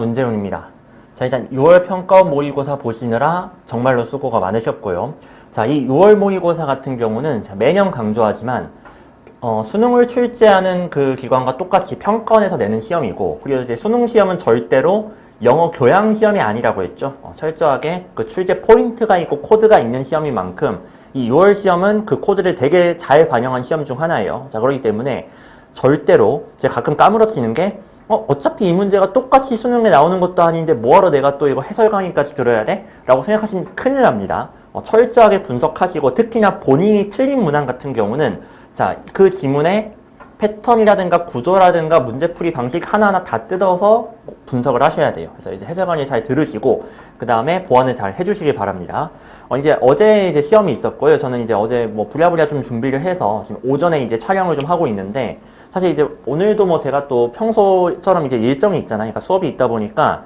문재훈입니다. 자, 일단 6월 평가원 모의고사 보시느라 정말로 수고가 많으셨고요. 자, 이 6월 모의고사 같은 경우는 매년 강조하지만 수능을 출제하는 그 기관과 똑같이 평가원에서 내는 시험이고, 그리고 이제 수능 시험은 절대로 영어 교양 시험이 아니라고 했죠. 철저하게 그 출제 포인트가 있고 코드가 있는 시험인 만큼 이 6월 시험은 그 코드를 되게 잘 반영한 시험 중 하나예요. 자, 그렇기 때문에 절대로 제가 가끔 까무러치는 게 어차피 이 문제가 똑같이 수능에 나오는 것도 아닌데 뭐하러 내가 또 이거 해설 강의까지 들어야 돼? 라고 생각하시면 큰일 납니다. 철저하게 분석하시고, 특히나 본인이 틀린 문항 같은 경우는 자, 그 지문의 패턴이라든가 구조라든가 문제풀이 방식 하나하나 다 뜯어서 분석을 하셔야 돼요. 그래서 이제 해설 강의 잘 들으시고 그 다음에 보완을 잘 해주시길 바랍니다. 이제 어제 이제 시험이 있었고요. 저는 이제 어제 뭐 부랴부랴 좀 준비를 해서 지금 오전에 이제 촬영을 좀 하고 있는데, 사실 이제 오늘도 뭐 제가 또 평소처럼 이제 일정이 있잖아요. 그러니까 수업이 있다 보니까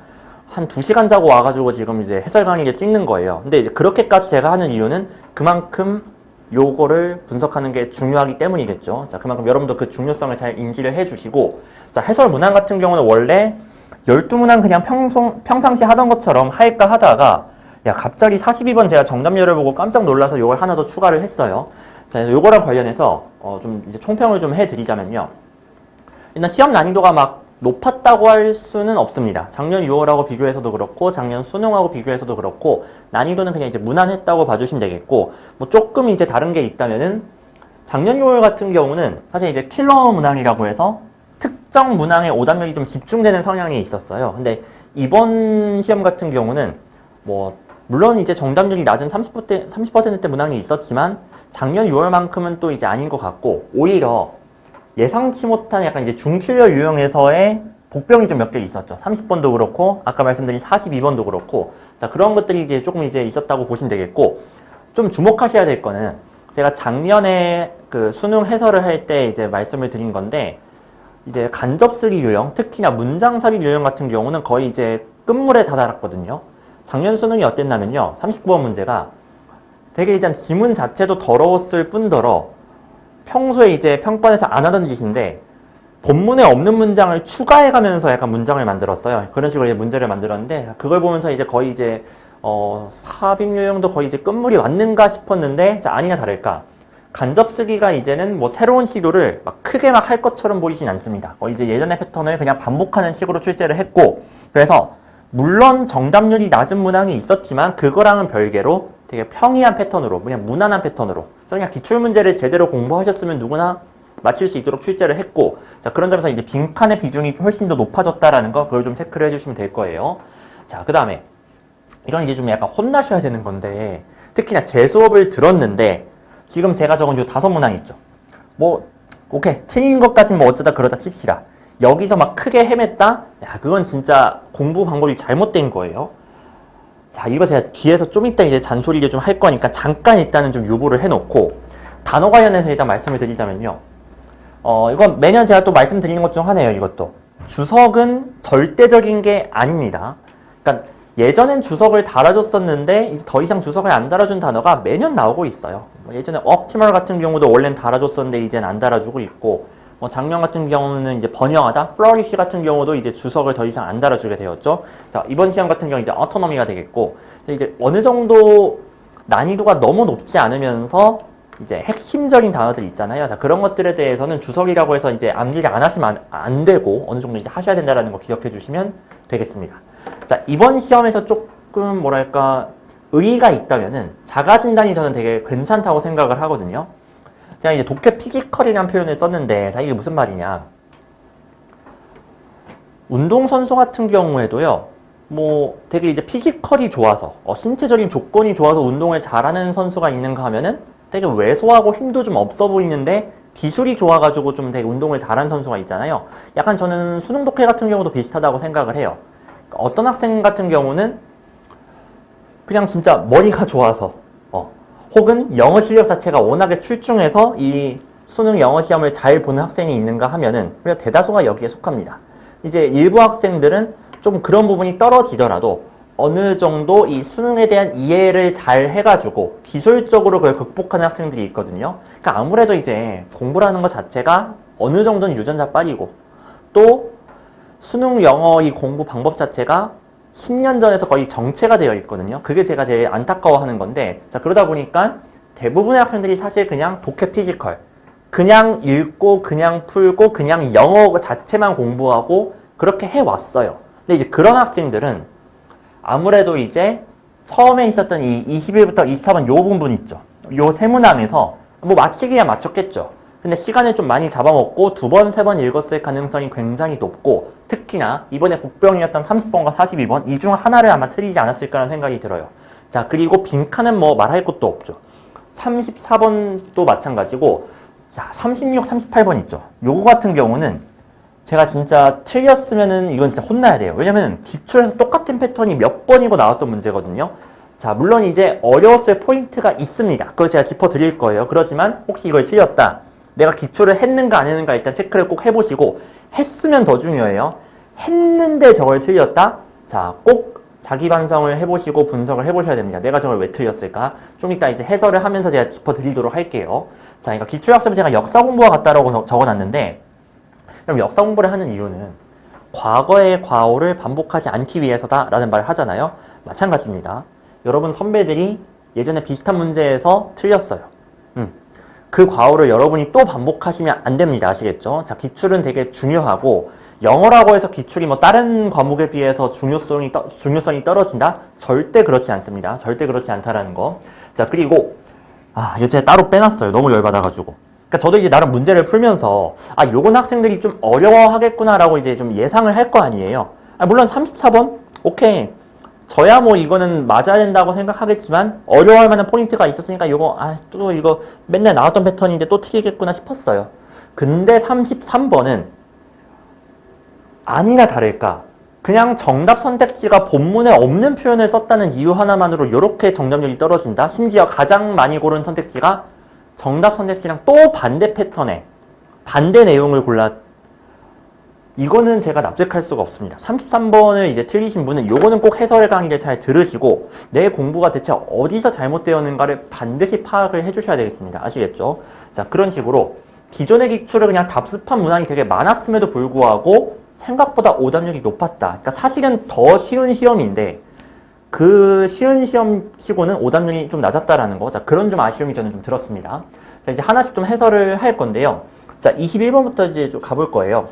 한 2시간 자고 와가지고 지금 이제 해설 강의를 찍는 거예요. 근데 이제 그렇게까지 제가 하는 이유는 그만큼 요거를 분석하는 게 중요하기 때문이겠죠. 자, 그만큼 여러분도 그 중요성을 잘 인지를 해주시고, 자, 해설 문항 같은 경우는 원래 12문항 그냥 평상시 하던 것처럼 할까 하다가 야, 갑자기 42번 제가 정답률을 보고 깜짝 놀라서 요걸 하나 더 추가를 했어요. 자, 요거랑 관련해서 좀 이제 총평을 좀 해드리자면요. 일단 시험 난이도가 막 높았다고 할 수는 없습니다. 작년 6월하고 비교해서도 그렇고 작년 수능하고 비교해서도 그렇고 난이도는 그냥 이제 무난했다고 봐주시면 되겠고, 뭐 조금 이제 다른 게 있다면은 작년 6월 같은 경우는 사실 이제 킬러 문항이라고 해서 특정 문항의 오답률이 좀 집중되는 성향이 있었어요. 근데 이번 시험 같은 경우는 뭐 물론 이제 정답률이 낮은 30%대 문항이 있었지만 작년 6월만큼은 또 이제 아닌 것 같고, 오히려 예상치 못한 약간 이제 중킬러 유형에서의 복병이 좀 몇 개 있었죠. 30번도 그렇고 아까 말씀드린 42번도 그렇고, 자, 그런 것들이 이제 조금 이제 있었다고 보시면 되겠고, 좀 주목하셔야 될 거는 제가 작년에 그 수능 해설을 할 때 이제 말씀을 드린 건데, 이제 간접쓰기 유형, 특히나 문장살인 유형 같은 경우는 거의 이제 끝물에 다다랐거든요. 작년 수능이 어땠냐면요, 39번 문제가 되게 이제 지문 자체도 더러웠을 뿐더러 평소에 이제 평가원에서 안 하던 짓인데 본문에 없는 문장을 추가해가면서 약간 문장을 만들었어요. 그런 식으로 이제 문제를 만들었는데, 그걸 보면서 이제 거의 이제 삽입 유형도 거의 이제 끝물이 왔는가 싶었는데, 자, 아니나 다를까 간접쓰기가 이제는 뭐 새로운 시도를 막 크게 막 할 것처럼 보이진 않습니다. 거의 이제 예전의 패턴을 그냥 반복하는 식으로 출제를 했고, 그래서 물론 정답률이 낮은 문항이 있었지만 그거랑은 별개로 되게 평이한 패턴으로, 그냥 무난한 패턴으로, 그냥 기출문제를 제대로 공부하셨으면 누구나 맞힐 수 있도록 출제를 했고, 자, 그런 점에서 이제 빈칸의 비중이 훨씬 더 높아졌다라는 거, 그걸 좀 체크를 해주시면 될 거예요. 자, 그 다음에 이건 이제 좀 약간 혼나셔야 되는 건데, 특히나 제 수업을 들었는데 지금 제가 적은 요 5문항 있죠. 뭐 오케이, 틀린 것까지는 뭐 어쩌다 그러다 칩시다. 여기서 막 크게 헤맸다? 야, 그건 진짜 공부 방법이 잘못된 거예요. 자, 이거 제가 뒤에서 좀 이따 이제 잔소리를 좀 할 거니까 잠깐 일단은 좀 유보를 해놓고, 단어 관련해서 일단 말씀을 드리자면요. 이건 매년 제가 또 말씀드리는 것 중 하나예요, 이것도. 주석은 절대적인 게 아닙니다. 그러니까 예전엔 주석을 달아줬었는데 이제 더 이상 주석을 안 달아준 단어가 매년 나오고 있어요. 예전에 optimal 같은 경우도 원래는 달아줬었는데 이제는 안 달아주고 있고, 작년 같은 경우는 이제 번영하다, flourish 같은 경우도 이제 주석을 더 이상 안 달아주게 되었죠. 자, 이번 시험 같은 경우 이제 autonomy가 되겠고, 이제 어느 정도 난이도가 너무 높지 않으면서 이제 핵심적인 단어들 있잖아요. 자, 그런 것들에 대해서는 주석이라고 해서 이제 암기를 안 하시면 안 되고 어느 정도 이제 하셔야 된다는 거 기억해 주시면 되겠습니다. 자, 이번 시험에서 조금 뭐랄까 의의가 있다면은 자가 진단이 저는 되게 괜찮다고 생각을 하거든요. 제가 이제 독해 피지컬이라는 표현을 썼는데, 자, 이게 무슨 말이냐. 운동선수 같은 경우에도요, 뭐 되게 이제 피지컬이 좋아서, 신체적인 조건이 좋아서 운동을 잘하는 선수가 있는가 하면은 되게 왜소하고 힘도 좀 없어 보이는데 기술이 좋아가지고 좀 되게 운동을 잘하는 선수가 있잖아요. 약간 저는 수능 독해 같은 경우도 비슷하다고 생각을 해요. 어떤 학생 같은 경우는 그냥 진짜 머리가 좋아서, 혹은 영어 실력 자체가 워낙에 출중해서 이 수능 영어 시험을 잘 보는 학생이 있는가 하면은 대다수가 여기에 속합니다. 이제 일부 학생들은 좀 그런 부분이 떨어지더라도 어느 정도 이 수능에 대한 이해를 잘 해가지고 기술적으로 그걸 극복하는 학생들이 있거든요. 그러니까 아무래도 이제 공부라는 것 자체가 어느 정도는 유전자 빨이고, 또 수능 영어 이 공부 방법 자체가 10년 전에서 거의 정체가 되어 있거든요. 그게 제가 제일 안타까워하는 건데, 자, 그러다 보니까 대부분의 학생들이 사실 그냥 독해 피지컬, 그냥 읽고, 그냥 풀고, 그냥 영어 자체만 공부하고, 그렇게 해왔어요. 근데 이제 그런 학생들은 아무래도 이제 처음에 있었던 이 21부터 24번 요 부분 있죠. 요 세문항에서 뭐 맞히기야 맞췄겠죠. 근데 시간을 좀 많이 잡아먹고 두 번, 세 번 읽었을 가능성이 굉장히 높고, 특히나 이번에 국병이었던 30번과 42번 이 중 하나를 아마 틀리지 않았을까라는 생각이 들어요. 자, 그리고 빈칸은 뭐 말할 것도 없죠. 34번도 마찬가지고, 야, 36, 38번 있죠. 요거 같은 경우는 제가 진짜 틀렸으면은 이건 진짜 혼나야 돼요. 왜냐면 기출에서 똑같은 패턴이 몇 번이고 나왔던 문제거든요. 자, 물론 이제 어려웠을 포인트가 있습니다. 그걸 제가 짚어드릴 거예요. 그렇지만 혹시 이걸 틀렸다, 내가 기출을 했는가 안 했는가 일단 체크를 꼭 해보시고, 했으면 더 중요해요. 했는데 저걸 틀렸다? 자, 꼭 자기 반성을 해보시고 분석을 해보셔야 됩니다. 내가 저걸 왜 틀렸을까? 좀 이따 이제 해설을 하면서 제가 짚어드리도록 할게요. 자, 그러니까 기출학습 제가 역사 공부와 같다라고 적어놨는데, 그럼 역사 공부를 하는 이유는 과거의 과오를 반복하지 않기 위해서다 라는 말을 하잖아요. 마찬가지입니다. 여러분 선배들이 예전에 비슷한 문제에서 틀렸어요. 그 과오를 여러분이 또 반복하시면 안 됩니다. 아시겠죠? 자, 기출은 되게 중요하고, 영어라고 해서 기출이 뭐 다른 과목에 비해서 중요성이 떨어진다? 절대 그렇지 않습니다. 절대 그렇지 않다라는 거. 자, 그리고 이거 제가 따로 빼놨어요. 너무 열받아가지고. 그러니까 저도 이제 나름 문제를 풀면서 요건 학생들이 좀 어려워하겠구나라고 이제 좀 예상을 할 거 아니에요. 물론 34번? 오케이. 저야 뭐 이거는 맞아야 된다고 생각하겠지만 어려워할 만한 포인트가 있었으니까 또 이거 맨날 나왔던 패턴인데 또 틀리겠구나 싶었어요. 근데 33번은 아니나 다를까 그냥 정답 선택지가 본문에 없는 표현을 썼다는 이유 하나만으로 이렇게 정답률이 떨어진다? 심지어 가장 많이 고른 선택지가 정답 선택지랑 또 반대 패턴의 반대 내용을 이거는 제가 납득할 수가 없습니다. 33번을 이제 틀리신 분은 요거는 꼭 해설의 강의를 잘 들으시고 내 공부가 대체 어디서 잘못되었는가를 반드시 파악을 해주셔야 되겠습니다. 아시겠죠? 자, 그런 식으로 기존의 기출을 그냥 답습한 문항이 되게 많았음에도 불구하고 생각보다 오답률이 높았다. 그러니까 사실은 더 쉬운 시험인데 그 쉬운 시험 치고는 오답률이 좀 낮았다라는 거. 자, 그런 좀 아쉬움이 저는 좀 들었습니다. 자, 이제 하나씩 좀 해설을 할 건데요. 자, 21번부터 이제 좀 가볼 거예요.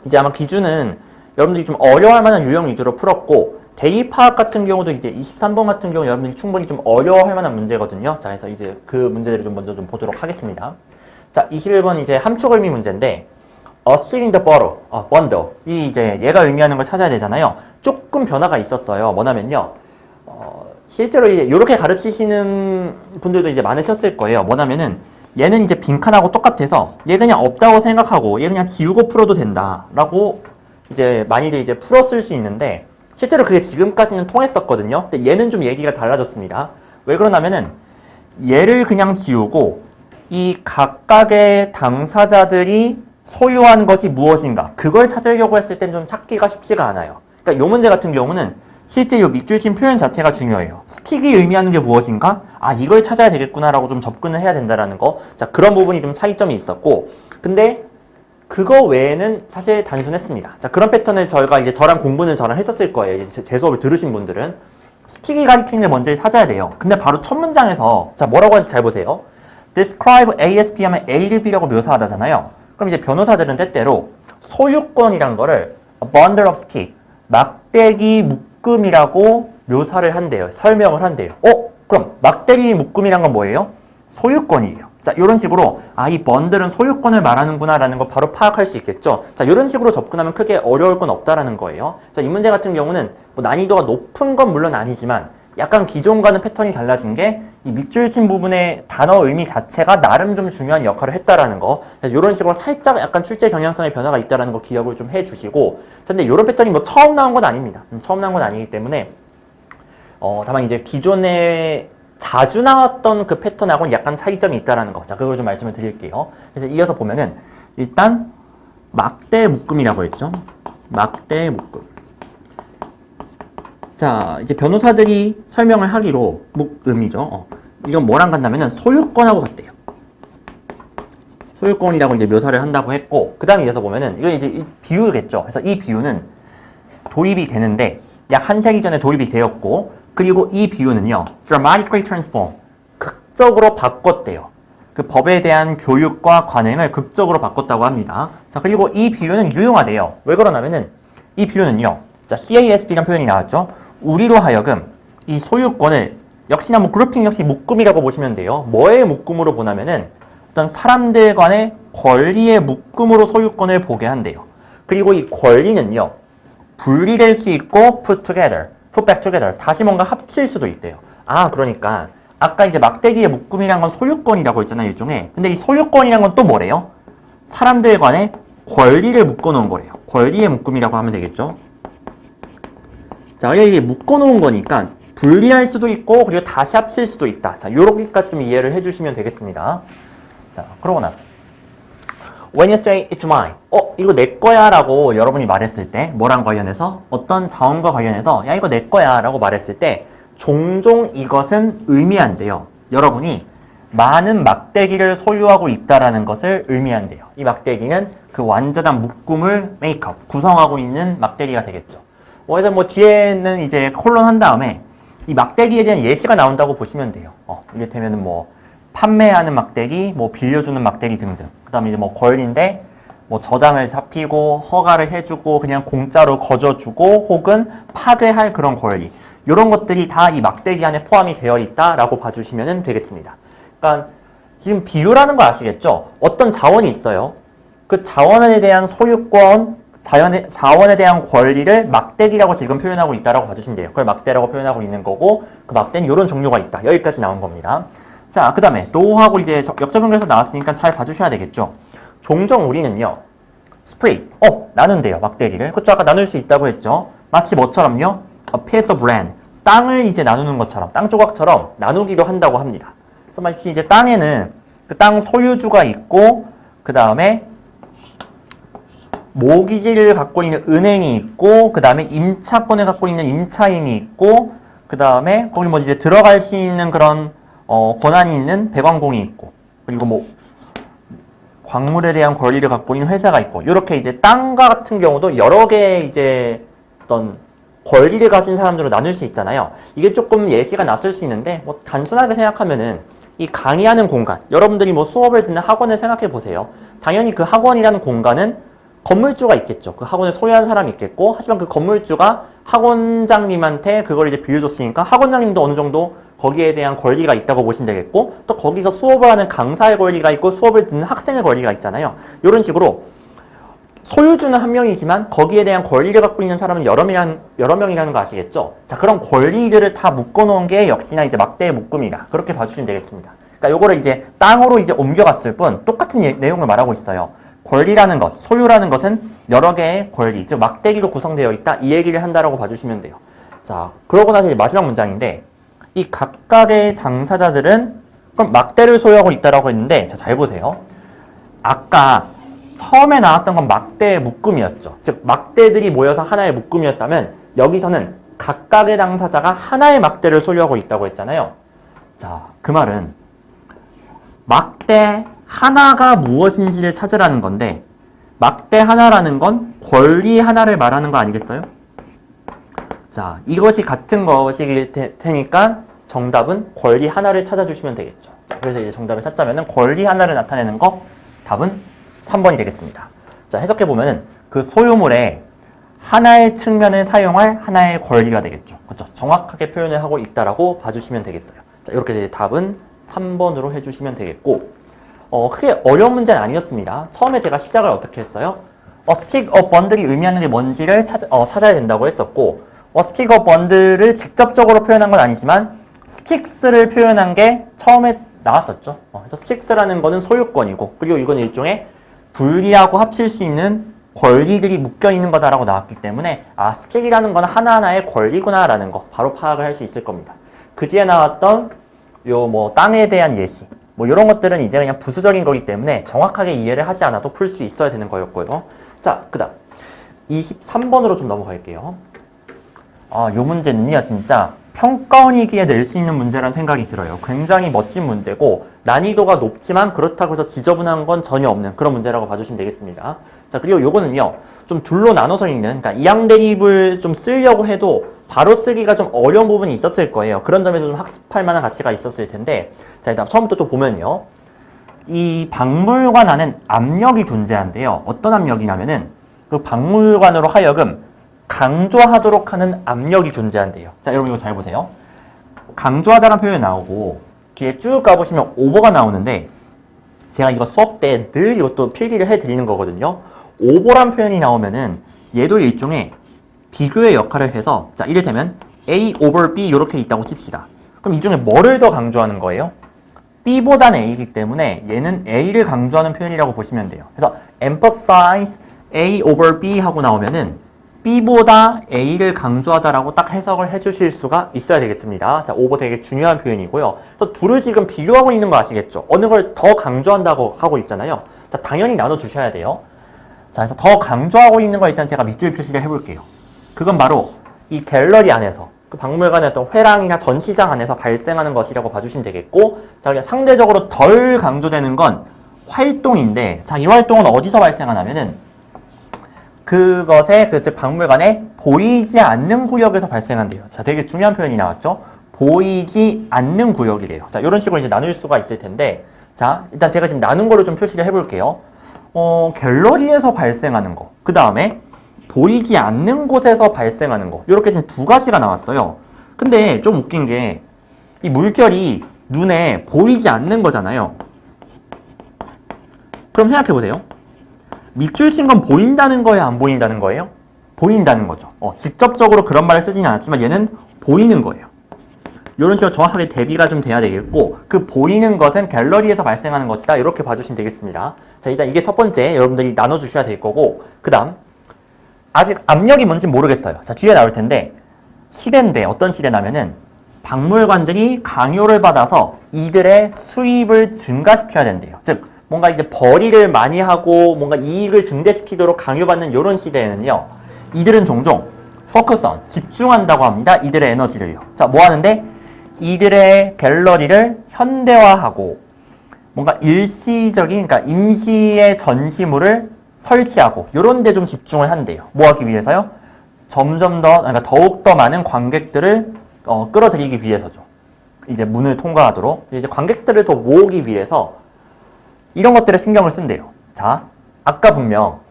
이제 아마 기준은 여러분들이 좀 어려워할 만한 유형 위주로 풀었고, 대입 파악 같은 경우도 이제 23번 같은 경우 여러분들이 충분히 좀 어려워할 만한 문제거든요. 자, 그래서 이제 그 문제들을 좀 먼저 좀 보도록 하겠습니다. 자, 21번 이제 함축 의미 문제인데, a stick in the bundle. 이 이제 얘가 의미하는 걸 찾아야 되잖아요. 조금 변화가 있었어요. 뭐냐면요. 실제로 이제 이렇게 가르치시는 분들도 이제 많으셨을 거예요. 뭐냐면은 얘는 이제 빈칸하고 똑같아서 얘 그냥 없다고 생각하고 얘 그냥 지우고 풀어도 된다라고 이제 많이들 이제 풀었을 수 있는데, 실제로 그게 지금까지는 통했었거든요. 근데 얘는 좀 얘기가 달라졌습니다. 왜 그러냐면은 얘를 그냥 지우고 이 각각의 당사자들이 소유한 것이 무엇인가 그걸 찾으려고 했을 땐 좀 찾기가 쉽지가 않아요. 그러니까 이 문제 같은 경우는 실제 이 밑줄친 표현 자체가 중요해요. 스틱이 의미하는 게 무엇인가? 이걸 찾아야 되겠구나라고 좀 접근을 해야 된다라는 거. 자, 그런 부분이 좀 차이점이 있었고, 근데 그거 외에는 사실 단순했습니다. 자, 그런 패턴을 저랑 공부는 저랑 했었을 거예요. 이제 제 수업을 들으신 분들은 스틱이 가리키는 게 뭔지를 찾아야 돼요. 근데 바로 첫 문장에서 자, 뭐라고 하는지 잘 보세요. Describe ASP 하면 A를 B라고 묘사하다잖아요. 그럼 이제 변호사들은 때때로 소유권이란 거를 a bundle of stick, 막대기 묶음이라고 묘사를 한대요. 설명을 한대요. 그럼 막대기 묶음이란 건 뭐예요? 소유권이에요. 자, 이런 식으로 이 번들은 소유권을 말하는구나 라는 거 바로 파악할 수 있겠죠. 자, 이런 식으로 접근하면 크게 어려울 건 없다라는 거예요. 자, 이 문제 같은 경우는 뭐 난이도가 높은 건 물론 아니지만 약간 기존과는 패턴이 달라진 게 이 밑줄 친 부분의 단어 의미 자체가 나름 좀 중요한 역할을 했다라는 거. 그래서 이런 식으로 살짝 약간 출제 경향성의 변화가 있다라는 거 기억을 좀 해주시고. 근데 이런 패턴이 뭐 처음 나온 건 아닙니다. 처음 나온 건 아니기 때문에 다만 이제 기존에 자주 나왔던 그 패턴하고는 약간 차이점이 있다라는 거. 자, 그걸 좀 말씀을 드릴게요. 그래서 이어서 보면은 일단 막대 묶음이라고 했죠. 막대 묶음. 자, 이제 변호사들이 설명을 하기로 묶음이죠. 이건 뭐랑 같냐면은 소유권하고 같대요. 소유권이라고 이제 묘사를 한다고 했고, 그 다음에 이어서 보면은, 이거 이제 비유겠죠. 그래서 이 비유는 도입이 되는데, 약 한 세기 전에 도입이 되었고, 그리고 이 비유는요, dramatically transform, 극적으로 바꿨대요. 그 법에 대한 교육과 관행을 극적으로 바꿨다고 합니다. 자, 그리고 이 비유는 유용하대요. 왜 그러냐면은, 이 비유는요, 자, CASP라는 표현이 나왔죠. 우리로 하여금 이 소유권을 역시나 뭐 그룹핑 역시 묶음이라고 보시면 돼요. 뭐의 묶음으로 보냐면은 어떤 사람들 간의 권리의 묶음으로 소유권을 보게 한대요. 그리고 이 권리는요, 분리될 수 있고 put together, put back together, 다시 뭔가 합칠 수도 있대요. 아, 그러니까 아까 이제 막대기의 묶음이란 건 소유권이라고 했잖아요, 일종의. 근데 이 소유권이란 건 또 뭐래요? 사람들 간의 권리를 묶어놓은 거래요. 권리의 묶음이라고 하면 되겠죠. 자, 이게 묶어놓은 거니까 분리할 수도 있고 그리고 다시 합칠 수도 있다. 자, 요렇게까지 좀 이해를 해주시면 되겠습니다. 자, 그러고 나서 When you say it's mine, 이거 내 거야 라고 여러분이 말했을 때 뭐랑 관련해서? 어떤 자원과 관련해서 야, 이거 내 거야 라고 말했을 때 종종 이것은 의미한대요. 여러분이 많은 막대기를 소유하고 있다라는 것을 의미한대요. 이 막대기는 그 완전한 묶음을 메이크업, 구성하고 있는 막대기가 되겠죠. 그래서 뭐 뒤에는 이제 콜론 한 다음에 이 막대기에 대한 예시가 나온다고 보시면 돼요. 이게 되면은 뭐 판매하는 막대기, 뭐 빌려주는 막대기 등등. 그 다음에 이제 뭐 권리인데 뭐 저당을 잡히고 허가를 해주고 그냥 공짜로 거저주고 혹은 파괴할 그런 권리. 이런 것들이 다 이 막대기 안에 포함이 되어 있다라고 봐주시면 되겠습니다. 그러니까 지금 비유라는 거 아시겠죠? 어떤 자원이 있어요. 그 자원에 대한 소유권, 자원에 대한 권리를 막대기라고 지금 표현하고 있다라고 봐주시면 돼요. 그걸 막대라고 표현하고 있는 거고 그 막대는 이런 종류가 있다. 여기까지 나온 겁니다. 자, 그 다음에 노하고 이제 역적용에서 나왔으니까 잘 봐주셔야 되겠죠. 종종 우리는요, 스프레이, 나눈대요, 막대기를. 그쵸, 아까 나눌 수 있다고 했죠. 마치 뭐처럼요? A piece of land, 땅을 이제 나누는 것처럼, 땅 조각처럼 나누기로 한다고 합니다. 그래서 마치 이제 땅에는 그 땅 소유주가 있고, 그 다음에 모기지를 갖고 있는 은행이 있고, 그 다음에 임차권을 갖고 있는 임차인이 있고, 그 다음에 거기 뭐 이제 들어갈 수 있는 그런 권한이 있는 배관공이 있고, 그리고 뭐 광물에 대한 권리를 갖고 있는 회사가 있고, 이렇게 이제 땅과 같은 경우도 여러 개의 이제 어떤 권리를 가진 사람들로 나눌 수 있잖아요. 이게 조금 예시가 낯설 수 있는데, 뭐 단순하게 생각하면은 이 강의하는 공간, 여러분들이 뭐 수업을 듣는 학원을 생각해 보세요. 당연히 그 학원이라는 공간은 건물주가 있겠죠. 그 학원을 소유한 사람이 있겠고, 하지만 그 건물주가 학원장님한테 그걸 이제 빌려줬으니까 학원장님도 어느 정도 거기에 대한 권리가 있다고 보시면 되겠고, 또 거기서 수업을 하는 강사의 권리가 있고 수업을 듣는 학생의 권리가 있잖아요. 이런 식으로 소유주는 한 명이지만 거기에 대한 권리를 갖고 있는 사람은 여러 명이라는 거 아시겠죠? 자, 그런 권리들을 다 묶어놓은 게 역시나 이제 막대의 묶음이다. 그렇게 봐주시면 되겠습니다. 그러니까 요거를 이제 땅으로 이제 옮겨갔을 뿐 똑같은 내용을 말하고 있어요. 권리라는 것, 소유라는 것은 여러 개의 권리, 즉 막대기로 구성되어 있다. 이 얘기를 한다라고 봐주시면 돼요. 자, 그러고 나서 이제 마지막 문장인데, 이 각각의 당사자들은 그럼 막대를 소유하고 있다라고 했는데, 자, 잘 보세요. 아까 처음에 나왔던 건 막대의 묶음이었죠. 즉 막대들이 모여서 하나의 묶음이었다면 여기서는 각각의 당사자가 하나의 막대를 소유하고 있다고 했잖아요. 자, 그 말은 막대 하나가 무엇인지를 찾으라는 건데, 막대 하나라는 건 권리 하나를 말하는 거 아니겠어요? 자, 이것이 같은 것일 테니까 정답은 권리 하나를 찾아주시면 되겠죠. 자, 그래서 이제 정답을 찾자면은 권리 하나를 나타내는 거, 답은 3번이 되겠습니다. 자, 해석해보면은 그 소유물의 하나의 측면을 사용할 하나의 권리가 되겠죠. 그렇죠? 정확하게 표현을 하고 있다라고 봐주시면 되겠어요. 자, 이렇게 이제 답은 3번으로 해주시면 되겠고, 크게 어려운 문제는 아니었습니다. 처음에 제가 시작을 어떻게 했어요? stick of bundle이 의미하는 게 뭔지를 찾아야 된다고 했었고, stick of bundle을 직접적으로 표현한 건 아니지만 sticks를 표현한 게 처음에 나왔었죠. 그래서 sticks라는 거는 소유권이고, 그리고 이건 일종의 분리하고 합칠 수 있는 권리들이 묶여 있는 거다라고 나왔기 때문에 stick이라는 건 하나하나의 권리구나라는 거 바로 파악을 할 수 있을 겁니다. 그 뒤에 나왔던 요 뭐 땅에 대한 예시, 뭐 이런 것들은 이제 그냥 부수적인 거기 때문에 정확하게 이해를 하지 않아도 풀 수 있어야 되는 거였고요. 자, 그 다음 23번으로 좀 넘어갈게요. 요 문제는요, 진짜 평가원이기에 낼 수 있는 문제라는 생각이 들어요. 굉장히 멋진 문제고 난이도가 높지만 그렇다고 해서 지저분한 건 전혀 없는 그런 문제라고 봐주시면 되겠습니다. 자, 그리고 요거는요. 좀 둘로 나눠서 읽는, 그러니까 이항 대립을 좀 쓰려고 해도 바로 쓰기가 좀 어려운 부분이 있었을 거예요. 그런 점에서 좀 학습할 만한 가치가 있었을 텐데, 자, 일단 처음부터 또 보면요. 이 박물관 안에는 압력이 존재한대요. 어떤 압력이냐면은 그 박물관으로 하여금 강조하도록 하는 압력이 존재한대요. 자, 여러분 이거 잘 보세요. 강조하다라는 표현이 나오고 뒤에 쭉 가보시면 오버가 나오는데 제가 이거 수업 때 늘 이것도 필기를 해드리는 거거든요. 오버란 표현이 나오면은 얘도 일종의 비교의 역할을 해서 자, 이를테면 A over B 이렇게 있다고 칩시다. 그럼 이 중에 뭐를 더 강조하는 거예요? B보다는 A이기 때문에 얘는 A를 강조하는 표현이라고 보시면 돼요. 그래서 emphasize A over B 하고 나오면은 B보다 A를 강조하다라고 딱 해석을 해주실 수가 있어야 되겠습니다. 자, 오버 되게 중요한 표현이고요. 그래서 둘을 지금 비교하고 있는 거 아시겠죠? 어느 걸 더 강조한다고 하고 있잖아요. 자, 당연히 나눠주셔야 돼요. 자, 그래서 더 강조하고 있는 거 일단 제가 밑줄 표시를 해볼게요. 그건 바로 이 갤러리 안에서 그 박물관의 어떤 회랑이나 전시장 안에서 발생하는 것이라고 봐주시면 되겠고, 자, 그냥 상대적으로 덜 강조되는 건 활동인데, 자, 이 활동은 어디서 발생하냐면은 그것의 즉 박물관에 보이지 않는 구역에서 발생한대요. 자, 되게 중요한 표현이 나왔죠. 보이지 않는 구역이래요. 자, 이런 식으로 이제 나눌 수가 있을 텐데, 자, 일단 제가 지금 나눈 거를 좀 표시를 해볼게요. 갤러리에서 발생하는 거, 그 다음에 보이지 않는 곳에서 발생하는 거, 이렇게 지금 두 가지가 나왔어요. 근데 좀 웃긴 게 이 물결이 눈에 보이지 않는 거잖아요. 그럼 생각해 보세요. 밑줄 친 건 보인다는 거예요, 안 보인다는 거예요? 보인다는 거죠. 직접적으로 그런 말을 쓰지는 않았지만 얘는 보이는 거예요. 이런 식으로 정확하게 대비가 좀 돼야 되겠고, 그 보이는 것은 갤러리에서 발생하는 것이다, 이렇게 봐주시면 되겠습니다. 자, 일단 이게 첫 번째 여러분들이 나눠주셔야 될 거고, 그 다음 아직 압력이 뭔지 모르겠어요. 자, 뒤에 나올 텐데 시대인데 어떤 시대냐면은 박물관들이 강요를 받아서 이들의 수입을 증가시켜야 된대요. 즉 뭔가 이제 벌이를 많이 하고 뭔가 이익을 증대시키도록 강요받는 이런 시대에는요, 이들은 종종 focus on, 집중한다고 합니다. 이들의 에너지를요. 자, 뭐 하는데? 이들의 갤러리를 현대화하고 뭔가 일시적인, 그러니까 임시의 전시물을 설치하고 이런 데 좀 집중을 한대요. 뭐 하기 위해서요? 점점 더, 그러니까 더욱 더 많은 관객들을 끌어들이기 위해서죠. 이제 문을 통과하도록 이제 관객들을 더 모으기 위해서 이런 것들에 신경을 쓴대요. 자, 아까 분명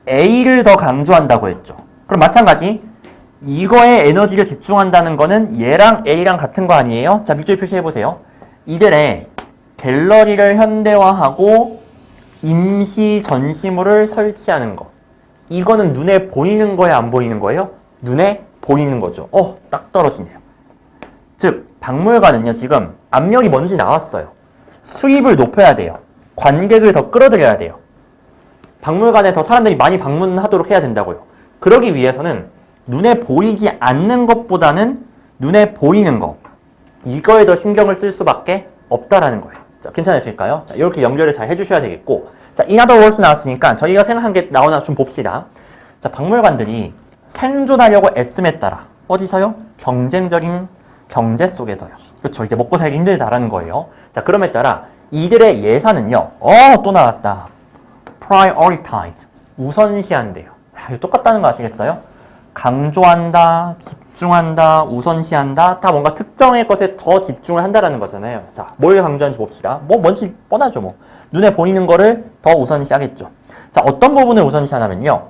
A를 더 강조한다고 했죠. 그럼 마찬가지 이거에 에너지를 집중한다는 거는 얘랑 A랑 같은 거 아니에요? 자, 밑줄 표시해보세요. 이들의 갤러리를 현대화하고 임시 전시물을 설치하는 거. 이거는 눈에 보이는 거예요, 안 보이는 거예요? 눈에 보이는 거죠. 딱 떨어지네요. 즉, 박물관은요, 지금 압력이 뭔지 나왔어요. 수입을 높여야 돼요. 관객을 더 끌어들여야 돼요. 박물관에 더 사람들이 많이 방문하도록 해야 된다고요. 그러기 위해서는 눈에 보이지 않는 것보다는 눈에 보이는 거, 이거에 더 신경을 쓸 수밖에 없다라는 거예요. 자, 괜찮으실까요? 자, 이렇게 연결을 잘 해주셔야 되겠고, 자, in other words 나왔으니까 저희가 생각한 게 나오나 좀 봅시다. 자, 박물관들이 생존하려고 애씀에 따라 어디서요? 경쟁적인 경제 속에서요. 그렇죠. 이제 먹고 살기 힘들다라는 거예요. 자, 그럼에 따라 이들의 예산은요. 또 나왔다. prioritize. 우선시한대요. 이거 똑같다는 거 아시겠어요? 강조한다, 집중한다, 우선시한다. 다 뭔가 특정의 것에 더 집중을 한다라는 거잖아요. 자, 뭘 강조하는지 봅시다. 뭔지 뻔하죠, 뭐. 눈에 보이는 거를 더 우선시하겠죠. 자, 어떤 부분을 우선시하냐면요.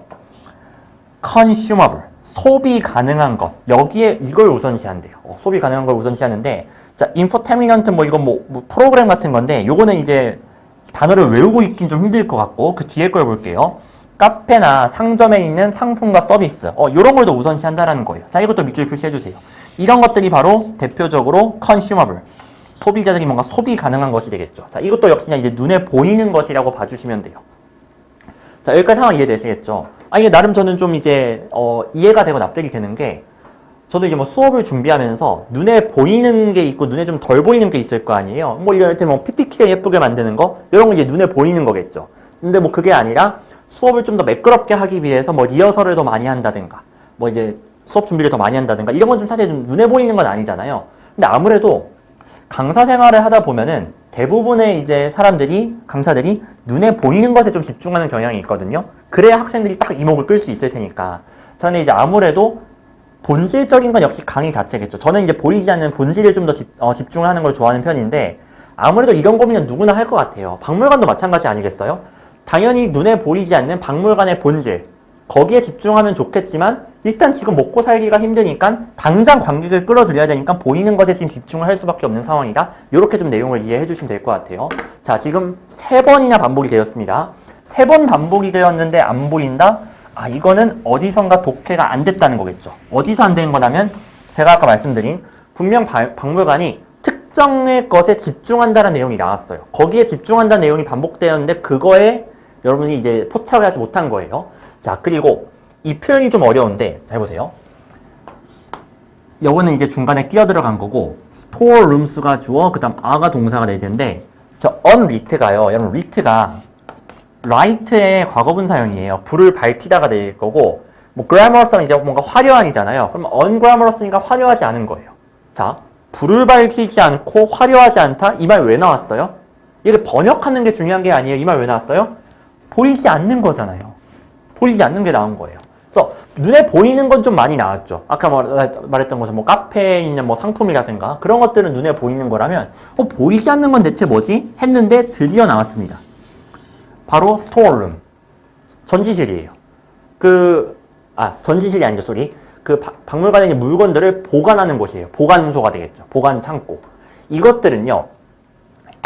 consumable. 소비 가능한 것. 여기에 이걸 우선시한대요. 소비 가능한 걸 우선시하는데, 자, infotainment 이건 뭐 프로그램 같은 건데, 요거는 이제 단어를 외우고 있긴 좀 힘들 것 같고, 그 뒤에 걸 볼게요. 카페나 상점에 있는 상품과 서비스, 요런 걸 더 우선시한다라는 거예요. 자, 이것도 밑줄 표시해주세요. 이런 것들이 바로 대표적으로 consumable. 소비자들이 뭔가 소비 가능한 것이 되겠죠. 자, 이것도 역시나 이제 눈에 보이는 것이라고 봐주시면 돼요. 자, 여기까지 상황 이해되시겠죠? 이게 나름 저는 좀 이제, 이해가 되고 납득이 되는 게, 저도 이제 뭐 수업을 준비하면서 눈에 보이는 게 있고 눈에 좀 덜 보이는 게 있을 거 아니에요? 뭐 이럴 때 뭐 PPT를 예쁘게 만드는 거? 이런 거 이제 눈에 보이는 거겠죠. 근데 뭐 그게 아니라 수업을 좀 더 매끄럽게 하기 위해서 뭐 리허설을 더 많이 한다든가, 뭐 이제 수업 준비를 더 많이 한다든가 이런 건 좀 사실 좀 눈에 보이는 건 아니잖아요. 근데 아무래도 강사 생활을 하다 보면은 대부분의 이제 강사들이 눈에 보이는 것에 좀 집중하는 경향이 있거든요. 그래야 학생들이 딱 이목을 끌 수 있을 테니까. 저는 이제 아무래도 본질적인 건 역시 강의 자체겠죠. 저는 이제 보이지 않는 본질에 좀 더 집중을 하는 걸 좋아하는 편인데 아무래도 이런 고민은 누구나 할 것 같아요. 박물관도 마찬가지 아니겠어요? 당연히 눈에 보이지 않는 박물관의 본질, 거기에 집중하면 좋겠지만 일단 지금 먹고 살기가 힘드니까 당장 관객을 끌어들여야 되니까 보이는 것에 지금 집중을 할 수밖에 없는 상황이다. 이렇게 좀 내용을 이해해 주시면 될 것 같아요. 자, 지금 3번이나 반복이 되었습니다. 3번 반복이 되었는데 안 보인다? 아, 이거는 어디선가 독해가 안 됐다는 거겠죠. 어디서 안 된 거냐면 제가 아까 말씀드린 분명 박물관이 특정의 것에 집중한다는 내용이 나왔어요. 거기에 집중한다는 내용이 반복되었는데 그거에 여러분이 이제 포착을 하지 못한 거예요. 자, 그리고 이 표현이 좀 어려운데 잘 보세요. 요거는 이제 중간에 끼어 들어간 거고 store rooms가 주어 그 다음 are가 동사가 될 텐데 저 unlight가요. 여러분 light가 light의 과거분사형이에요. 불을 밝히다가 될 거고 뭐 glamorous는 이제 뭔가 화려한이잖아요. 그럼 unglamorous니까 화려하지 않은 거예요. 자, 불을 밝히지 않고 화려하지 않다? 이 말 왜 나왔어요? 이게 번역하는 게 중요한 게 아니에요. 이 말 왜 나왔어요? 보이지 않는 거잖아요. 보이지 않는 게 나온 거예요. 그래서 눈에 보이는 건 좀 많이 나왔죠. 아까 말했던 것처럼 뭐 카페에 있는 뭐 상품이라든가 그런 것들은 눈에 보이는 거라면 보이지 않는 건 대체 뭐지? 했는데 드디어 나왔습니다. 바로 스토어룸. 전시실이에요. 전시실이 아니죠, 소리. 그 박물관에 있는 물건들을 보관하는 곳이에요. 보관소가 되겠죠. 보관 창고. 이것들은요,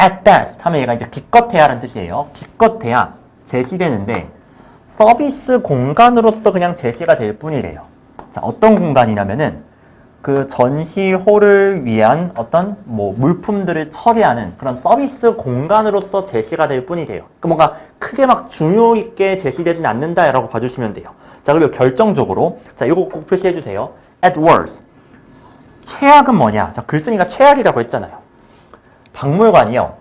at best 하면 얘가 이제 기껏해야라는 뜻이에요. 기껏해야 제시되는데 서비스 공간으로서 그냥 제시가 될 뿐이래요. 자, 어떤 공간이냐면은 그 전시홀을 위한 어떤 뭐 물품들을 처리하는 그런 서비스 공간으로서 제시가 될 뿐이래요. 그러니까 뭔가 크게 막 중요 있게 제시되진 않는다라고 봐주시면 돼요. 자, 그리고 결정적으로 자, 이거 꼭 표시해 주세요. At worst. 최악은 뭐냐? 자, 글쓴이가 최악이라고 했잖아요. 박물관이요.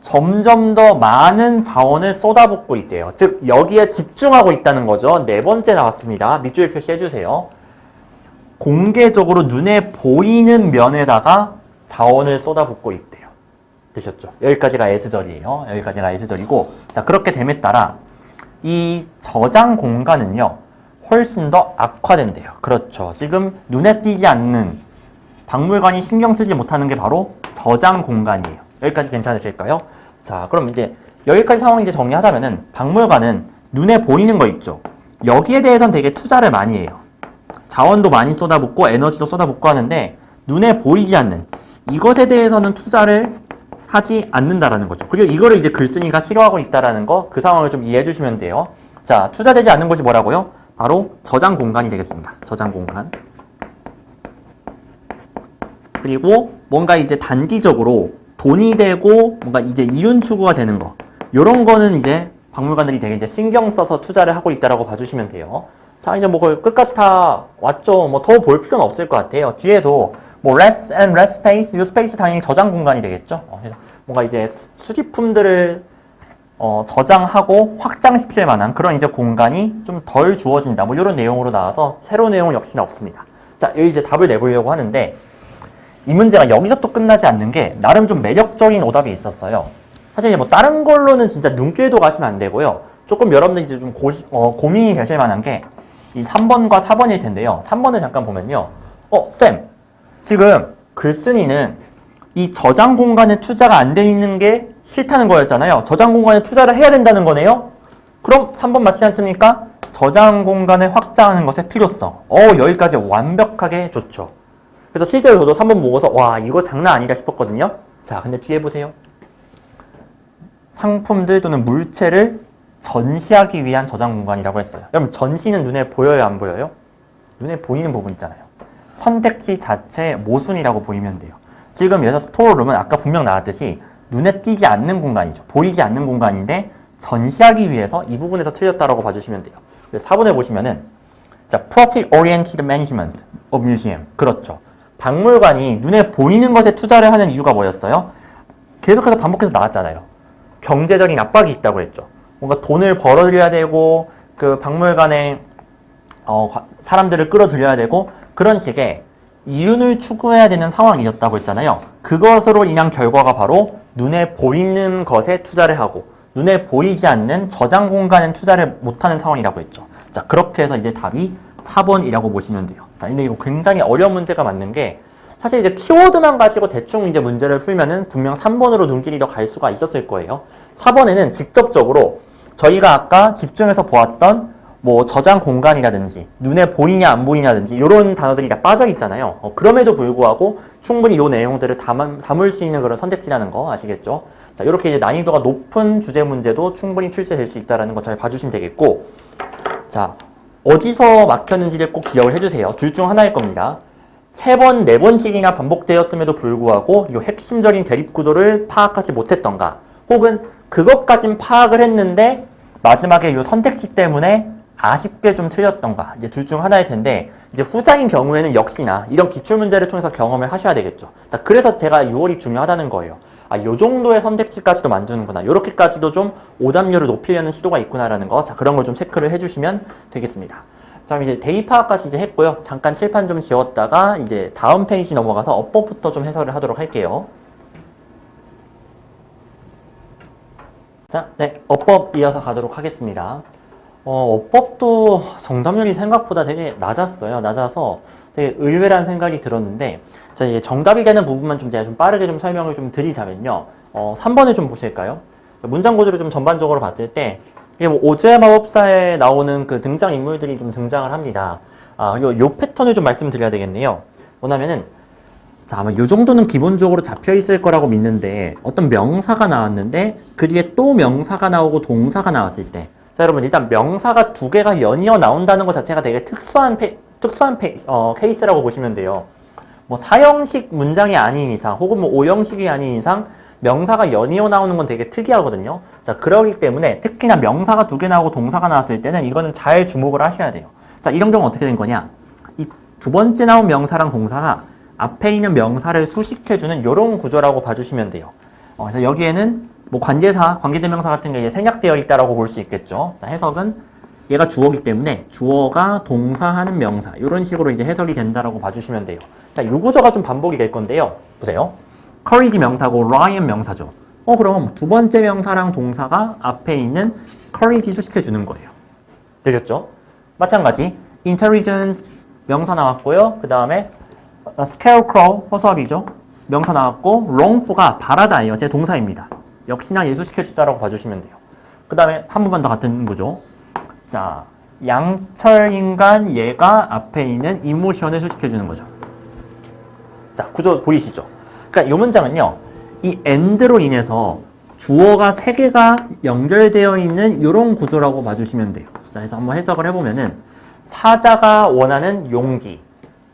점점 더 많은 자원을 쏟아붓고 있대요. 즉 여기에 집중하고 있다는 거죠. 4번째 나왔습니다. 밑줄에 표시해 주세요. 공개적으로 눈에 보이는 면에다가 자원을 쏟아붓고 있대요. 되셨죠? 여기까지가 S절이에요. 여기까지가 S절이고 자, 그렇게 됨에 따라 이 저장 공간은요 훨씬 더 악화된대요. 그렇죠. 지금 눈에 띄지 않는 박물관이 신경 쓰지 못하는 게 바로 저장 공간이에요. 여기까지 괜찮으실까요? 자, 그럼 이제 여기까지 상황 이제 정리하자면은 박물관은 눈에 보이는 거 있죠. 여기에 대해서는 되게 투자를 많이 해요. 자원도 많이 쏟아붓고 에너지도 쏟아붓고 하는데 눈에 보이지 않는 이것에 대해서는 투자를 하지 않는다라는 거죠. 그리고 이거를 이제 글쓴이가 싫어하고 있다라는 거 그 상황을 좀 이해해 주시면 돼요. 자, 투자되지 않는 것이 뭐라고요? 바로 저장 공간이 되겠습니다. 저장 공간. 그리고 뭔가 이제 단기적으로 돈이 되고 뭔가 이제 이윤 추구가 되는 거. 요런 거는 이제 박물관들이 되게 이제 신경 써서 투자를 하고 있다라고 봐주시면 돼요. 자, 이제 뭐 끝까지 다 왔죠. 뭐 더 볼 필요는 없을 것 같아요. 뒤에도 뭐 less and less space, 이 스페이스 당연히 저장 공간이 되겠죠. 뭔가 이제 수집품들을 저장하고 확장시킬 만한 그런 이제 공간이 좀 덜 주어진다. 뭐 이런 내용으로 나와서 새로운 내용은 역시나 없습니다. 자, 여기 이제 답을 내보려고 하는데 이 문제가 여기서 또 끝나지 않는 게 나름 좀 매력적인 오답이 있었어요. 사실 뭐 다른 걸로는 진짜 눈길도 가시면 안 되고요. 조금 여러분들 이제 좀 고민이 되실 만한 게 이 3번과 4번일 텐데요. 3번을 잠깐 보면요. 쌤, 지금 글쓴이는 이 저장 공간에 투자가 안 돼 있는 게 싫다는 거였잖아요. 저장 공간에 투자를 해야 된다는 거네요. 그럼 3번 맞지 않습니까? 저장 공간을 확장하는 것의 필요성. 여기까지 완벽하게 좋죠. 그래서 실제로 저도 3번 보고서 와, 이거 장난 아니다 싶었거든요. 자, 근데 뒤에 보세요. 상품들 또는 물체를 전시하기 위한 저장 공간이라고 했어요. 여러분, 전시는 눈에 보여요, 안 보여요? 눈에 보이는 부분 있잖아요. 선택지 자체의 모순이라고 보이면 돼요. 지금 여기서 스토어룸은 아까 분명 나왔듯이 눈에 띄지 않는 공간이죠. 보이지 않는 공간인데 전시하기 위해서 이 부분에서 틀렸다라고 봐주시면 돼요. 그래서 4번에 보시면은 자, Profit Oriented Management of Museum. 그렇죠. 박물관이 눈에 보이는 것에 투자를 하는 이유가 뭐였어요? 계속해서 반복해서 나왔잖아요. 경제적인 압박이 있다고 했죠. 뭔가 돈을 벌어들여야 되고 그 박물관에 사람들을 끌어들여야 되고 그런 식의 이윤을 추구해야 되는 상황이었다고 했잖아요. 그것으로 인한 결과가 바로 눈에 보이는 것에 투자를 하고 눈에 보이지 않는 저장 공간에 투자를 못하는 상황이라고 했죠. 자, 그렇게 해서 이제 답이 4번이라고 보시면 돼요. 자, 근데 이거 굉장히 어려운 문제가 맞는 게 사실 이제 키워드만 가지고 대충 이제 문제를 풀면은 분명 3번으로 눈길이 더 갈 수가 있었을 거예요. 4번에는 직접적으로 저희가 아까 집중해서 보았던 뭐 저장 공간이라든지 눈에 보이냐 안 보이냐든지 이런 단어들이 다 빠져 있잖아요. 그럼에도 불구하고 충분히 이 내용들을 담을 수 있는 그런 선택지라는 거 아시겠죠? 자, 이렇게 이제 난이도가 높은 주제 문제도 충분히 출제될 수 있다는 거 잘 봐주시면 되겠고, 자, 어디서 막혔는지를 꼭 기억을 해주세요. 둘 중 하나일 겁니다. 3번, 4번씩이나 반복되었음에도 불구하고 이 핵심적인 대립구도를 파악하지 못했던가, 혹은 그것까진 파악을 했는데 마지막에 이 선택지 때문에 아쉽게 좀 틀렸던가, 이제 둘 중 하나일 텐데, 이제 후자인 경우에는 역시나 이런 기출문제를 통해서 경험을 하셔야 되겠죠. 자, 그래서 제가 6월이 중요하다는 거예요. 아, 요 정도의 선택지까지도 만드는구나. 요렇게까지도 좀 오답률을 높이려는 시도가 있구나라는 거. 자, 그런 걸 좀 체크를 해주시면 되겠습니다. 자, 이제 대입 파악까지 이제 했고요. 잠깐 칠판 좀 지웠다가 이제 다음 페이지 넘어가서 어법부터 좀 해설을 하도록 할게요. 자, 네, 어법 이어서 가도록 하겠습니다. 어법도 정답률이 생각보다 되게 낮았어요. 낮아서 되게 의외라는 생각이 들었는데, 자, 이제 정답이 되는 부분만 좀 제가 좀 빠르게 좀 설명을 좀 드리자면요. 3번을 좀 보실까요? 문장 구조를 좀 전반적으로 봤을 때, 이게 뭐 오즈의 마법사에 나오는 그 등장 인물들이 좀 등장을 합니다. 요 패턴을 좀 말씀드려야 되겠네요. 뭐냐면은, 자, 아마 요 정도는 기본적으로 잡혀 있을 거라고 믿는데, 어떤 명사가 나왔는데, 그 뒤에 또 명사가 나오고 동사가 나왔을 때, 자, 여러분, 일단 명사가 2개가 연이어 나온다는 것 자체가 되게 특수한 케이스라고 보시면 돼요. 뭐, 4형식 문장이 아닌 이상, 혹은 뭐, 5형식이 아닌 이상, 명사가 연이어 나오는 건 되게 특이하거든요. 자, 그러기 때문에 특히나 명사가 2개 나오고 동사가 나왔을 때는 이거는 잘 주목을 하셔야 돼요. 자, 이런 경우 어떻게 된 거냐? 이 두 번째 나온 명사랑 동사가 앞에 있는 명사를 수식해주는 이런 구조라고 봐주시면 돼요. 그래서 여기에는 뭐 관계사, 관계대명사 같은 게 이제 생략되어 있다라고 볼 수 있겠죠. 자, 해석은 얘가 주어이기 때문에 주어가 동사하는 명사, 이런 식으로 이제 해석이 된다라고 봐주시면 돼요. 자, 이 구조가 좀 반복이 될 건데요. 보세요. courage 명사고 lion 명사죠. 그럼 두 번째 명사랑 동사가 앞에 있는 courage 수식해주는 거예요. 되셨죠? 마찬가지 intelligence 명사 나왔고요. 그 다음에 scarecrow 허수아비죠. 명사 나왔고 wrongful가 바라다예요. 제 동사입니다. 역시나 얘 수식해주다라고 봐주시면 돼요. 그 다음에 한 번만 더 같은 구조. 자, 양철인간 얘가 앞에 있는 emotion을 수식해주는 거죠. 자, 구조 보이시죠? 그러니까 이 문장은요, 이 and로 인해서 주어가 3개가 연결되어 있는 이런 구조라고 봐주시면 돼요. 자, 그래서 한번 해석을 해보면은 사자가 원하는 용기,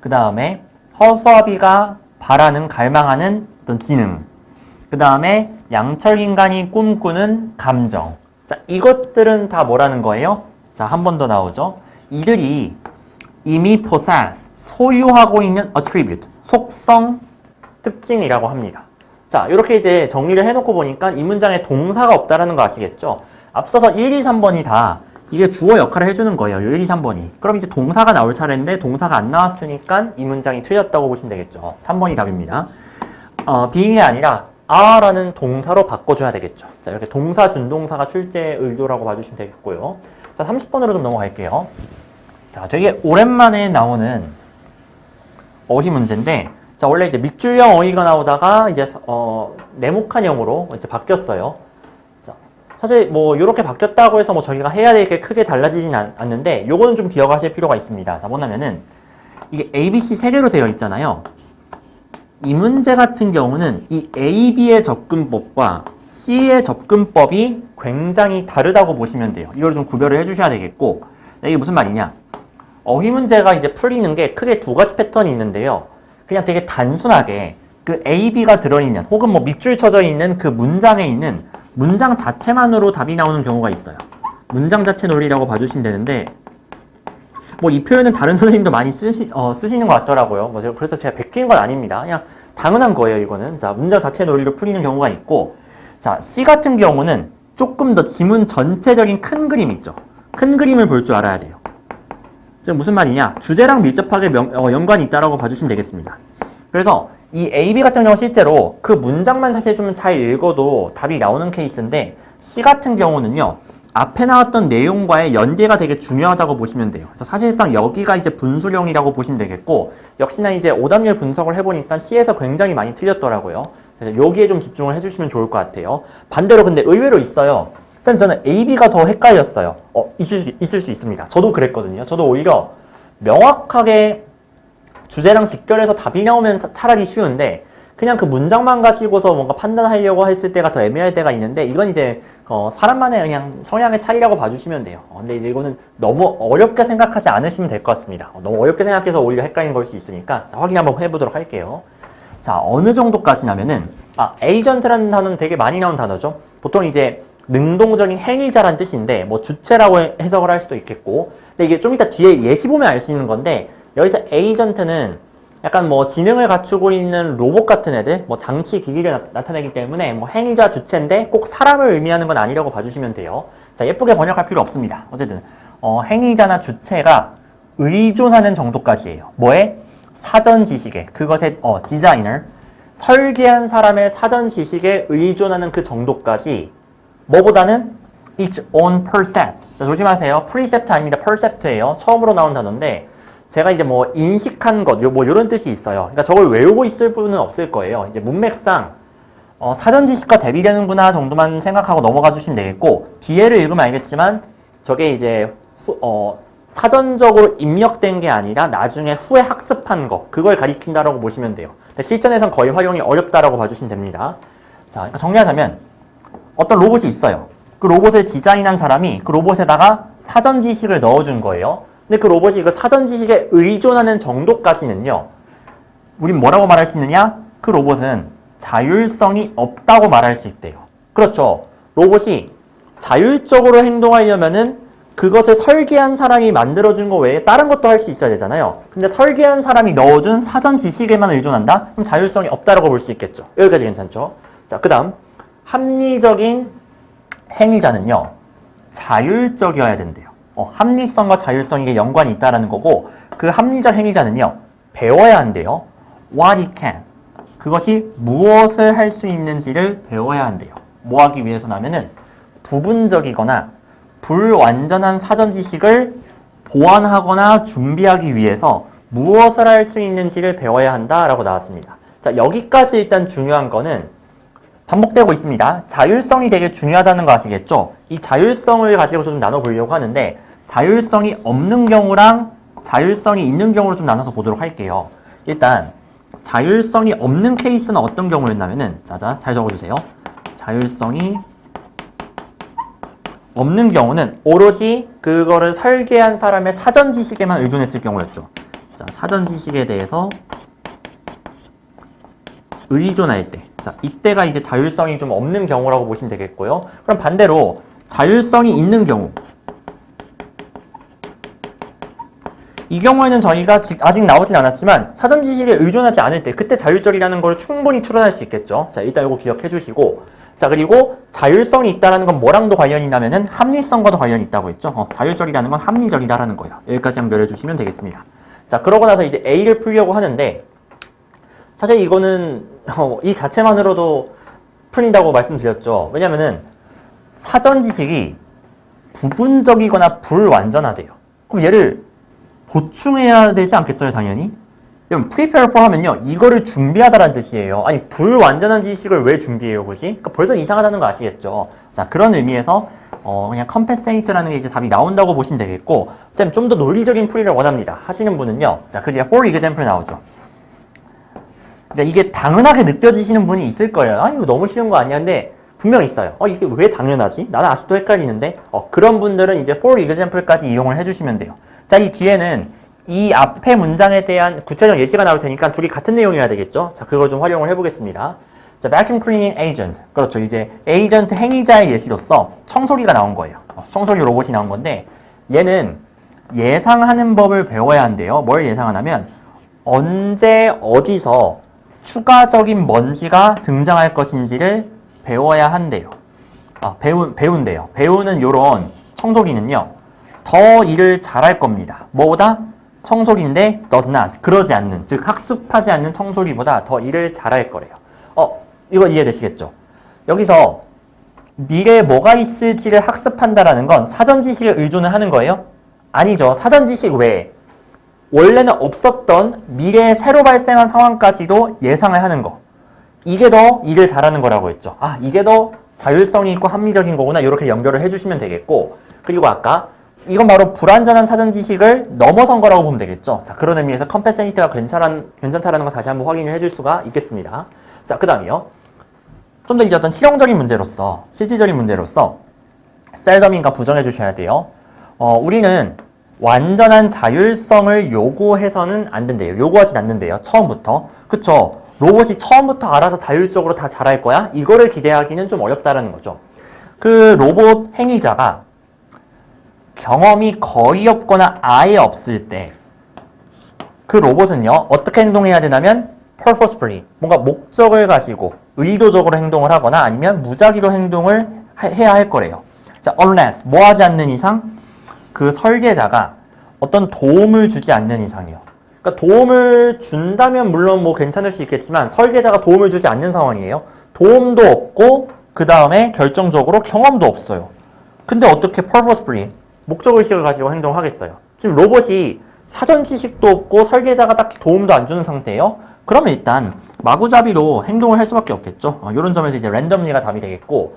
그 다음에 허수아비가 바라는 갈망하는 어떤 기능, 그 다음에 양철인간이 꿈꾸는 감정. 자, 이것들은 다 뭐라는 거예요? 자, 한 번 더 나오죠. 이들이 이미 possess, 소유하고 있는 attribute, 속성, 특징이라고 합니다. 자, 이렇게 이제 정리를 해놓고 보니까 이 문장에 동사가 없다라는 거 아시겠죠? 앞서서 1, 2, 3번이 다 이게 주어 역할을 해주는 거예요. 1, 2, 3번이. 그럼 이제 동사가 나올 차례인데 동사가 안 나왔으니까 이 문장이 틀렸다고 보시면 되겠죠. 3번이 답입니다. being이 아니라 are라는 동사로 바꿔줘야 되겠죠. 자, 이렇게 동사, 준동사가 출제 의도라고 봐주시면 되겠고요. 자, 30번으로 좀 넘어갈게요. 자, 되게 오랜만에 나오는 어휘 문제인데, 자, 원래 이제 밑줄형 어휘가 나오다가 이제 네모칸형으로 이제 바뀌었어요. 자, 사실 뭐 이렇게 바뀌었다고 해서 뭐 저희가 해야 될 게 크게 달라지진 않는데, 요거는 좀 기억하실 필요가 있습니다. 자, 뭐냐면은 이게 A, B, C 3개로 되어 있잖아요. 이 문제 같은 경우는 이 A, B의 접근법과 C의 접근법이 굉장히 다르다고 보시면 돼요. 이걸 좀 구별을 해주셔야 되겠고, 이게 무슨 말이냐? 어휘 문제가 이제 풀리는 게 크게 2가지 패턴이 있는데요. 그냥 되게 단순하게 그 A, B가 들어있는 혹은 뭐 밑줄 쳐져 있는 그 문장에 있는 문장 자체만으로 답이 나오는 경우가 있어요. 문장 자체 논리라고 봐주시면 되는데, 뭐 이 표현은 다른 선생님도 많이 쓰시는 것 같더라고요. 뭐 그래서 제가 베낀 건 아닙니다. 그냥 당연한 거예요, 이거는. 자, 문장 자체 논리로 풀리는 경우가 있고, 자, C 같은 경우는 조금 더 지문 전체적인 큰 그림 있죠. 큰 그림을 볼 줄 알아야 돼요. 즉 무슨 말이냐? 주제랑 밀접하게 연관이 있다라고 봐주시면 되겠습니다. 그래서 이 A, B 같은 경우 실제로 그 문장만 사실 좀 잘 읽어도 답이 나오는 케이스인데 C 같은 경우는요. 앞에 나왔던 내용과의 연계가 되게 중요하다고 보시면 돼요. 그래서 사실상 여기가 이제 분수령이라고 보시면 되겠고 역시나 이제 오답률 분석을 해보니까 C에서 굉장히 많이 틀렸더라고요. 그래서 여기에 좀 집중을 해주시면 좋을 것 같아요. 반대로 근데 의외로 있어요. 쌤 저는 A, B가 더 헷갈렸어요. 있을 수 있습니다. 저도 그랬거든요. 저도 오히려 명확하게 주제랑 직결해서 답이 나오면 차라리 쉬운데 그냥 그 문장만 가지고서 뭔가 판단하려고 했을 때가 더 애매할 때가 있는데 이건 이제 사람만의 그냥 성향의 차이라고 봐주시면 돼요. 근데 이제 이거는 너무 어렵게 생각하지 않으시면 될 것 같습니다. 너무 어렵게 생각해서 오히려 헷갈리는 걸 수 있으니까 자, 확인 한번 해보도록 할게요. 자, 어느 정도까지냐면은 에이전트라는 단어는 되게 많이 나온 단어죠. 보통 이제 능동적인 행위자란 뜻인데 뭐 주체라고 해석을 할 수도 있겠고 근데 이게 좀 이따 뒤에 예시 보면 알 수 있는 건데 여기서 에이전트는 약간 뭐 지능을 갖추고 있는 로봇 같은 애들, 뭐 장치 기기를 나타내기 때문에 뭐 행위자 주체인데 꼭 사람을 의미하는 건 아니라고 봐주시면 돼요. 자, 예쁘게 번역할 필요 없습니다. 어쨌든 행위자나 주체가 의존하는 정도까지예요. 뭐에? 사전 지식에, 그것의 디자이너, 설계한 사람의 사전 지식에 의존하는 그 정도까지 뭐보다는 its own percept. 자, 조심하세요. precept 아닙니다. percept예요. 처음으로 나온 단어인데 제가 이제 뭐 인식한 것, 뭐 이런 뜻이 있어요. 그러니까 저걸 외우고 있을 분은 없을 거예요. 이제 문맥상 사전 지식과 대비되는구나 정도만 생각하고 넘어가 주시면 되겠고 뒤에를 읽으면 알겠지만 저게 이제 사전적으로 입력된 게 아니라 나중에 후에 학습한 거 그걸 가리킨다라고 보시면 돼요. 근데 실전에선 거의 활용이 어렵다라고 봐주시면 됩니다. 자, 그러니까 정리하자면 어떤 로봇이 있어요. 그 로봇을 디자인한 사람이 그 로봇에다가 사전 지식을 넣어준 거예요. 근데 그 로봇이 그 사전 지식에 의존하는 정도까지는요. 우린 뭐라고 말할 수 있느냐? 그 로봇은 자율성이 없다고 말할 수 있대요. 그렇죠. 로봇이 자율적으로 행동하려면은 그것을 설계한 사람이 만들어준 거 외에 다른 것도 할 수 있어야 되잖아요. 근데 설계한 사람이 넣어준 사전 지식에만 의존한다? 그럼 자율성이 없다라고 볼 수 있겠죠. 여기까지 괜찮죠? 자, 그 다음 합리적인 행위자는요. 자율적이어야 된대요. 합리성과 자율성이 이게 연관이 있다는 거고 그 합리적 행위자는요. 배워야 한대요. What he can. 그것이 무엇을 할 수 있는지를 배워야 한대요. 뭐 하기 위해서냐면은 부분적이거나 불완전한 사전 지식을 보완하거나 준비하기 위해서 무엇을 할 수 있는지를 배워야 한다라고 나왔습니다. 자, 여기까지 일단 중요한 거는 반복되고 있습니다. 자율성이 되게 중요하다는 거 아시겠죠? 이 자율성을 가지고 좀 나눠보려고 하는데 자율성이 없는 경우랑 자율성이 있는 경우로 좀 나눠서 보도록 할게요. 일단 자율성이 없는 케이스는 어떤 경우였냐면은 자자 잘 적어주세요. 자율성이 없는 경우는 오로지 그거를 설계한 사람의 사전 지식에만 의존했을 경우였죠. 자, 사전 지식에 대해서 의존할 때. 자, 이때가 이제 자율성이 좀 없는 경우라고 보시면 되겠고요. 그럼 반대로 자율성이 있는 경우. 이 경우에는 저희가 아직 나오진 않았지만 사전 지식에 의존하지 않을 때 그때 자율적이라는 걸 충분히 추론할 수 있겠죠. 자, 일단 이거 기억해 주시고 자, 그리고 자율성이 있다는 건 뭐랑도 관련이 있냐면은 합리성과도 관련이 있다고 했죠. 자율적이라는 건 합리적이다라는 거예요. 여기까지 연결해 주시면 되겠습니다. 자, 그러고 나서 이제 A를 풀려고 하는데 사실 이거는 이 자체만으로도 풀린다고 말씀드렸죠. 왜냐면은 사전 지식이 부분적이거나 불완전하대요. 그럼 얘를 보충해야 되지 않겠어요, 당연히? 그럼 prepare for 하면요, 이거를 준비하다라는 뜻이에요. 아니, 불완전한 지식을 왜 준비해요, 굳이? 그러니까 벌써 이상하다는 거 아시겠죠? 자, 그런 의미에서 그냥 compensate라는 게 이제 답이 나온다고 보시면 되겠고, 쌤, 좀 더 논리적인 풀이를 원합니다. 하시는 분은요, 자, 그게 for example 나오죠. 그러니까 이게 당연하게 느껴지시는 분이 있을 거예요. 아, 이거 너무 쉬운 거 아니야? 근데 분명 있어요. 이게 왜 당연하지? 나는 아직도 헷갈리는데? 그런 분들은 이제 for example까지 이용을 해주시면 돼요. 자, 이 뒤에는 이 앞에 문장에 대한 구체적 예시가 나올 테니까 둘이 같은 내용이어야 되겠죠? 자, 그걸 좀 활용을 해보겠습니다. 자, vacuum cleaning agent. 그렇죠. 이제 에이전트 행위자의 예시로서 청소기가 나온 거예요. 청소기 로봇이 나온 건데 얘는 예상하는 법을 배워야 한대요. 뭘 예상하냐면 언제 어디서 추가적인 먼지가 등장할 것인지를 배워야 한대요. 배운대요. 배우는 요런 청소기는요. 더 일을 잘할 겁니다. 뭐보다? 청소기인데 does not, 그러지 않는, 즉 학습하지 않는 청소기보다 더 일을 잘할 거래요. 이거 이해되시겠죠? 여기서 미래에 뭐가 있을지를 학습한다라는 건 사전 지식에 의존을 하는 거예요? 아니죠. 사전 지식 외에 원래는 없었던 미래에 새로 발생한 상황까지도 예상을 하는 거. 이게 더 일을 잘하는 거라고 했죠. 이게 더 자율성이 있고 합리적인 거구나. 이렇게 연결을 해주시면 되겠고, 그리고 아까 이건 바로 불완전한 사전 지식을 넘어선 거라고 보면 되겠죠. 자, 그런 의미에서 컴패서니티가 괜찮다라는 거 다시 한번 확인을 해줄 수가 있겠습니다. 자, 그 다음이요. 좀 더 이제 어떤 실용적인 문제로서, 실질적인 문제로서 셀덤인가 부정해 주셔야 돼요. 우리는 완전한 자율성을 요구해서는 안 된대요. 요구하진 않는데요. 처음부터. 그쵸? 로봇이 처음부터 알아서 자율적으로 다 잘할 거야? 이거를 기대하기는 좀 어렵다라는 거죠. 그 로봇 행위자가 경험이 거의 없거나 아예 없을 때 그 로봇은요, 어떻게 행동해야 되냐면 purposefully, 뭔가 목적을 가지고 의도적으로 행동을 하거나 아니면 무작위로 행동을 해야 할 거래요. 자, unless, 뭐 하지 않는 이상 그 설계자가 어떤 도움을 주지 않는 이상이요. 그러니까 도움을 준다면 물론 뭐 괜찮을 수 있겠지만 설계자가 도움을 주지 않는 상황이에요. 도움도 없고 그 다음에 결정적으로 경험도 없어요. 근데 어떻게 purposefully, 목적의식을 가지고 행동하겠어요? 지금 로봇이 사전 지식도 없고 설계자가 딱히 도움도 안 주는 상태예요. 그러면 일단 마구잡이로 행동을 할 수밖에 없겠죠. 이런 점에서 이제 랜덤리가 답이 되겠고,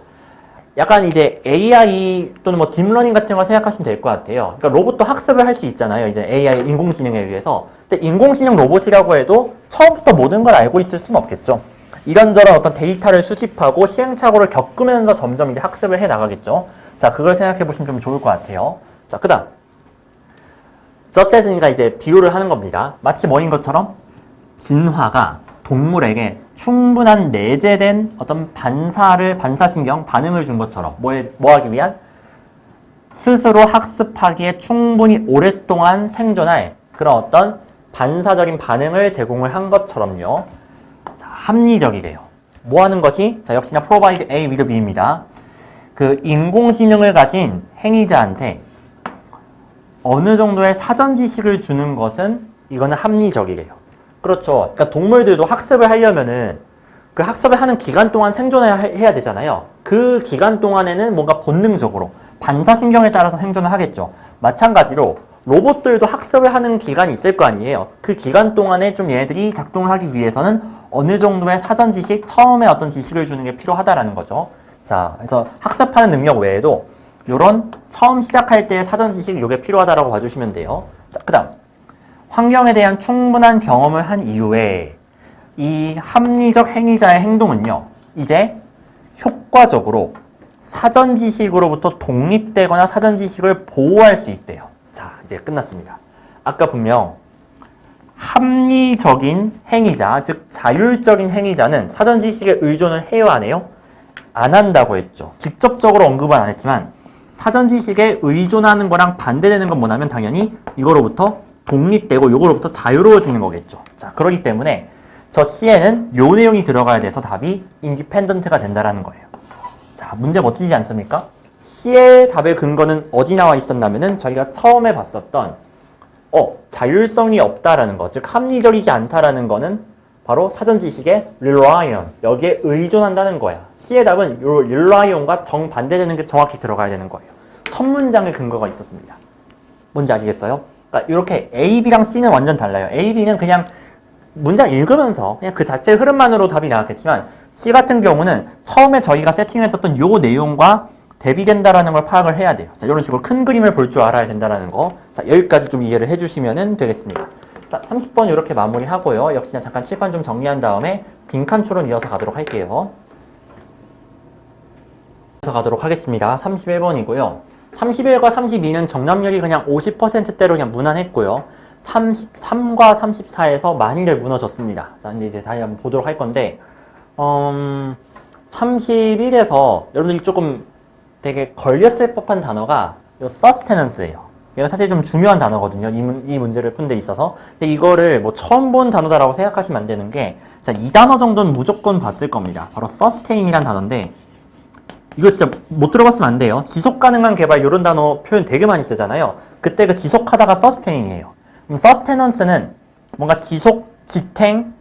약간 이제 AI 또는 뭐 딥러닝 같은 거 생각하시면 될 것 같아요. 그러니까 로봇도 학습을 할 수 있잖아요. 이제 AI 인공지능에 의해서. 근데 인공지능 로봇이라고 해도 처음부터 모든 걸 알고 있을 수는 없겠죠. 이런저런 어떤 데이터를 수집하고 시행착오를 겪으면서 점점 이제 학습을 해 나가겠죠. 자, 그걸 생각해 보시면 좀 좋을 것 같아요. 자, 그 다음. just as니까 이제 비유를 하는 겁니다. 마치 뭐인 것처럼 진화가 동물에게 충분한 내재된 어떤 반사신경, 반응을 준 것처럼 뭐 하기 위한? 스스로 학습하기에 충분히 오랫동안 생존할 그런 어떤 반사적인 반응을 제공을 한 것처럼요. 자, 합리적이래요. 뭐 하는 것이? 자, 역시나 provide A with B입니다. 그 인공지능을 가진 행위자한테 어느 정도의 사전 지식을 주는 것은 이거는 합리적이래요. 그렇죠. 그러니까 동물들도 학습을 하려면은 그 학습을 하는 기간 동안 생존해야 되잖아요. 그 기간 동안에는 뭔가 본능적으로 반사신경에 따라서 생존을 하겠죠. 마찬가지로 로봇들도 학습을 하는 기간이 있을 거 아니에요. 그 기간 동안에 좀 얘네들이 작동을 하기 위해서는 어느 정도의 사전 지식, 처음에 어떤 지식을 주는 게 필요하다라는 거죠. 자, 그래서 학습하는 능력 외에도 이런 처음 시작할 때의 사전 지식 이게 필요하다라고 봐주시면 돼요. 자, 그 다음. 환경에 대한 충분한 경험을 한 이후에 이 합리적 행위자의 행동은요, 이제 효과적으로 사전 지식으로부터 독립되거나 사전 지식을 보호할 수 있대요. 자, 이제 끝났습니다. 아까 분명 합리적인 행위자, 즉 자율적인 행위자는 사전 지식에 의존을 해요, 안 해요? 안 한다고 했죠. 직접적으로 언급은 안 했지만 사전 지식에 의존하는 거랑 반대되는 건 뭐냐면 당연히 이거로부터 독립되고 이거로부터 자유로워지는 거겠죠. 자, 그렇기 때문에 저 C에는 요 내용이 들어가야 돼서 답이 independent가 된다라는 거예요. 자, 문제 멋지지 않습니까? C의 답의 근거는 어디 나와 있었냐면은 저희가 처음에 봤었던 자율성이 없다라는 거, 즉 합리적이지 않다라는 거는 바로 사전 지식의 rely on, 여기에 의존한다는 거야. C의 답은 요 rely on과 정반대되는 게 정확히 들어가야 되는 거예요. 첫 문장의 근거가 있었습니다. 뭔지 아시겠어요? 그러니까 이렇게 A, B랑 C는 완전 달라요. A, B는 그냥 문장 읽으면서 그냥 그 자체의 흐름만으로 답이 나왔겠지만 C 같은 경우는 처음에 저희가 세팅했었던 요 내용과 대비된다라는 걸 파악을 해야 돼요. 자, 이런 식으로 큰 그림을 볼 줄 알아야 된다는 거. 자, 여기까지 좀 이해를 해주시면 되겠습니다. 자, 30번 이렇게 마무리하고요. 역시나 잠깐 칠판 좀 정리한 다음에 빈칸 추론 이어서 가도록 할게요. 이어서 가도록 하겠습니다. 31번이고요. 31과 32는 정답률이 그냥 50%대로 그냥 무난했고요. 33과 34에서 만일을 무너졌습니다. 자, 이제 다시 한번 보도록 할 건데, 31에서 여러분들이 조금 되게 걸렸을 법한 단어가 이 sustenance예요. 얘가 사실 좀 중요한 단어거든요. 이 문제를 푼 데 있어서. 근데 이거를 뭐 처음 본 단어다라고 생각하시면 안 되는 게, 자, 이 단어 정도는 무조건 봤을 겁니다. 바로 sustain이란 단어인데, 이거 진짜 못 들어봤으면 안 돼요. 지속 가능한 개발 이런 단어 표현 되게 많이 쓰잖아요. 그때 그 지속하다가 서스테인이에요. 그럼 서스테넌스는 뭔가 지속, 지탱,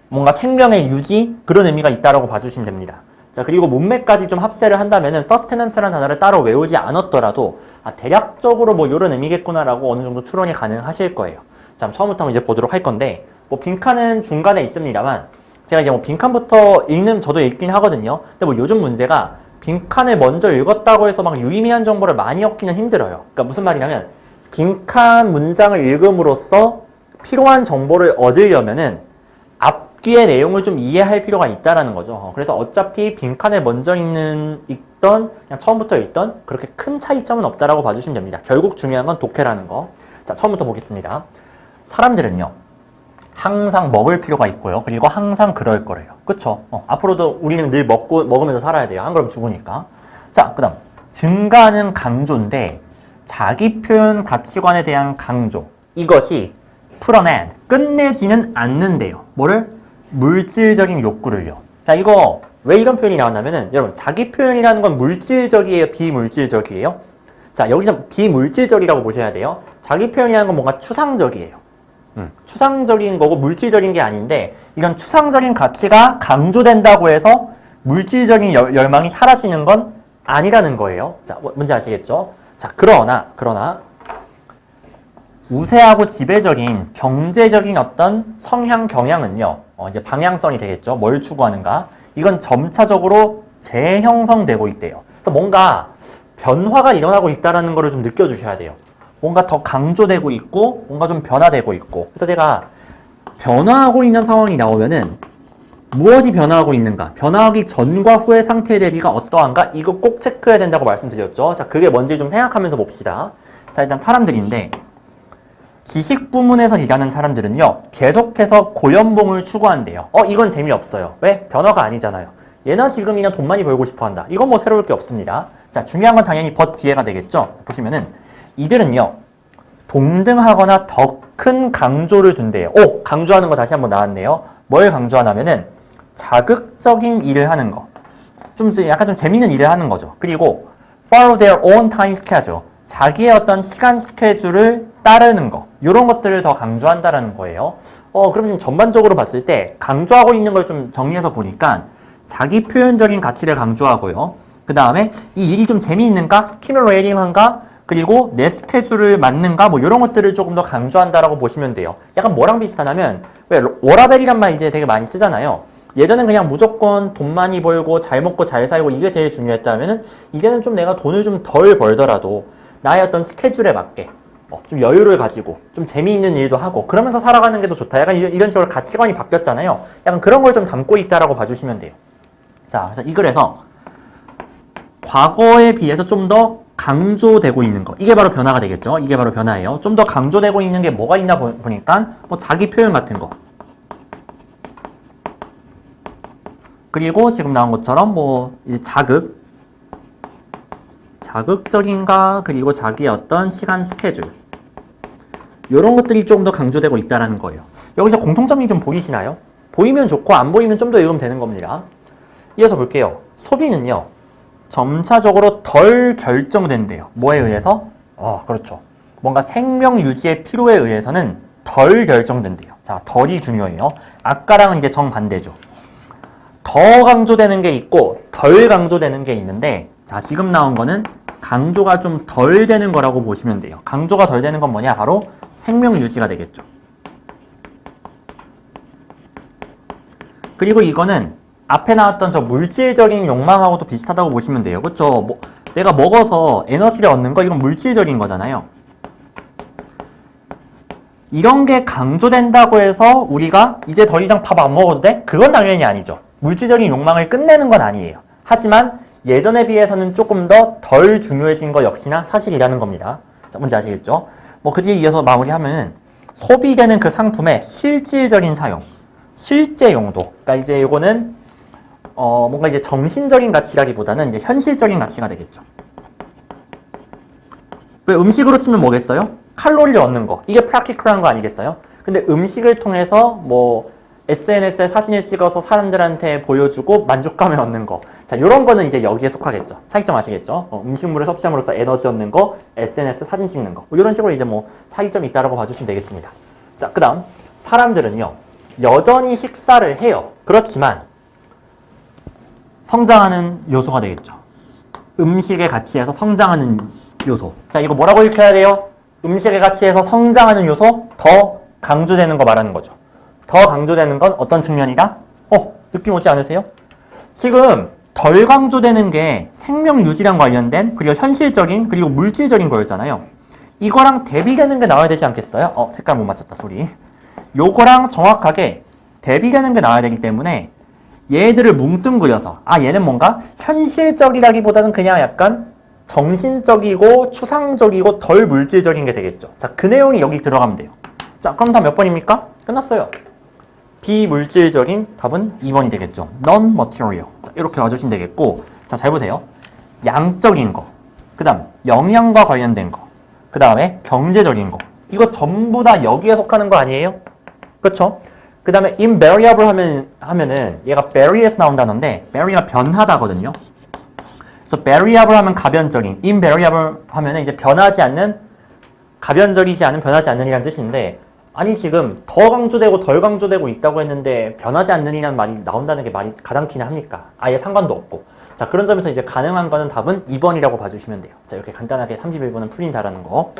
뭔가 생명의 유지 그런 의미가 있다라고 봐주시면 됩니다. 자, 그리고 문맥까지 좀 합세를 한다면은 서스테넌스라는 단어를 따로 외우지 않았더라도 대략적으로 뭐 이런 의미겠구나라고 어느 정도 추론이 가능하실 거예요. 자, 처음부터 이제 보도록 할 건데 뭐 빈칸은 중간에 있습니다만 제가 이제 뭐 빈칸부터 읽는 저도 읽긴 하거든요. 근데 뭐 요즘 문제가 빈칸을 먼저 읽었다고 해서 막 유의미한 정보를 많이 얻기는 힘들어요. 그러니까 무슨 말이냐면 빈칸 문장을 읽음으로써 필요한 정보를 얻으려면은 앞뒤의 내용을 좀 이해할 필요가 있다라는 거죠. 그래서 어차피 빈칸을 먼저 읽던 그냥 처음부터 읽던 그렇게 큰 차이점은 없다라고 봐주시면 됩니다. 결국 중요한 건 독해라는 거. 자, 처음부터 보겠습니다. 사람들은요 항상 먹을 필요가 있고요. 그리고 항상 그럴 거래요. 그쵸? 앞으로도 우리는 늘 먹으면서 살아야 돼요. 안 그러면 죽으니까. 자, 그 다음 증가하는 강조인데 자기 표현 가치관에 대한 강조. 이것이 풀어낸 끝내지는 않는데요. 뭐를? 물질적인 욕구를요. 자, 이거 왜 이런 표현이 나왔냐면은 여러분 자기 표현이라는 건 물질적이에요? 비물질적이에요? 자, 여기서 비물질적이라고 보셔야 돼요. 자기 표현이라는 건 뭔가 추상적이에요. 추상적인 거고 물질적인 게 아닌데 이건 추상적인 가치가 강조된다고 해서 물질적인 열망이 사라지는 건 아니라는 거예요. 자, 뭔지 아시겠죠? 자, 그러나 우세하고 지배적인 경제적인 어떤 성향 경향은요. 이제 방향성이 되겠죠. 뭘 추구하는가? 이건 점차적으로 재형성되고 있대요. 그래서 뭔가 변화가 일어나고 있다는 것을 좀 느껴주셔야 돼요. 뭔가 더 강조되고 있고 뭔가 좀 변화되고 있고. 그래서 제가 변화하고 있는 상황이 나오면은 무엇이 변화하고 있는가? 변화하기 전과 후의 상태 대비가 어떠한가? 이거 꼭 체크해야 된다고 말씀드렸죠. 자, 그게 뭔지 좀 생각하면서 봅시다. 자, 일단 사람들인데 지식 부문에서 일하는 사람들은요 계속해서 고연봉을 추구한대요. 이건 재미없어요. 왜? 변화가 아니잖아요. 예나 지금이나 돈 많이 벌고 싶어 한다. 이건 뭐 새로울 게 없습니다. 자, 중요한 건 당연히 but 뒤에가 되겠죠. 보시면은 이들은요 동등하거나 더 큰 강조를 둔대요. 강조하는 거 다시 한번 나왔네요. 뭘 강조하냐면은 자극적인 일을 하는 거. 약간 좀 재밌는 일을 하는 거죠. 그리고 follow their own time schedule. 자기의 어떤 시간 스케줄을 따르는 거. 이런 것들을 더 강조한다라는 거예요. 그럼 전반적으로 봤을 때 강조하고 있는 걸 좀 정리해서 보니까 자기 표현적인 가치를 강조하고요. 그 다음에 이 일이 좀 재미있는가? 스티뮬레이팅한가? 그리고 내 스케줄을 맞는가? 뭐 이런 것들을 조금 더 강조한다라고 보시면 돼요. 약간 뭐랑 비슷하냐면 왜 워라벨이란 말 이제 되게 많이 쓰잖아요. 예전엔 그냥 무조건 돈 많이 벌고 잘 먹고 잘 살고 이게 제일 중요했다면은 이제는 좀 내가 돈을 좀 덜 벌더라도 나의 어떤 스케줄에 맞게 좀 여유를 가지고 좀 재미있는 일도 하고 그러면서 살아가는 게 더 좋다. 약간 이런 식으로 가치관이 바뀌었잖아요. 약간 그런 걸 좀 담고 있다라고 봐주시면 돼요. 자, 그래서 이 글에서 과거에 비해서 좀 더 강조되고 있는 거. 이게 바로 변화가 되겠죠. 이게 바로 변화예요. 좀 더 강조되고 있는 게 뭐가 있나 보니까 뭐 자기 표현 같은 거. 그리고 지금 나온 것처럼 뭐 이제 자극적인가 그리고 자기의 어떤 시간 스케줄 이런 것들이 조금 더 강조되고 있다는 거예요. 여기서 공통점이 좀 보이시나요? 보이면 좋고 안 보이면 좀 더 읽으면 되는 겁니다. 이어서 볼게요. 소비는요. 점차적으로 덜 결정된대요. 뭐에 의해서? 그렇죠. 뭔가 생명 유지의 필요에 의해서는 덜 결정된대요. 자, 덜이 중요해요. 아까랑은 이제 정반대죠. 더 강조되는 게 있고 덜 강조되는 게 있는데 자, 지금 나온 거는 강조가 좀 덜 되는 거라고 보시면 돼요. 강조가 덜 되는 건 뭐냐? 바로 생명 유지가 되겠죠. 그리고 이거는 앞에 나왔던 저 물질적인 욕망하고도 비슷하다고 보시면 돼요. 그렇죠? 내가 먹어서 에너지를 얻는 거 이건 물질적인 거잖아요. 이런 게 강조된다고 해서 우리가 이제 더 이상 밥 안 먹어도 돼? 그건 당연히 아니죠. 물질적인 욕망을 끝내는 건 아니에요. 하지만 예전에 비해서는 조금 더 덜 중요해진 거 역시나 사실이라는 겁니다. 자, 뭔지 아시겠죠? 그 뒤에 이어서 마무리하면은 소비되는 그 상품의 실질적인 사용, 실제 용도. 그러니까 이제 이거는 뭔가 이제 정신적인 가치라기보다는 이제 현실적인 가치가 되겠죠. 왜 음식으로 치면 뭐겠어요? 칼로리를 얻는 거. 이게 프랙티컬한 거 아니겠어요? 근데 음식을 통해서 뭐 SNS에 사진을 찍어서 사람들한테 보여주고 만족감을 얻는 거. 자, 이런 거는 이제 여기에 속하겠죠. 차이점 아시겠죠? 음식물을 섭취함으로써 에너지 얻는 거, SNS 사진 찍는 거. 이런 식으로 이제 뭐 차이점이 있다라고 봐주시면 되겠습니다. 자, 그 다음 사람들은요, 여전히 식사를 해요. 그렇지만 성장하는 요소가 되겠죠. 음식의 가치에서 성장하는 요소. 자, 이거 뭐라고 읽혀야 돼요? 음식의 가치에서 성장하는 요소, 더 강조되는 거 말하는 거죠. 더 강조되는 건 어떤 측면이다? 느낌 오지 않으세요? 지금 덜 강조되는 게 생명 유지랑 관련된, 그리고 현실적인, 그리고 물질적인 거였잖아요. 이거랑 대비되는 게 나와야 되지 않겠어요? 색깔 못 맞췄다, 소리. 요거랑 정확하게 대비되는 게 나와야 되기 때문에 얘들을 뭉뚱그려서, 얘는 뭔가 현실적이라기보다는 그냥 약간 정신적이고 추상적이고 덜 물질적인 게 되겠죠. 자, 그 내용이 여기 들어가면 돼요. 자, 그럼 다 몇 번입니까? 끝났어요. 비물질적인 답은 2번이 되겠죠. non-material. 자, 이렇게 와주시면 되겠고, 자, 잘 보세요. 양적인 거, 그 다음 영양과 관련된 거, 그 다음에 경제적인 거. 이거 전부 다 여기에 속하는 거 아니에요? 그쵸? 그 다음에 invariable 하면은 얘가 vary에서 나온 단어인데, vary가 변하다거든요. 그래서 variable 하면 가변적인, invariable 하면은 이제 변하지 않는, 가변적이지 않은, 변하지 않는 이라는 뜻인데, 아니 지금 더 강조되고 덜 강조되고 있다고 했는데 변하지 않는이라는 말이 나온다는 게 말이 가당키나 합니까? 아예 상관도 없고. 자, 그런 점에서 이제 가능한 거는 답은 2번이라고 봐주시면 돼요. 자, 이렇게 간단하게 31번은 풀린다라는 거.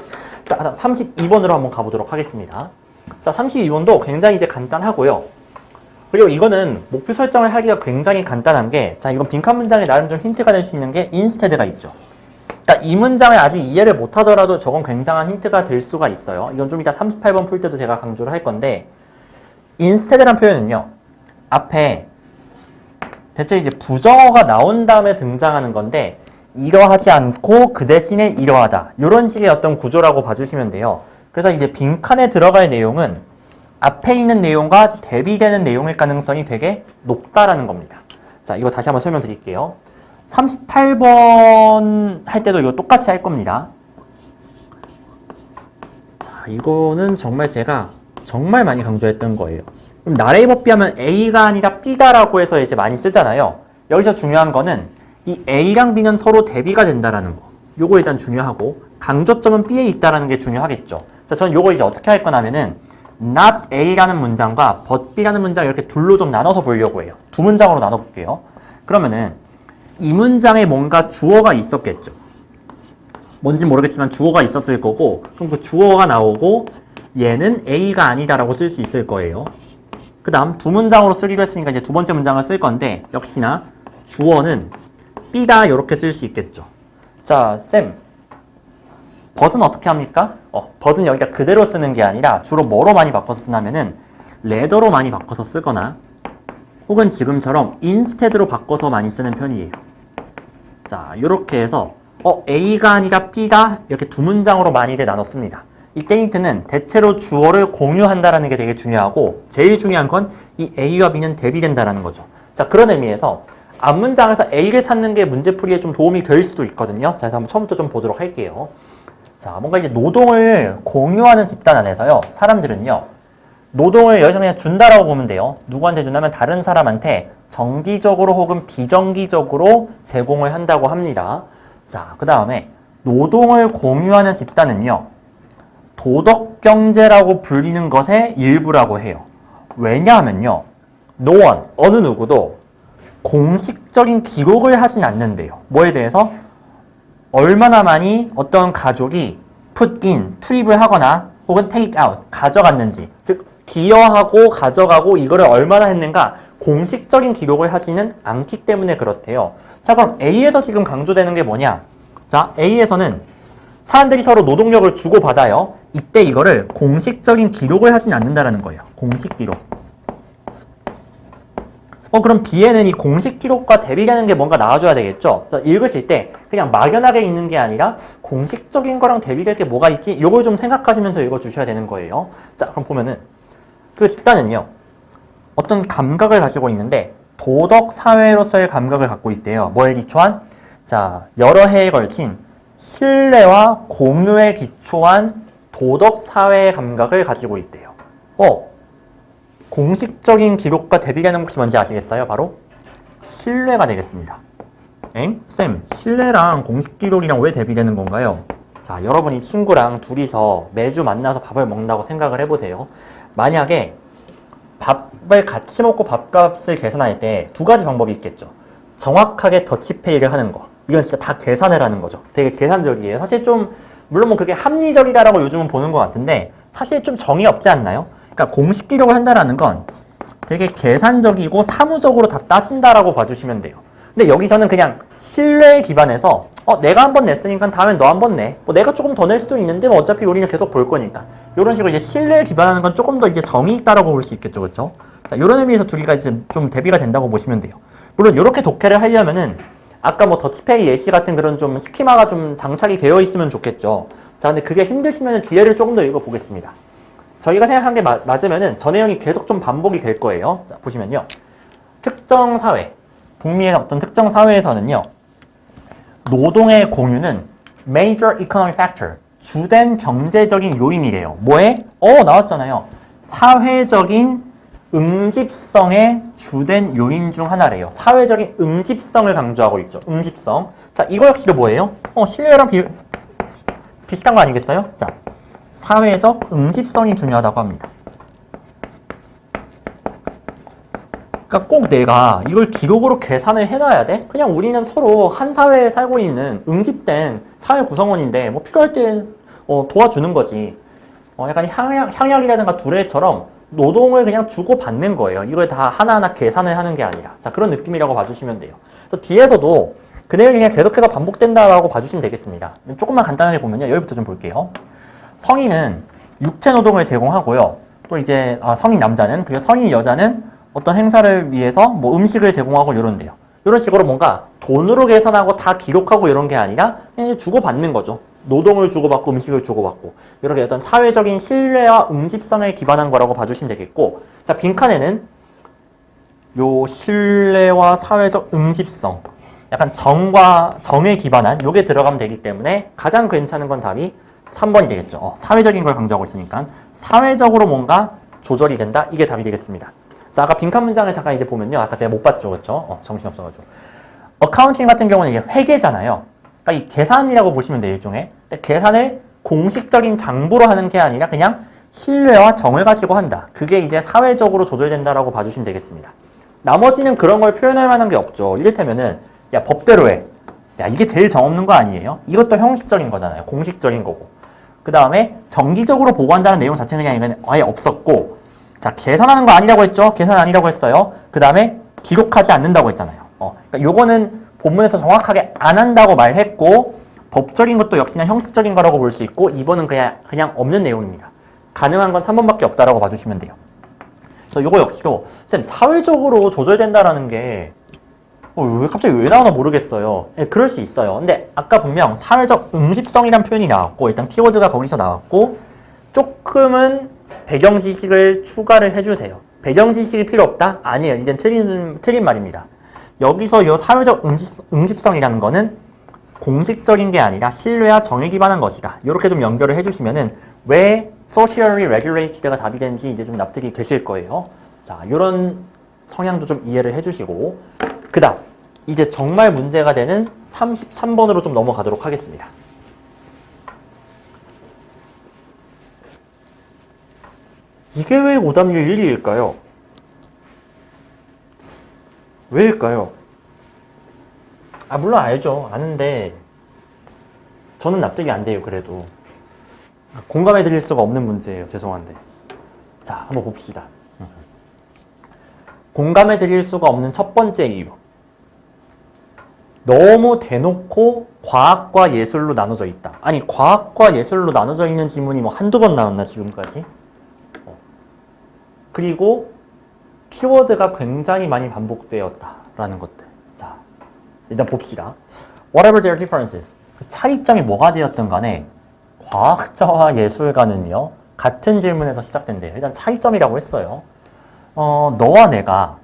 자, 32번으로 한번 가보도록 하겠습니다. 자, 32번도 굉장히 이제 간단하고요. 그리고 이거는 목표 설정을 하기가 굉장히 간단한 게, 자, 이건 빈칸 문장에 나름 좀 힌트가 될 수 있는 게 instead가 있죠. 그러니까 이 문장을 아직 이해를 못하더라도 저건 굉장한 힌트가 될 수가 있어요. 이건 좀 이따 38번 풀 때도 제가 강조를 할 건데, instead라는 표현은요, 앞에 대체 이제 부정어가 나온 다음에 등장하는 건데, 이러하지 않고 그 대신에 이러하다, 이런 식의 어떤 구조라고 봐주시면 돼요. 그래서 이제 빈칸에 들어갈 내용은 앞에 있는 내용과 대비되는 내용일 가능성이 되게 높다라는 겁니다. 자, 이거 다시 한번 설명드릴게요. 38번 할 때도 이거 똑같이 할 겁니다. 자, 이거는 정말 제가 정말 많이 강조했던 거예요. 그럼 나레이 법비 하면 A가 아니라 B다라고 해서 이제 많이 쓰잖아요. 여기서 중요한 거는 이 A랑 B는 서로 대비가 된다라는 거. 요거 일단 중요하고, 강조점은 B에 있다라는 게 중요하겠죠. 자, 저는 요거 이제 어떻게 할 거냐면은 not A라는 문장과 but B라는 문장 이렇게 둘로 좀 나눠서 보려고 해요. 두 문장으로 나눠 볼게요. 그러면은 이 문장에 뭔가 주어가 있었겠죠. 뭔지 모르겠지만 주어가 있었을 거고, 그럼 그 주어가 나오고 얘는 A가 아니다라고 쓸 수 있을 거예요. 그 다음 두 문장으로 쓰기로 했으니까 이제 두 번째 문장을 쓸 건데, 역시나 주어는 B다 이렇게 쓸 수 있겠죠. 자, 쌤, but은 어떻게 합니까? but은 여기다 그대로 쓰는 게 아니라 주로 뭐로 많이 바꿔서 쓰냐면은 rather로 많이 바꿔서 쓰거나, 혹은 지금처럼 instead로 바꿔서 많이 쓰는 편이에요. 자, 이렇게 해서 A가 아니라 B다, 이렇게 두 문장으로 많이들 나눴습니다. 이때 힌트는 대체로 주어를 공유한다라는 게 되게 중요하고, 제일 중요한 건 이 A와 B는 대비된다라는 거죠. 자, 그런 의미에서 앞문장에서 A를 찾는 게 문제풀이에 좀 도움이 될 수도 있거든요. 자, 그래서 한번 처음부터 좀 보도록 할게요. 자, 뭔가 이제 노동을 공유하는 집단 안에서요, 사람들은요, 노동을 여기서 그냥 준다라고 보면 돼요. 누구한테 준다면 다른 사람한테 정기적으로 혹은 비정기적으로 제공을 한다고 합니다. 자, 그 다음에 노동을 공유하는 집단은요, 도덕경제라고 불리는 것의 일부라고 해요. 왜냐하면요, no one, 어느 누구도 공식적인 기록을 하진 않는데요. 뭐에 대해서? 얼마나 많이 어떤 가족이 put in, 투입을 하거나 혹은 take out, 가져갔는지, 즉 기여하고 가져가고 이거를 얼마나 했는가 공식적인 기록을 하지는 않기 때문에 그렇대요. 자, 그럼 A에서 지금 강조되는 게 뭐냐? 자, A에서는 사람들이 서로 노동력을 주고받아요. 이때 이거를 공식적인 기록을 하진 않는다라는 거예요. 공식 기록. 그럼 B에는 이 공식 기록과 대비되는 게 뭔가 나와줘야 되겠죠? 자, 읽으실 때 그냥 막연하게 읽는 게 아니라 공식적인 거랑 대비될 게 뭐가 있지? 이걸 좀 생각하시면서 읽어주셔야 되는 거예요. 자, 그럼 보면은 그 집단은요, 어떤 감각을 가지고 있는데 도덕 사회로서의 감각을 갖고 있대요. 뭐에 기초한? 자, 여러 해에 걸친 신뢰와 공유에 기초한 도덕 사회의 감각을 가지고 있대요. 공식적인 기록과 대비되는 것이 뭔지 아시겠어요? 바로 신뢰가 되겠습니다. 엥? 쌤, 신뢰랑 공식 기록이랑 왜 대비되는 건가요? 자, 여러분이 친구랑 둘이서 매주 만나서 밥을 먹는다고 생각을 해보세요. 만약에 밥을 같이 먹고 밥값을 계산할 때 두 가지 방법이 있겠죠. 정확하게 더치페이를 하는 거. 이건 진짜 다 계산을 하는 거죠. 되게 계산적이에요. 사실 좀 물론 뭐 그게 합리적이다라고 요즘은 보는 것 같은데 사실 좀 정이 없지 않나요? 그러니까 공식 기록을 한다라는 건 되게 계산적이고 사무적으로 다 따진다라고 봐주시면 돼요. 근데 여기서는 그냥 신뢰에 기반해서 내가 한 번 냈으니까 다음엔 너 한 번 내. 뭐 내가 조금 더 낼 수도 있는데 뭐 어차피 우리는 계속 볼 거니까. 이런 식으로 이제 신뢰에 기반하는 건 조금 더 이제 정이 있다라고 볼 수 있겠죠, 그렇죠? 자, 이런 의미에서 두 개가 이제 좀 대비가 된다고 보시면 돼요. 물론 이렇게 독해를 하려면은 아까 뭐 더치페이 예시 같은 그런 좀 스키마가 좀 장착이 되어 있으면 좋겠죠. 자, 근데 그게 힘드시면 뒤에를 조금 더 읽어보겠습니다. 저희가 생각한 게 맞으면은 저 내용이 계속 좀 반복이 될 거예요. 자, 보시면요. 특정 사회, 북미의 어떤 특정 사회에서는요. 노동의 공유는 major economic factor, 주된 경제적인 요인이래요. 뭐에? 나왔잖아요. 사회적인 응집성의 주된 요인 중 하나래요. 사회적인 응집성을 강조하고 있죠. 응집성. 자, 이거 역시도 뭐예요? 신뢰랑 비슷한 거 아니겠어요? 자, 사회적 응집성이 중요하다고 합니다. 그러니까 꼭 내가 이걸 기록으로 계산을 해놔야 돼? 그냥 우리는 서로 한 사회에 살고 있는 응집된 사회 구성원인데 뭐 필요할 때 도와주는 거지. 약간 향약이라든가 두뇌처럼 노동을 그냥 주고받는 거예요. 이걸 다 하나하나 계산을 하는 게 아니라. 자, 그런 느낌이라고 봐주시면 돼요. 그래서 뒤에서도 그 내용이 그냥 계속해서 반복된다라고 봐주시면 되겠습니다. 조금만 간단하게 보면요. 여기부터 좀 볼게요. 성인은 육체 노동을 제공하고요. 또 이제 성인 남자는, 그리고 성인 여자는 어떤 행사를 위해서 뭐 음식을 제공하고 이런데요. 이런 식으로 뭔가 돈으로 계산하고 다 기록하고 이런 게 아니라 그냥 주고받는 거죠. 노동을 주고받고 음식을 주고받고 이렇게 어떤 사회적인 신뢰와 응집성에 기반한 거라고 봐주시면 되겠고, 자, 빈칸에는 요 신뢰와 사회적 응집성, 약간 정에 기반한 요게 들어가면 되기 때문에 가장 괜찮은 건 답이 3번이 되겠죠. 사회적인 걸 강조하고 있으니까 사회적으로 뭔가 조절이 된다, 이게 답이 되겠습니다. 자, 아까 빈칸 문장을 잠깐 이제 보면요. 아까 제가 못 봤죠, 그렇죠? 정신없어가지고. 어카운팅 같은 경우는 이게 회계잖아요. 그러니까 이 계산이라고 보시면 돼요, 일종의. 계산을 공식적인 장부로 하는 게 아니라 그냥 신뢰와 정을 가지고 한다. 그게 이제 사회적으로 조절된다라고 봐주시면 되겠습니다. 나머지는 그런 걸 표현할 만한 게 없죠. 이를테면은 야, 법대로 해. 야, 이게 제일 정 없는 거 아니에요? 이것도 형식적인 거잖아요. 공식적인 거고. 그 다음에 정기적으로 보고한다는 내용 자체는 그냥 아예 없었고, 자, 계산하는 거 아니라고 했죠? 계산 아니라고 했어요. 그 다음에 기록하지 않는다고 했잖아요. 그러니까 요거는 본문에서 정확하게 안 한다고 말했고, 법적인 것도 역시나 형식적인 거라고 볼 수 있고, 2번은 그냥 없는 내용입니다. 가능한 건 3번밖에 없다라고 봐주시면 돼요. 그래서 요거 역시도 쌤, 사회적으로 조절된다라는 게 갑자기 왜 나오나 모르겠어요. 네, 그럴 수 있어요. 근데 아까 분명 사회적 응집성이란 표현이 나왔고, 일단 키워드가 거기서 나왔고, 조금은 배경 지식을 추가를 해주세요. 배경 지식이 필요 없다? 아니에요. 이젠 틀린 말입니다. 여기서 이 사회적 응집성이라는 거는 공식적인 게 아니라 신뢰와 정에 기반한 것이다. 이렇게 좀 연결을 해주시면은 왜 socially regulated가 답이 되는지 이제 좀 납득이 되실 거예요. 자, 이런 성향도 좀 이해를 해주시고, 그 다음 이제 정말 문제가 되는 33번으로 좀 넘어가도록 하겠습니다. 이게 왜 오답률 1위일까요? 왜일까요? 물론 알죠. 아는데 저는 납득이 안 돼요. 그래도 공감해 드릴 수가 없는 문제예요. 죄송한데. 자, 한번 봅시다. 공감해 드릴 수가 없는 첫 번째 이유. 너무 대놓고 과학과 예술로 나눠져 있다. 아니, 과학과 예술로 나눠져 있는 지문이 뭐 한두 번 나왔나 지금까지? 그리고 키워드가 굉장히 많이 반복되었다라는 것들. 자, 일단 봅시다. Whatever their differences. 그 차이점이 뭐가 되었든 간에 과학자와 예술가는요, 같은 질문에서 시작된대요. 일단 차이점이라고 했어요. 너와 내가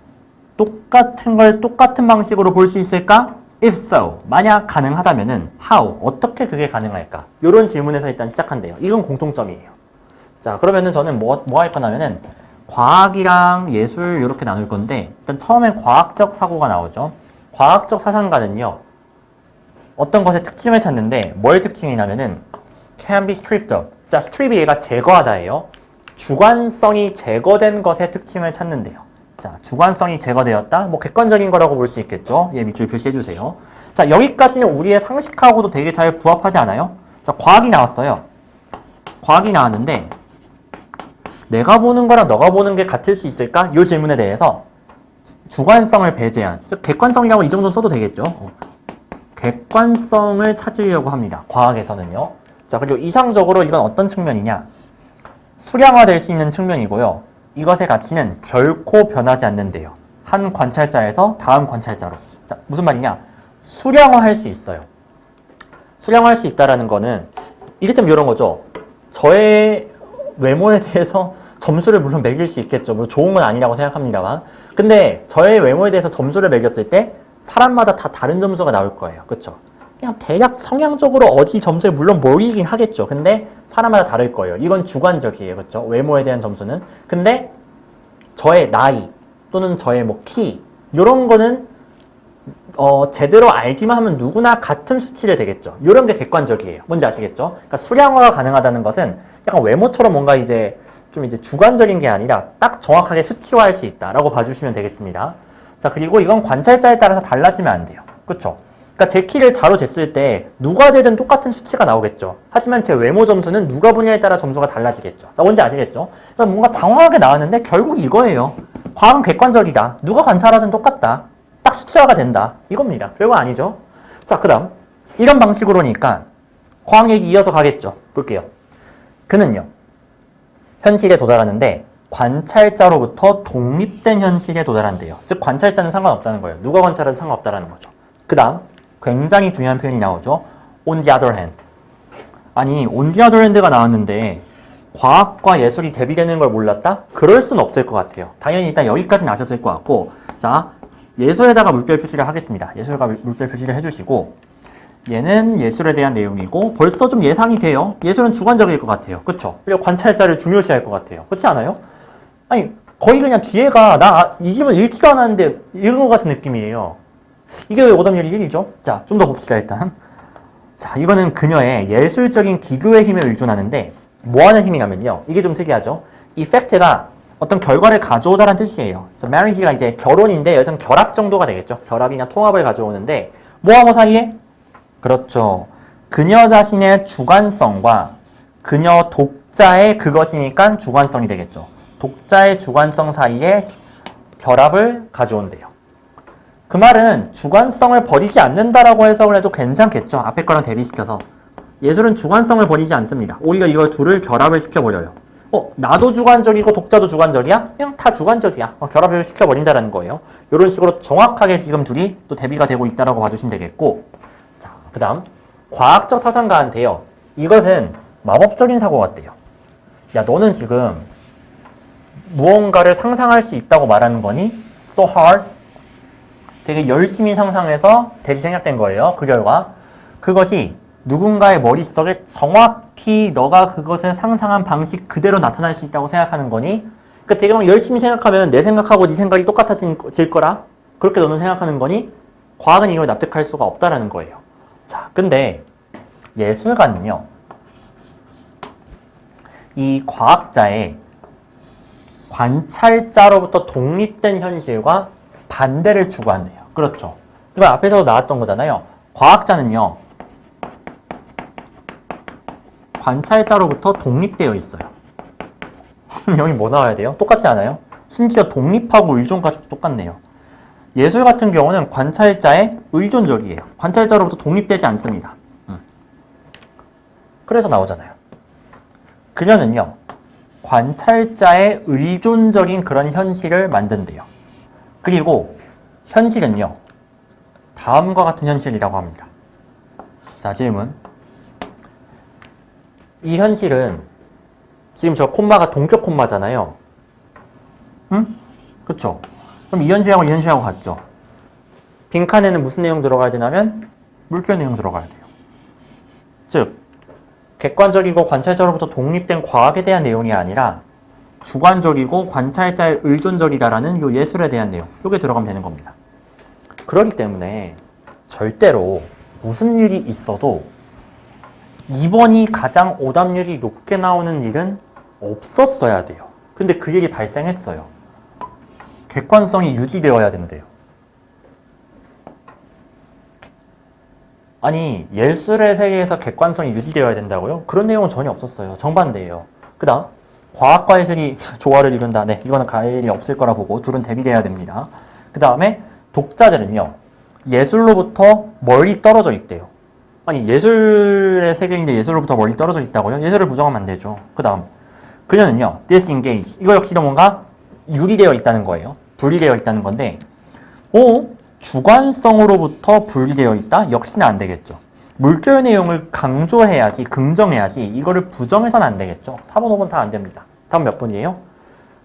똑같은 걸 똑같은 방식으로 볼 수 있을까? If so, 만약 가능하다면은 how, 어떻게 그게 가능할까? 이런 질문에서 일단 시작한대요. 이건 공통점이에요. 자, 그러면은 저는 뭐 할 거냐면은 과학이랑 예술 이렇게 나눌 건데, 일단 처음엔 과학적 사고가 나오죠. 과학적 사상가는요, 어떤 것의 특징을 찾는데 뭘 특징이냐면은 can be stripped of. 자, strip이 얘가 제거하다예요. 주관성이 제거된 것의 특징을 찾는데요. 자, 주관성이 제거되었다. 뭐 객관적인 거라고 볼 수 있겠죠. 예, 밑줄 표시해 주세요. 자, 여기까지는 우리의 상식하고도 되게 잘 부합하지 않아요? 자, 과학이 나왔어요. 과학이 나왔는데 내가 보는 거랑 너가 보는 게 같을 수 있을까? 이 질문에 대해서 주관성을 배제한, 즉 객관성이라고 이 정도 써도 되겠죠. 객관성을 찾으려고 합니다. 과학에서는요. 자, 그리고 이상적으로 이건 어떤 측면이냐? 수량화될 수 있는 측면이고요. 이것의 가치는 결코 변하지 않는데요. 한 관찰자에서 다음 관찰자로. 자, 무슨 말이냐? 수량화할 수 있어요. 수량화할 수 있다라는 거는 이를테면 이런 거죠. 저의 외모에 대해서 점수를 물론 매길 수 있겠죠. 뭐 좋은 건 아니라고 생각합니다만. 근데 저의 외모에 대해서 점수를 매겼을 때 사람마다 다 다른 점수가 나올 거예요. 그렇죠? 그냥 대략 성향적으로 어디 점수에 물론 모이긴 하겠죠. 근데 사람마다 다를 거예요. 이건 주관적이에요. 그렇죠? 외모에 대한 점수는. 근데 저의 나이 또는 저의 뭐 키 이런 거는 제대로 알기만 하면 누구나 같은 수치를 되겠죠. 이런 게 객관적이에요. 뭔지 아시겠죠? 그러니까 수량화가 가능하다는 것은 약간 외모처럼 뭔가 이제 좀 이제 주관적인 게 아니라 딱 정확하게 수치화할 수 있다라고 봐주시면 되겠습니다. 자, 그리고 이건 관찰자에 따라서 달라지면 안 돼요. 그렇죠? 그러니까 제 키를 자로 쟀을 때 누가 재든 똑같은 수치가 나오겠죠. 하지만 제 외모 점수는 누가 보냐에 따라 점수가 달라지겠죠. 자, 뭔지 아시겠죠? 그래서 뭔가 장황하게 나왔는데 결국 이거예요. 과학은 객관적이다. 누가 관찰하든 똑같다. 딱 수치화가 된다. 이겁니다. 별거 아니죠? 자, 그 다음 이런 방식으로니까 과학 얘기 이어서 가겠죠. 볼게요. 그는요. 현실에 도달하는데 관찰자로부터 독립된 현실에 도달한대요. 즉 관찰자는 상관없다는 거예요. 누가 관찰해도 상관없다는 거죠. 그 다음 굉장히 중요한 표현이 나오죠. On the other hand. 아니 on the other hand가 나왔는데 과학과 예술이 대비되는 걸 몰랐다? 그럴 순 없을 것 같아요. 당연히 일단 여기까지는 아셨을 것 같고 자 예술에다가 물결 표시를 하겠습니다. 예술과 물결 표시를 해주시고 얘는 예술에 대한 내용이고 벌써 좀 예상이 돼요. 예술은 주관적일 것 같아요. 그쵸? 그리고 관찰자를 중요시할 것 같아요. 그렇지 않아요? 아니 거의 그냥 뒤에가 나 이 집은 읽지도 않았는데 읽은 것 같은 느낌이에요. 이게 왜 오답률이 1이죠? 자, 좀 더 봅시다 일단. 자, 이거는 그녀의 예술적인 기교의 힘에 의존하는데 뭐 하는 힘이냐면요. 이게 좀 특이하죠? 이 팩트가 어떤 결과를 가져오다라는 뜻이에요. 그래서 marriage가 이제 결혼인데 여기서는 결합 정도가 되겠죠. 결합이나 통합을 가져오는데 뭐하고 사이에? 그렇죠. 그녀 자신의 주관성과 그녀 독자의 그것이니까 주관성이 되겠죠. 독자의 주관성 사이에 결합을 가져온대요. 그 말은 주관성을 버리지 않는다라고 해석을 해도 괜찮겠죠. 앞에 거랑 대비시켜서. 예술은 주관성을 버리지 않습니다. 오히려 이걸 둘을 결합을 시켜버려요. 나도 주관적이고 독자도 주관적이야? 그냥 다 주관적이야. 결합을 시켜버린다는 거예요. 이런 식으로 정확하게 지금 둘이 또 대비가 되고 있다라고 봐주시면 되겠고 자, 그 다음 과학적 사상가한테요. 이것은 마법적인 사고 같대요. 야, 너는 지금 무언가를 상상할 수 있다고 말하는 거니? So hard. 되게 열심히 상상해서 대시 생략된 거예요. 그 결과 그것이 누군가의 머릿속에 정확히 너가 그것을 상상한 방식 그대로 나타날 수 있다고 생각하는 거니? 그러니까 되게 막 열심히 생각하면 내 생각하고 네 생각이 똑같아질 거라? 그렇게 너는 생각하는 거니? 과학은 이걸 납득할 수가 없다라는 거예요. 자, 근데 예술가는요. 이 과학자의 관찰자로부터 독립된 현실과 반대를 추구한대요. 그렇죠. 이거 앞에서 나왔던 거잖아요. 과학자는요. 관찰자로부터 독립되어 있어요. 여기 뭐 나와야 돼요? 똑같지 않아요? 심지어 독립하고 의존까지 똑같네요. 예술 같은 경우는 관찰자에 의존적이에요. 관찰자로부터 독립되지 않습니다. 그래서 나오잖아요. 그녀는요. 관찰자의 의존적인 그런 현실을 만든대요. 그리고 현실은요. 다음과 같은 현실이라고 합니다. 자, 질문. 이 현실은 지금 저 콤마가 동격 콤마잖아요. 응? 그쵸? 그럼 이 현실하고 이 현실하고 같죠? 빈칸에는 무슨 내용 들어가야 되냐면 물결 내용 들어가야 돼요. 즉 객관적이고 관찰자로부터 독립된 과학에 대한 내용이 아니라 주관적이고 관찰자의 의존적이다라는 요 예술에 대한 내용, 요게 들어가면 되는 겁니다. 그렇기 때문에 절대로 무슨 일이 있어도 2번이 가장 오답률이 높게 나오는 일은 없었어야 돼요. 근데 그 일이 발생했어요. 객관성이 유지되어야 된대요. 아니, 예술의 세계에서 객관성이 유지되어야 된다고요? 그런 내용은 전혀 없었어요. 정반대예요. 그 다음, 과학과 예술이 조화를 이룬다. 네, 이거는 가일이 없을 거라 보고 둘은 대비돼야 됩니다. 그 다음에 독자들은요, 예술로부터 멀리 떨어져 있대요. 아니, 예술의 세계인데 예술로부터 멀리 떨어져 있다고요? 예술을 부정하면 안 되죠. 그 다음, 그녀는요, disengage. 이거 역시도 뭔가 유리되어 있다는 거예요. 분리되어 있다는 건데, 주관성으로부터 분리되어 있다? 역시나 안 되겠죠. 물결 내용을 강조해야지, 긍정해야지, 이거를 부정해서는 안 되겠죠. 4번, 5번 다 안 됩니다. 다음 몇 번이에요?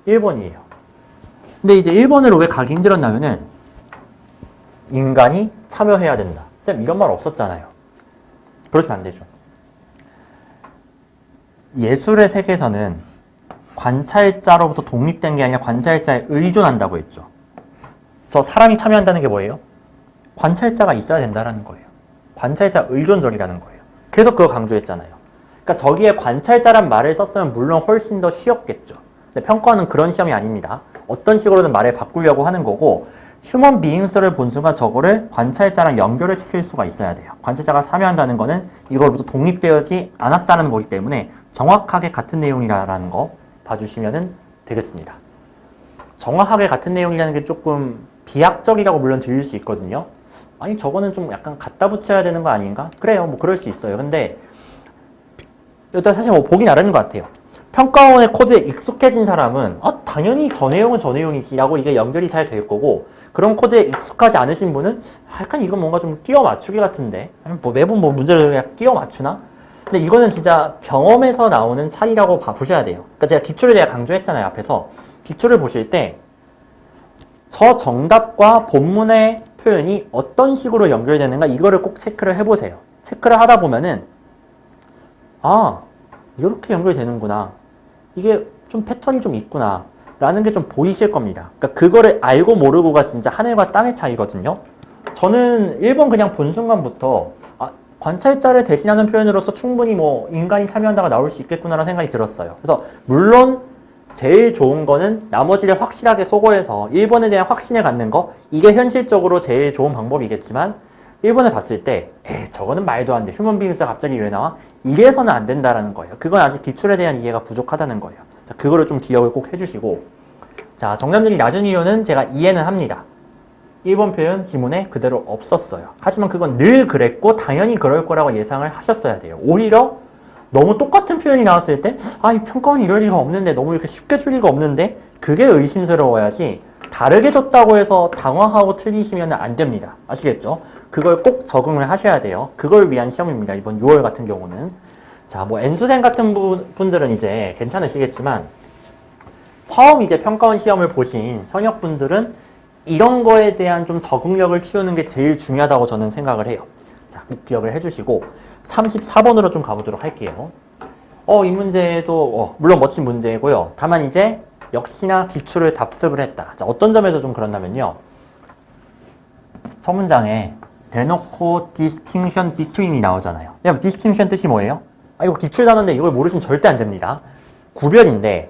1번이에요. 근데 이제 1번으로 왜 가기 힘들었냐면은, 인간이 참여해야 된다. 쌤, 이런 말 없었잖아요. 그러시면 안 되죠. 예술의 세계에서는 관찰자로부터 독립된 게 아니라 관찰자에 의존한다고 했죠. 저 사람이 참여한다는 게 뭐예요? 관찰자가 있어야 된다는 거예요. 관찰자 의존적이라는 거예요. 계속 그거 강조했잖아요. 그러니까 저기에 관찰자란 말을 썼으면 물론 훨씬 더 쉬웠겠죠. 근데 평가는 그런 시험이 아닙니다. 어떤 식으로든 말을 바꾸려고 하는 거고 휴먼 비잉스를 본 순간 저거를 관찰자랑 연결을 시킬 수가 있어야 돼요. 관찰자가 참여한다는 거는 이걸로부터 독립되지 않았다는 거기 때문에 정확하게 같은 내용이라는 거 봐주시면 되겠습니다. 정확하게 같은 내용이라는 게 조금 비약적이라고 물론 들릴 수 있거든요. 아니 저거는 좀 약간 갖다 붙여야 되는 거 아닌가? 그래요, 뭐 그럴 수 있어요. 근데 일단 사실 뭐 보기 나름인 것 같아요. 평가원의 코드에 익숙해진 사람은 당연히 저 내용은 저 내용이지 라고 이게 연결이 잘 될 거고, 그런 코드에 익숙하지 않으신 분은 약간 이건 뭔가 좀 끼워 맞추기 같은데, 뭐 매번 뭐 문제를 그냥 끼워 맞추나? 근데 이거는 진짜 경험에서 나오는 차이라고 보셔야 돼요. 그러니까 제가 기출을 강조했잖아요, 앞에서. 기출을 보실 때 저 정답과 본문의 표현이 어떤 식으로 연결되는가 이거를 꼭 체크를 해보세요. 체크를 하다 보면은 이렇게 연결되는구나. 이게 좀 패턴이 좀 있구나. 라는 게 좀 보이실 겁니다. 그러니까 그거를 알고 모르고가 진짜 하늘과 땅의 차이거든요. 저는 1번 그냥 본 순간부터 관찰자를 대신하는 표현으로서 충분히 뭐 인간이 참여한다가 나올 수 있겠구나라는 생각이 들었어요. 그래서 물론 제일 좋은 거는 나머지를 확실하게 소거해서 1번에 대한 확신을 갖는 거, 이게 현실적으로 제일 좋은 방법이겠지만 1번을 봤을 때 저거는 말도 안 돼. 휴먼 빙스가 갑자기 왜 나와? 이래서는 안 된다라는 거예요. 그건 아직 기출에 대한 이해가 부족하다는 거예요. 자, 그거를 좀 기억을 꼭 해주시고, 자, 정답률이 낮은 이유는 제가 이해는 합니다. 1번 표현 지문에 그대로 없었어요. 하지만 그건 늘 그랬고 당연히 그럴 거라고 예상을 하셨어야 돼요. 오히려 너무 똑같은 표현이 나왔을 때 이 평가원이 이럴 리가 없는데, 너무 이렇게 쉽게 줄 리가 없는데, 그게 의심스러워야지 다르게 줬다고 해서 당황하고 틀리시면 안 됩니다. 아시겠죠? 그걸 꼭 적응을 하셔야 돼요. 그걸 위한 시험입니다. 이번 6월 같은 경우는. 자, 뭐 N수생 같은 분들은 이제 괜찮으시겠지만 처음 이제 평가원 시험을 보신 현역분들은 이런 거에 대한 좀 적응력을 키우는 게 제일 중요하다고 저는 생각을 해요. 자, 꼭 기억을 해주시고 34번으로 좀 가보도록 할게요. 이 문제도 물론 멋진 문제고요. 다만 이제 역시나 기출을 답습을 했다. 자, 어떤 점에서 좀 그렇냐면요. 첫 문장에 대놓고 distinction between이 나오잖아요. distinction 뜻이 뭐예요? 이거 기출 단어인데 이걸 모르시면 절대 안 됩니다. 구별인데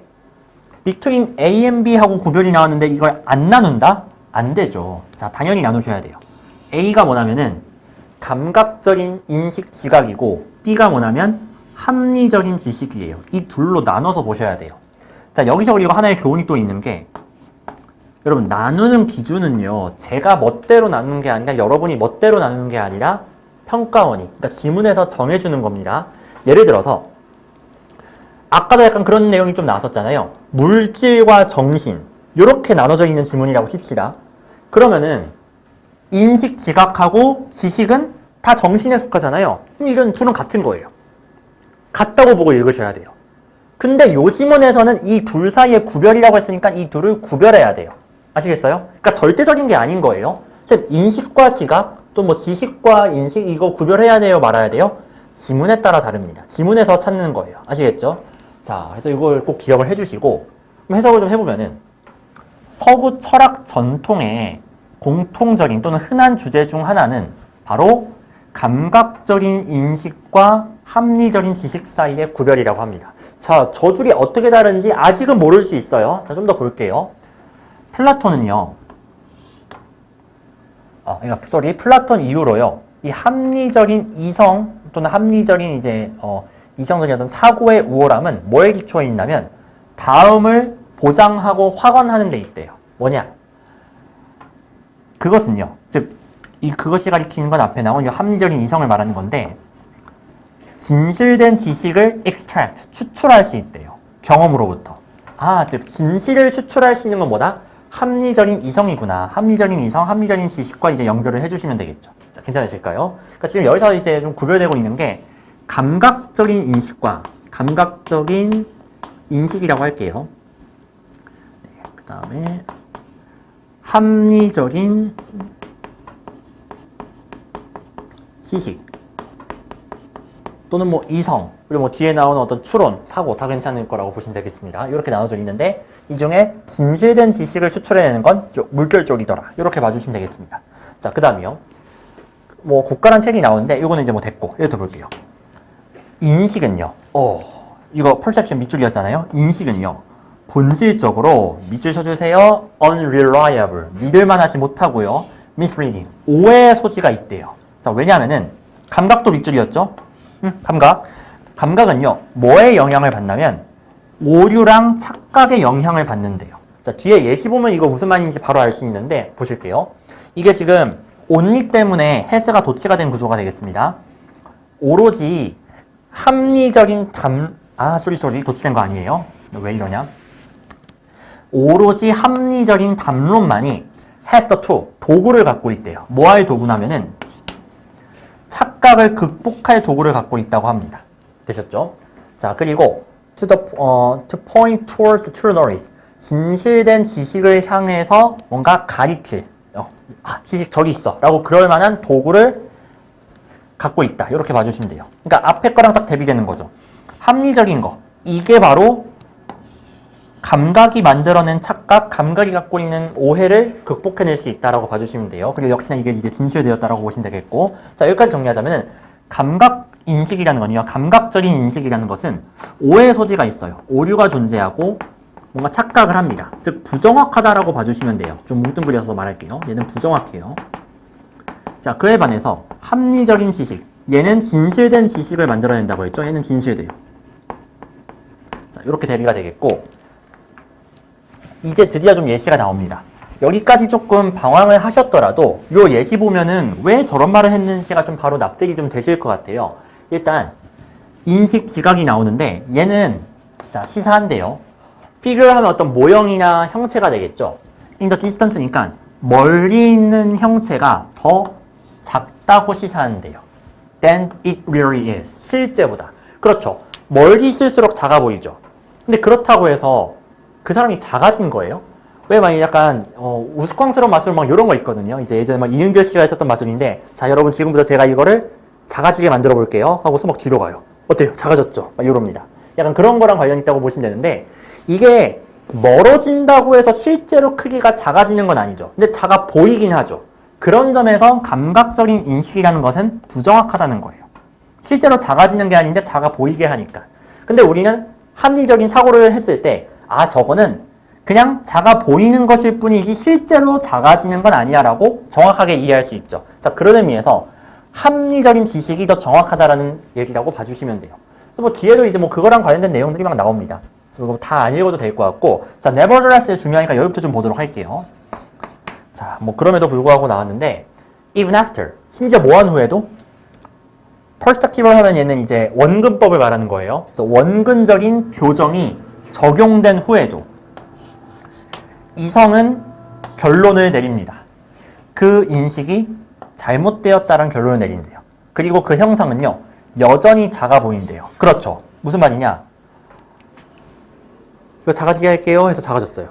between A and B하고 구별이 나왔는데 이걸 안 나눈다? 안 되죠. 자, 당연히 나누셔야 돼요. A가 뭐냐면은 감각적인 인식 지각이고 B가 뭐냐면 합리적인 지식이에요. 이 둘로 나눠서 보셔야 돼요. 자, 여기서 그리고 하나의 교훈이 또 있는 게, 여러분 나누는 기준은요, 제가 멋대로 나누는 게 아니라 여러분이 멋대로 나누는 게 아니라 평가원이, 그러니까 지문에서 정해주는 겁니다. 예를 들어서 아까도 약간 그런 내용이 좀 나왔었잖아요. 물질과 정신 이렇게 나눠져 있는 지문이라고 칩시다. 그러면은 인식, 지각하고 지식은 다 정신에 속하잖아요. 이런 둘은 같은 거예요. 같다고 보고 읽으셔야 돼요. 근데 요 지문에서는 이 둘 사이에 구별이라고 했으니까 이 둘을 구별해야 돼요. 아시겠어요? 그러니까 절대적인 게 아닌 거예요. 인식과 지각, 또 뭐 지식과 인식 이거 구별해야 돼요, 말아야 돼요? 지문에 따라 다릅니다. 지문에서 찾는 거예요. 아시겠죠? 자, 그래서 이걸 꼭 기억을 해주시고 해석을 좀 해보면은 서구 철학 전통의 공통적인 또는 흔한 주제 중 하나는 바로 감각적인 인식과 합리적인 지식 사이의 구별이라고 합니다. 자, 저 둘이 어떻게 다른지 아직은 모를 수 있어요. 자, 좀 더 볼게요. 플라톤은요. 플라톤 이후로요. 이 합리적인 이성 또는 합리적인 이성적인 어떤 사고의 우월함은 뭐에 기초해 있냐면 다음을 보장하고 확언하는 데 있대요. 뭐냐? 그것은요. 즉, 그것이 가리키는 건 앞에 나온 이 합리적인 이성을 말하는 건데 진실된 지식을 extract, 추출할 수 있대요. 경험으로부터. 즉 진실을 추출할 수 있는 건 뭐다? 합리적인 이성이구나. 합리적인 이성, 합리적인 지식과 이제 연결을 해주시면 되겠죠. 자, 괜찮으실까요? 그러니까 지금 여기서 이제 좀 구별되고 있는 게 감각적인 인식과 감각적인 인식이라고 할게요. 네, 그 다음에 합리적인 지식 또는 뭐 이성 그리고 뭐 뒤에 나오는 어떤 추론, 사고 다 괜찮을 거라고 보시면 되겠습니다. 이렇게 나눠져 있는데 이 중에 진실된 지식을 추출해내는 건 물결 쪽이더라. 이렇게 봐주시면 되겠습니다. 자, 그 다음이요. 뭐 국가란 책이 나오는데 이거는 이제 뭐 됐고 이것도 볼게요. 인식은요. 이거 perception 밑줄이었잖아요. 인식은요. 본질적으로 밑줄 쳐주세요. unreliable 믿을만하지 못하고요. misleading 오해의 소지가 있대요. 자, 왜냐하면은 감각도 밑줄이었죠. 감각은요. 뭐에 영향을 받냐면 오류랑 착각의 영향을 받는데요. 자, 뒤에 예시 보면 이거 무슨 말인지 바로 알 수 있는데 보실게요. 이게 지금 온리 때문에 해스가 도치가 된 구조가 되겠습니다. 오로지 합리적인 도치된 거 아니에요? 왜 이러냐? 오로지 합리적인 담론만이 has the tool, 도구를 갖고 있대요. 뭐할 도구냐면은 착각을 극복할 도구를 갖고 있다고 합니다. 되셨죠? 자, 그리고 to point towards the true knowledge. 진실된 지식을 향해서 뭔가 가리킬. 지식 저기 있어. 라고 그럴 만한 도구를 갖고 있다. 이렇게 봐주시면 돼요. 그러니까 앞에 거랑 딱 대비되는 거죠. 합리적인 거. 이게 바로 감각이 만들어낸 착각, 감각이 갖고 있는 오해를 극복해낼 수 있다라고 봐주시면 돼요. 그리고 역시나 이게 이제 진실되었다라고 보시면 되겠고. 자, 여기까지 정리하자면은 감각 인식이라는 거는요. 감각적인 인식이라는 것은 오해 소지가 있어요. 오류가 존재하고 뭔가 착각을 합니다. 즉 부정확하다라고 봐주시면 돼요. 좀 뭉뚱그려서 말할게요. 얘는 부정확해요. 자, 그에 반해서 합리적인 지식. 얘는 진실된 지식을 만들어낸다고 했죠. 얘는 진실돼요. 자, 이렇게 대비가 되겠고 이제 드디어 좀 예시가 나옵니다. 여기까지 조금 방황을 하셨더라도 요 예시 보면은 왜 저런 말을 했는지가 좀 바로 납득이 좀 되실 것 같아요. 일단 인식 지각이 나오는데 얘는 자 시사한데요. figure 하면 어떤 모형이나 형체가 되겠죠. in the distance니까 멀리 있는 형체가 더 작다고 시사하는데요. than it really is. 실제보다. 그렇죠. 멀리 있을수록 작아 보이죠. 근데 그렇다고 해서 그 사람이 작아진 거예요? 왜 막 약간 우스꽝스러운 마술 막 이런 거 있거든요. 이제 예전에 막 이은결 씨가 했었던 마술인데 자 여러분 지금부터 제가 이거를 작아지게 만들어 볼게요 하고서 막 뒤로 가요. 어때요? 작아졌죠? 막 이럽니다. 약간 그런 거랑 관련 있다고 보시면 되는데 이게 멀어진다고 해서 실제로 크기가 작아지는 건 아니죠. 근데 작아 보이긴 하죠. 그런 점에서 감각적인 인식이라는 것은 부정확하다는 거예요. 실제로 작아지는 게 아닌데 작아 보이게 하니까. 근데 우리는 합리적인 사고를 했을 때 저거는 그냥 작아 보이는 것일 뿐이지 실제로 작아지는 건 아니야 라고 정확하게 이해할 수 있죠. 자, 그런 의미에서 합리적인 지식이 더 정확하다라는 얘기라고 봐주시면 돼요. 그래서 뭐 뒤에도 이제 뭐 그거랑 관련된 내용들이 막 나옵니다. 그래서 다 안 읽어도 될 것 같고 자, nevertheless 중요하니까 여기부터 좀 보도록 할게요. 자, 뭐 그럼에도 불구하고 나왔는데 even after, 심지어 뭐한 후에도 perspective를 하면 얘는 이제 원근법을 말하는 거예요. 그래서 원근적인 교정이 적용된 후에도 이성은 결론을 내립니다. 그 인식이 잘못되었다는 결론을 내린대요. 그리고 그 형상은요, 여전히 작아 보인대요. 그렇죠. 무슨 말이냐? 이거 작아지게 할게요 해서 작아졌어요.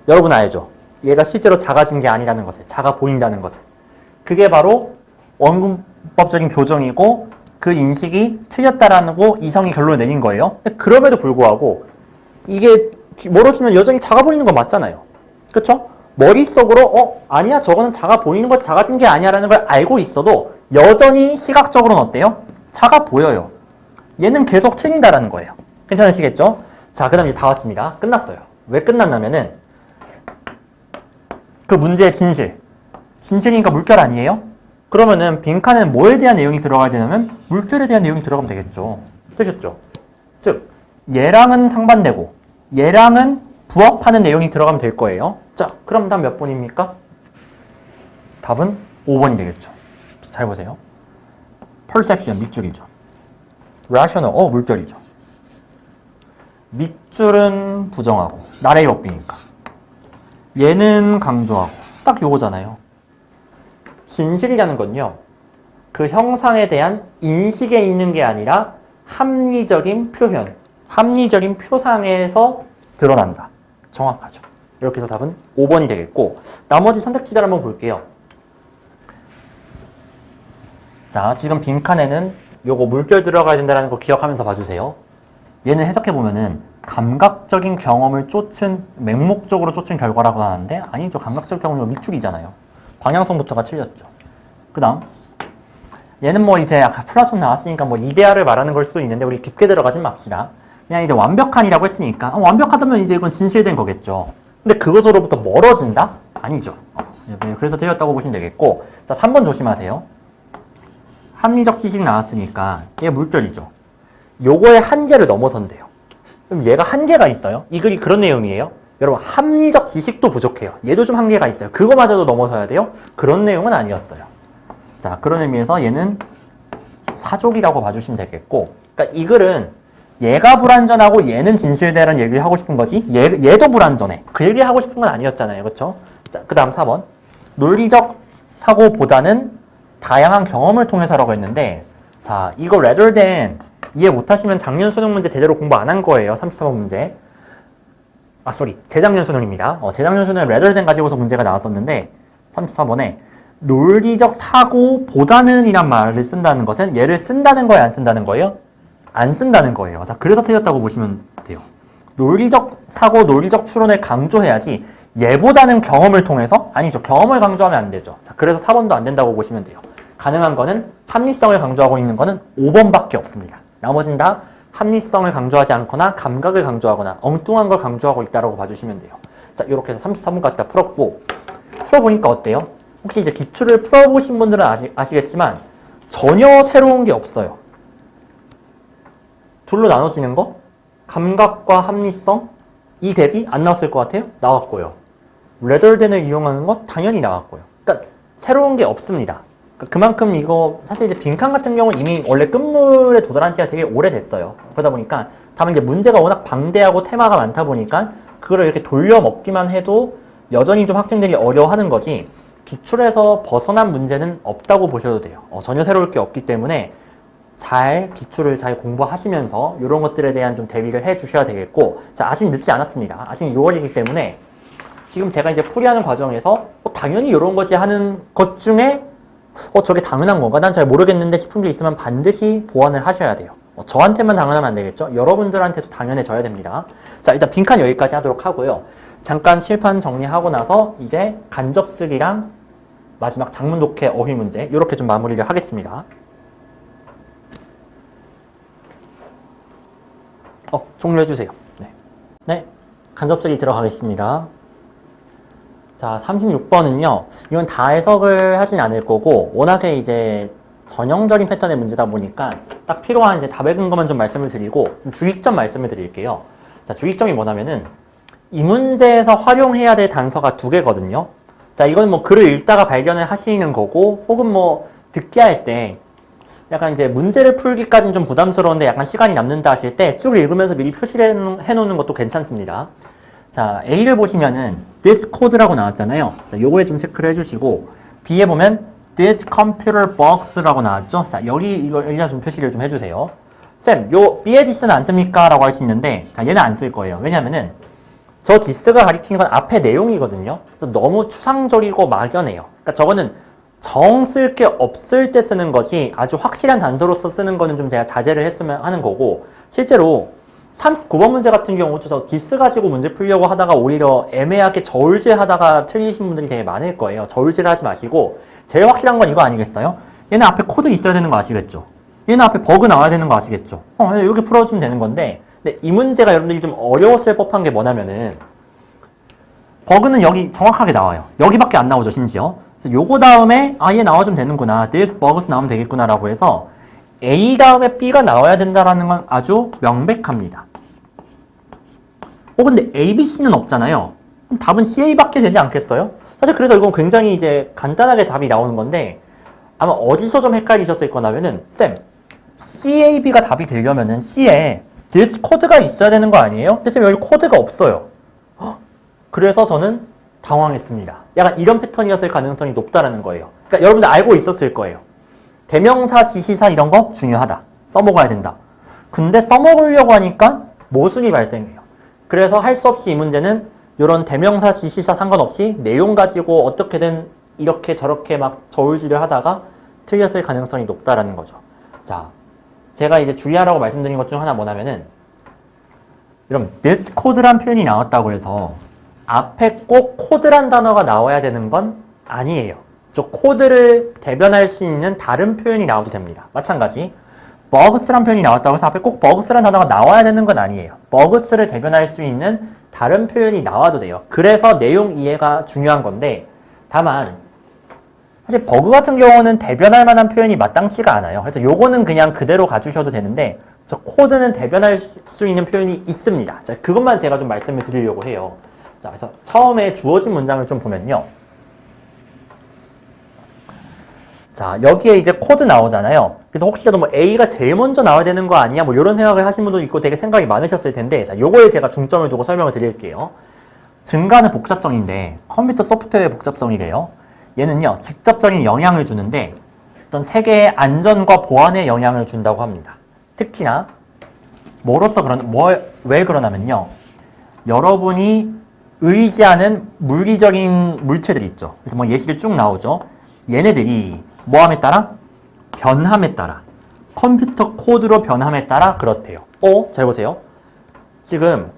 여러분 알죠? 얘가 실제로 작아진 게 아니라는 것을, 작아 보인다는 것을. 그게 바로 원근법적인 교정이고 그 인식이 틀렸다라고 이성이 결론을 내린 거예요. 그럼에도 불구하고 이게 멀어지면 여전히 작아 보이는 건 맞잖아요. 그쵸? 머릿속으로 아니야 저거는 작아 보이는 것 작아진 게 아니야 라는 걸 알고 있어도 여전히 시각적으로는 어때요? 차가 보여요. 얘는 계속 틀린다라는 거예요. 괜찮으시겠죠? 자, 그 다음 이제 다 왔습니다. 끝났어요. 왜 끝났냐면은 그 문제의 진실이니까 물결 아니에요? 그러면은 빈칸에는 뭐에 대한 내용이 들어가야 되냐면 물결에 대한 내용이 들어가면 되겠죠. 되셨죠? 즉 얘랑은 상반되고 얘랑은 부합하는 내용이 들어가면 될 거예요. 자, 그럼 답 몇 번입니까? 답은 5번이 되겠죠. 잘 보세요. perception, 밑줄이죠. rational, 물결이죠. 밑줄은 부정하고 나래의 법비니까. 얘는 강조하고 딱 요거잖아요. 진실이라는 건요. 그 형상에 대한 인식에 있는 게 아니라 합리적인 표현, 합리적인 표상에서 드러난다. 정확하죠. 이렇게 해서 답은 5번이 되겠고 나머지 선택지들 한번 볼게요. 자, 지금 빈칸에는 요거 물결 들어가야 된다는 거 기억하면서 봐주세요. 얘는 해석해보면은 감각적인 경험을 쫓은, 맹목적으로 쫓은 결과라고 하는데 아니죠. 감각적 경험은 밑줄이잖아요. 방향성부터가 틀렸죠. 그 다음 얘는 뭐 이제 아까 플라톤 나왔으니까 뭐 이데아를 말하는 걸 수도 있는데 우리 깊게 들어가진 맙시다. 그냥 이제 완벽한이라고 했으니까 완벽하다면 이제 이건 진실된 거겠죠. 근데 그것으로부터 멀어진다? 아니죠. 그래서 틀렸다고 보시면 되겠고 자, 3번 조심하세요. 합리적 지식 나왔으니까 얘 물결이죠. 요거의 한계를 넘어선대요. 그럼 얘가 한계가 있어요? 이 글이 그런 내용이에요. 여러분 합리적 지식도 부족해요. 얘도 좀 한계가 있어요. 그거마저도 넘어서야 돼요? 그런 내용은 아니었어요. 자, 그런 의미에서 얘는 사족이라고 봐주시면 되겠고 그러니까 이 글은 얘가 불완전하고 얘는 진실되라는 얘기를 하고 싶은 거지 얘도 불완전해. 그 얘기 하고 싶은 건 아니었잖아요. 그렇죠? 자, 그 다음 4번 논리적 사고보다는 다양한 경험을 통해서라고 했는데 자, 이거 rather than 이해 못하시면 작년 수능 문제 제대로 공부 안 한 거예요. 34번 문제. 재작년 수능입니다. 재작년 수능에 rather than 가지고서 문제가 나왔었는데 34번에 논리적 사고보다는 이란 말을 쓴다는 것은 얘를 쓴다는 거예요? 안 쓴다는 거예요? 안 쓴다는 거예요. 자, 그래서 틀렸다고 보시면 돼요. 논리적 사고, 논리적 추론을 강조해야지 얘보다는 경험을 통해서? 아니죠. 경험을 강조하면 안 되죠. 자, 그래서 4번도 안 된다고 보시면 돼요. 가능한 거는 합리성을 강조하고 있는 거는 5번밖에 없습니다. 나머지는 다 합리성을 강조하지 않거나 감각을 강조하거나 엉뚱한 걸 강조하고 있다고 봐주시면 돼요. 자, 이렇게 해서 33번까지 다 풀었고 풀어보니까 어때요? 혹시 이제 기출을 풀어보신 분들은 아시겠지만 전혀 새로운 게 없어요. 둘로 나눠지는 거? 감각과 합리성? 이 대비 안 나왔을 것 같아요? 나왔고요. rather than을 이용하는 거 당연히 나왔고요. 그러니까 새로운 게 없습니다. 그만큼 이거 사실 이제 빈칸 같은 경우는 이미 원래 끝물에 도달한 지가 되게 오래됐어요. 그러다 보니까 다만 이제 문제가 워낙 방대하고 테마가 많다 보니까 그거를 이렇게 돌려먹기만 해도 여전히 좀 학생들이 어려워하는 거지 기출에서 벗어난 문제는 없다고 보셔도 돼요. 전혀 새로울 게 없기 때문에 기출을 잘 공부하시면서 이런 것들에 대한 좀 대비를 해 주셔야 되겠고 자, 아직 늦지 않았습니다. 아직 6월이기 때문에 지금 제가 이제 풀이하는 과정에서 당연히 이런 거지 하는 것 중에 저게 당연한 건가? 난 잘 모르겠는데 싶은 게 있으면 반드시 보완을 하셔야 돼요. 저한테만 당연하면 안 되겠죠? 여러분들한테도 당연해져야 됩니다. 자, 일단 빈칸 여기까지 하도록 하고요. 잠깐 실판 정리하고 나서 이제 간접 쓰기랑 마지막 작문 독해 어휘 문제 이렇게 좀 마무리를 하겠습니다. 종료해주세요. 네. 간접 쓰기 들어가겠습니다. 자, 36번은요. 이건 다 해석을 하진 않을 거고 워낙에 이제 전형적인 패턴의 문제다 보니까 딱 필요한 이제 답의 근거만 좀 말씀을 드리고 좀 주의점 말씀을 드릴게요. 자, 주의점이 뭐냐면은 이 문제에서 활용해야 될 단서가 2개거든요. 자, 이건 뭐 글을 읽다가 발견을 하시는 거고 혹은 뭐 듣기 할 때 약간 이제 문제를 풀기까지는 좀 부담스러운데 약간 시간이 남는다 하실 때 쭉 읽으면서 미리 표시를 해놓는 것도 괜찮습니다. 자, A를 보시면은 this code라고 나왔잖아요. 자, 요거에 좀 체크를 해주시고 B에 보면 this computer box라고 나왔죠. 자, 여기다 좀 표시를 좀 해주세요. 쌤, 요 B에 this는 안 씁니까? 라고 할 수 있는데 자, 얘는 안 쓸 거예요. 왜냐면은 저 this가 가리키는 건 앞에 내용이거든요. 너무 추상적이고 막연해요. 그러니까 저거는 정 쓸 게 없을 때 쓰는 거지 아주 확실한 단서로서 쓰는 거는 좀 제가 자제를 했으면 하는 거고 실제로 39번 문제 같은 경우도 저 디스 가지고 문제 풀려고 하다가 오히려 애매하게 저울질 하다가 틀리신 분들이 되게 많을 거예요. 저울질 하지 마시고 제일 확실한 건 이거 아니겠어요? 얘는 앞에 코드 있어야 되는 거 아시겠죠? 얘는 앞에 버그 나와야 되는 거 아시겠죠? 이렇게 풀어주면 되는 건데, 근데 이 문제가 여러분들이 좀 어려웠을 법한 게 뭐냐면은, 버그는 여기 정확하게 나와요. 여기밖에 안 나오죠, 심지어. 그래서 요거 다음에, 얘 나와주면 되는구나. this bugs 나오면 되겠구나. 라고 해서, A 다음에 B가 나와야 된다라는 건 아주 명백합니다. 근데 A, B, C는 없잖아요. 그럼 답은 CA밖에 되지 않겠어요? 사실 그래서 이건 굉장히 이제 간단하게 답이 나오는 건데, 아마 어디서 좀 헷갈리셨을 거냐면은, 쌤, CAB가 답이 되려면은 C에 this 코드가 있어야 되는 거 아니에요? 근데 쌤 여기 코드가 없어요. 그래서 저는 당황했습니다. 약간 이런 패턴이었을 가능성이 높다라는 거예요. 그러니까 여러분들 알고 있었을 거예요. 대명사, 지시사 이런 거 중요하다. 써먹어야 된다. 근데 써먹으려고 하니까 모순이 발생해요. 그래서 할 수 없이 이 문제는 이런 대명사, 지시사 상관없이 내용 가지고 어떻게든 이렇게 저렇게 막 저울질을 하다가 틀렸을 가능성이 높다라는 거죠. 자, 제가 이제 주의하라고 말씀드린 것 중 하나 뭐냐면은, 여러분, this code란 표현이 나왔다고 해서 앞에 꼭 코드란 단어가 나와야 되는 건 아니에요. 저 코드를 대변할 수 있는 다른 표현이 나와도 됩니다. 마찬가지, bugs란 표현이 나왔다고 해서 앞에 꼭 bugs란 단어가 나와야 되는 건 아니에요. bugs를 대변할 수 있는 다른 표현이 나와도 돼요. 그래서 내용 이해가 중요한 건데, 다만 사실 버그 같은 경우는 대변할 만한 표현이 마땅치가 않아요. 그래서 요거는 그냥 그대로 가주셔도 되는데, 저 코드는 대변할 수 있는 표현이 있습니다. 자, 그것만 제가 좀 말씀을 드리려고 해요. 자, 그래서 처음에 주어진 문장을 좀 보면요. 자, 여기에 이제 코드 나오잖아요. 그래서 혹시라도 뭐 A가 제일 먼저 나와야 되는 거 아니야? 뭐 이런 생각을 하신 분도 있고 되게 생각이 많으셨을 텐데, 자, 요거에 제가 중점을 두고 설명을 드릴게요. 증가는 복잡성인데 컴퓨터 소프트웨어의 복잡성이래요. 얘는요, 직접적인 영향을 주는데 어떤 세계의 안전과 보안에 영향을 준다고 합니다. 특히나 왜 그러냐면요, 여러분이 의지하는 물리적인 물체들이 있죠. 그래서 뭐 예시를 쭉 나오죠. 얘네들이 뭐함에 따라? 변함에 따라, 컴퓨터 코드로 변함에 따라 그렇대요. 잘 보세요. 지금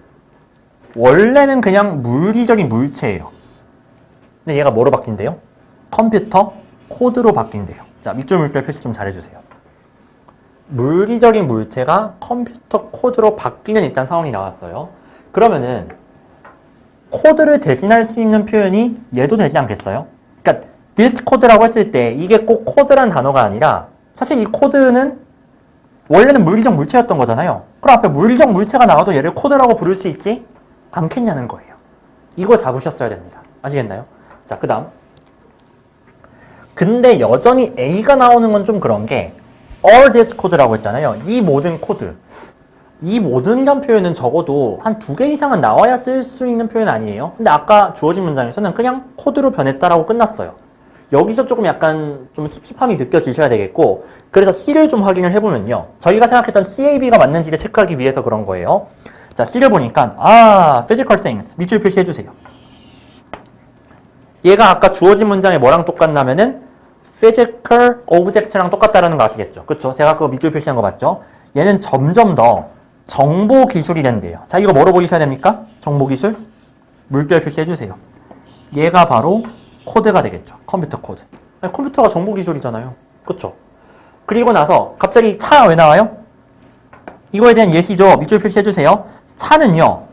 원래는 그냥 물리적인 물체예요. 근데 얘가 뭐로 바뀐대요? 컴퓨터 코드로 바뀐대요. 자, 밑줄 물결 표시 좀 잘해주세요. 물리적인 물체가 컴퓨터 코드로 바뀌는 일단 상황이 나왔어요. 그러면은 코드를 대신할 수 있는 표현이 얘도 되지 않겠어요? 그러니까 this 코드라고 했을 때 이게 꼭 코드란 단어가 아니라, 사실 이 코드는 원래는 물리적 물체였던 거잖아요. 그럼 앞에 물리적 물체가 나와도 얘를 코드라고 부를 수 있지 않겠냐는 거예요. 이거 잡으셨어야 됩니다. 아시겠나요? 자, 그 다음. 근데 여전히 A가 나오는 건 좀 그런 게, all this code라고 했잖아요. 이 모든 코드. 이 모든이란 표현은 적어도 한 2개 이상은 나와야 쓸 수 있는 표현 아니에요? 근데 아까 주어진 문장에서는 그냥 코드로 변했다라고 끝났어요. 여기서 조금 약간 좀 찝찝함이 느껴지셔야 되겠고, 그래서 C를 좀 확인을 해보면요. 저희가 생각했던 CAB가 맞는지를 체크하기 위해서 그런 거예요. 자, C를 보니까 physical things 밑줄 표시해주세요. 얘가 아까 주어진 문장에 뭐랑 똑같냐면은 physical object랑 똑같다라는 거 아시겠죠? 그쵸? 제가 그거 밑줄 표시한 거 맞죠? 얘는 점점 더 정보 기술이 된대요. 자, 이거 뭐로 보이셔야 됩니까? 정보 기술? 물결 표시해주세요. 얘가 바로 코드가 되겠죠. 컴퓨터 코드. 아니, 컴퓨터가 정보 기술이잖아요. 그쵸? 그리고 나서 갑자기 차 왜 나와요? 이거에 대한 예시죠. 밑줄 표시해주세요. 차는요,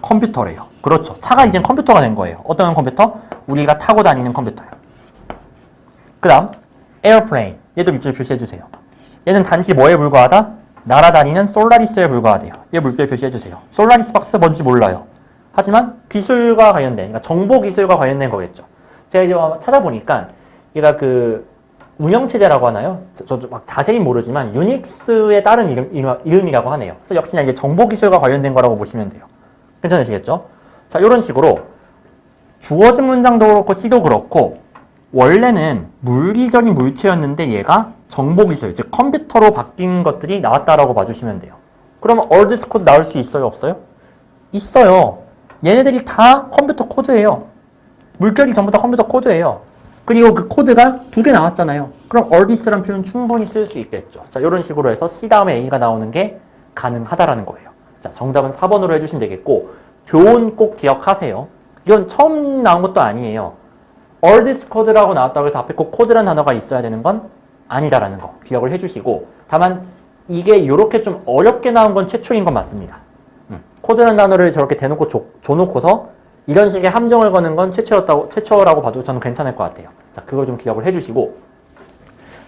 컴퓨터래요. 그렇죠. 차가 이젠 컴퓨터가 된 거예요. 어떤 컴퓨터? 우리가 타고 다니는 컴퓨터요. 그 다음 에어플레인. 얘도 밑줄 표시해주세요. 얘는 단지 뭐에 불과하다? 날아다니는 솔라리스에 불과하대요. 얘 물결 표시해주세요. 솔라리스 박스 뭔지 몰라요. 하지만 기술과 관련된, 그러니까 정보 기술과 관련된 거겠죠. 제가 이제 찾아보니까 얘가 그 운영체제라고 하나요? 저도 막 자세히 모르지만 유닉스에 따른 이름이라고 하네요. 그래서 역시나 이제 정보 기술과 관련된 거라고 보시면 돼요. 괜찮으시겠죠? 자, 이런 식으로 주어진 문장도 그렇고 C도 그렇고 원래는 물리적인 물체였는데 얘가 정보기술, 즉 컴퓨터로 바뀐 것들이 나왔다라고 봐주시면 돼요. 그러면 all this code 나올 수 있어요? 없어요? 있어요. 얘네들이 다 컴퓨터 코드예요. 물결이 전부 다 컴퓨터 코드예요. 그리고 그 코드가 2개 나왔잖아요. 그럼 all this라는 표현 충분히 쓸 수 있겠죠. 자, 이런 식으로 해서 C 다음에 A가 나오는 게 가능하다라는 거예요. 자, 정답은 4번으로 해주시면 되겠고, 교훈 꼭 기억하세요. 이건 처음 나온 것도 아니에요. all this code라고 나왔다고 해서 앞에 꼭 코드라는 단어가 있어야 되는 건 아니다라는 거 기억을 해주시고, 다만 이게 이렇게 좀 어렵게 나온 건 최초인 건 맞습니다. 코드라는 단어를 저렇게 대놓고 줘놓고서 이런 식의 함정을 거는 건 최초라고 봐도 저는 괜찮을 것 같아요. 자, 그걸 좀 기억을 해주시고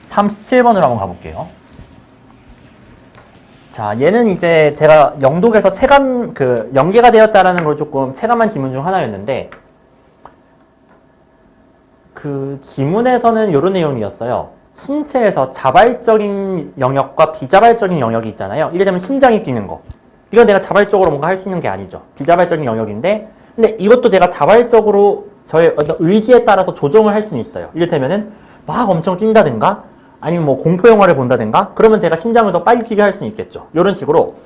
37번으로 한번 가볼게요. 자, 얘는 이제 제가 영독에서 체감, 연계가 되었다라는 걸 조금 체감한 지문 중 하나였는데, 그 지문에서는 이런 내용이었어요. 신체에서 자발적인 영역과 비자발적인 영역이 있잖아요. 이래되면 심장이 뛰는 거. 이건 내가 자발적으로 뭔가 할 수 있는 게 아니죠. 비자발적인 영역인데, 근데 이것도 제가 자발적으로 저의 어떤 의지에 따라서 조정을 할 수는 있어요. 이를테면은 막 엄청 뛴다든가, 아니면 뭐 공포 영화를 본다든가, 그러면 제가 심장을 더 빨리 뛰게 할 수는 있겠죠. 이런 식으로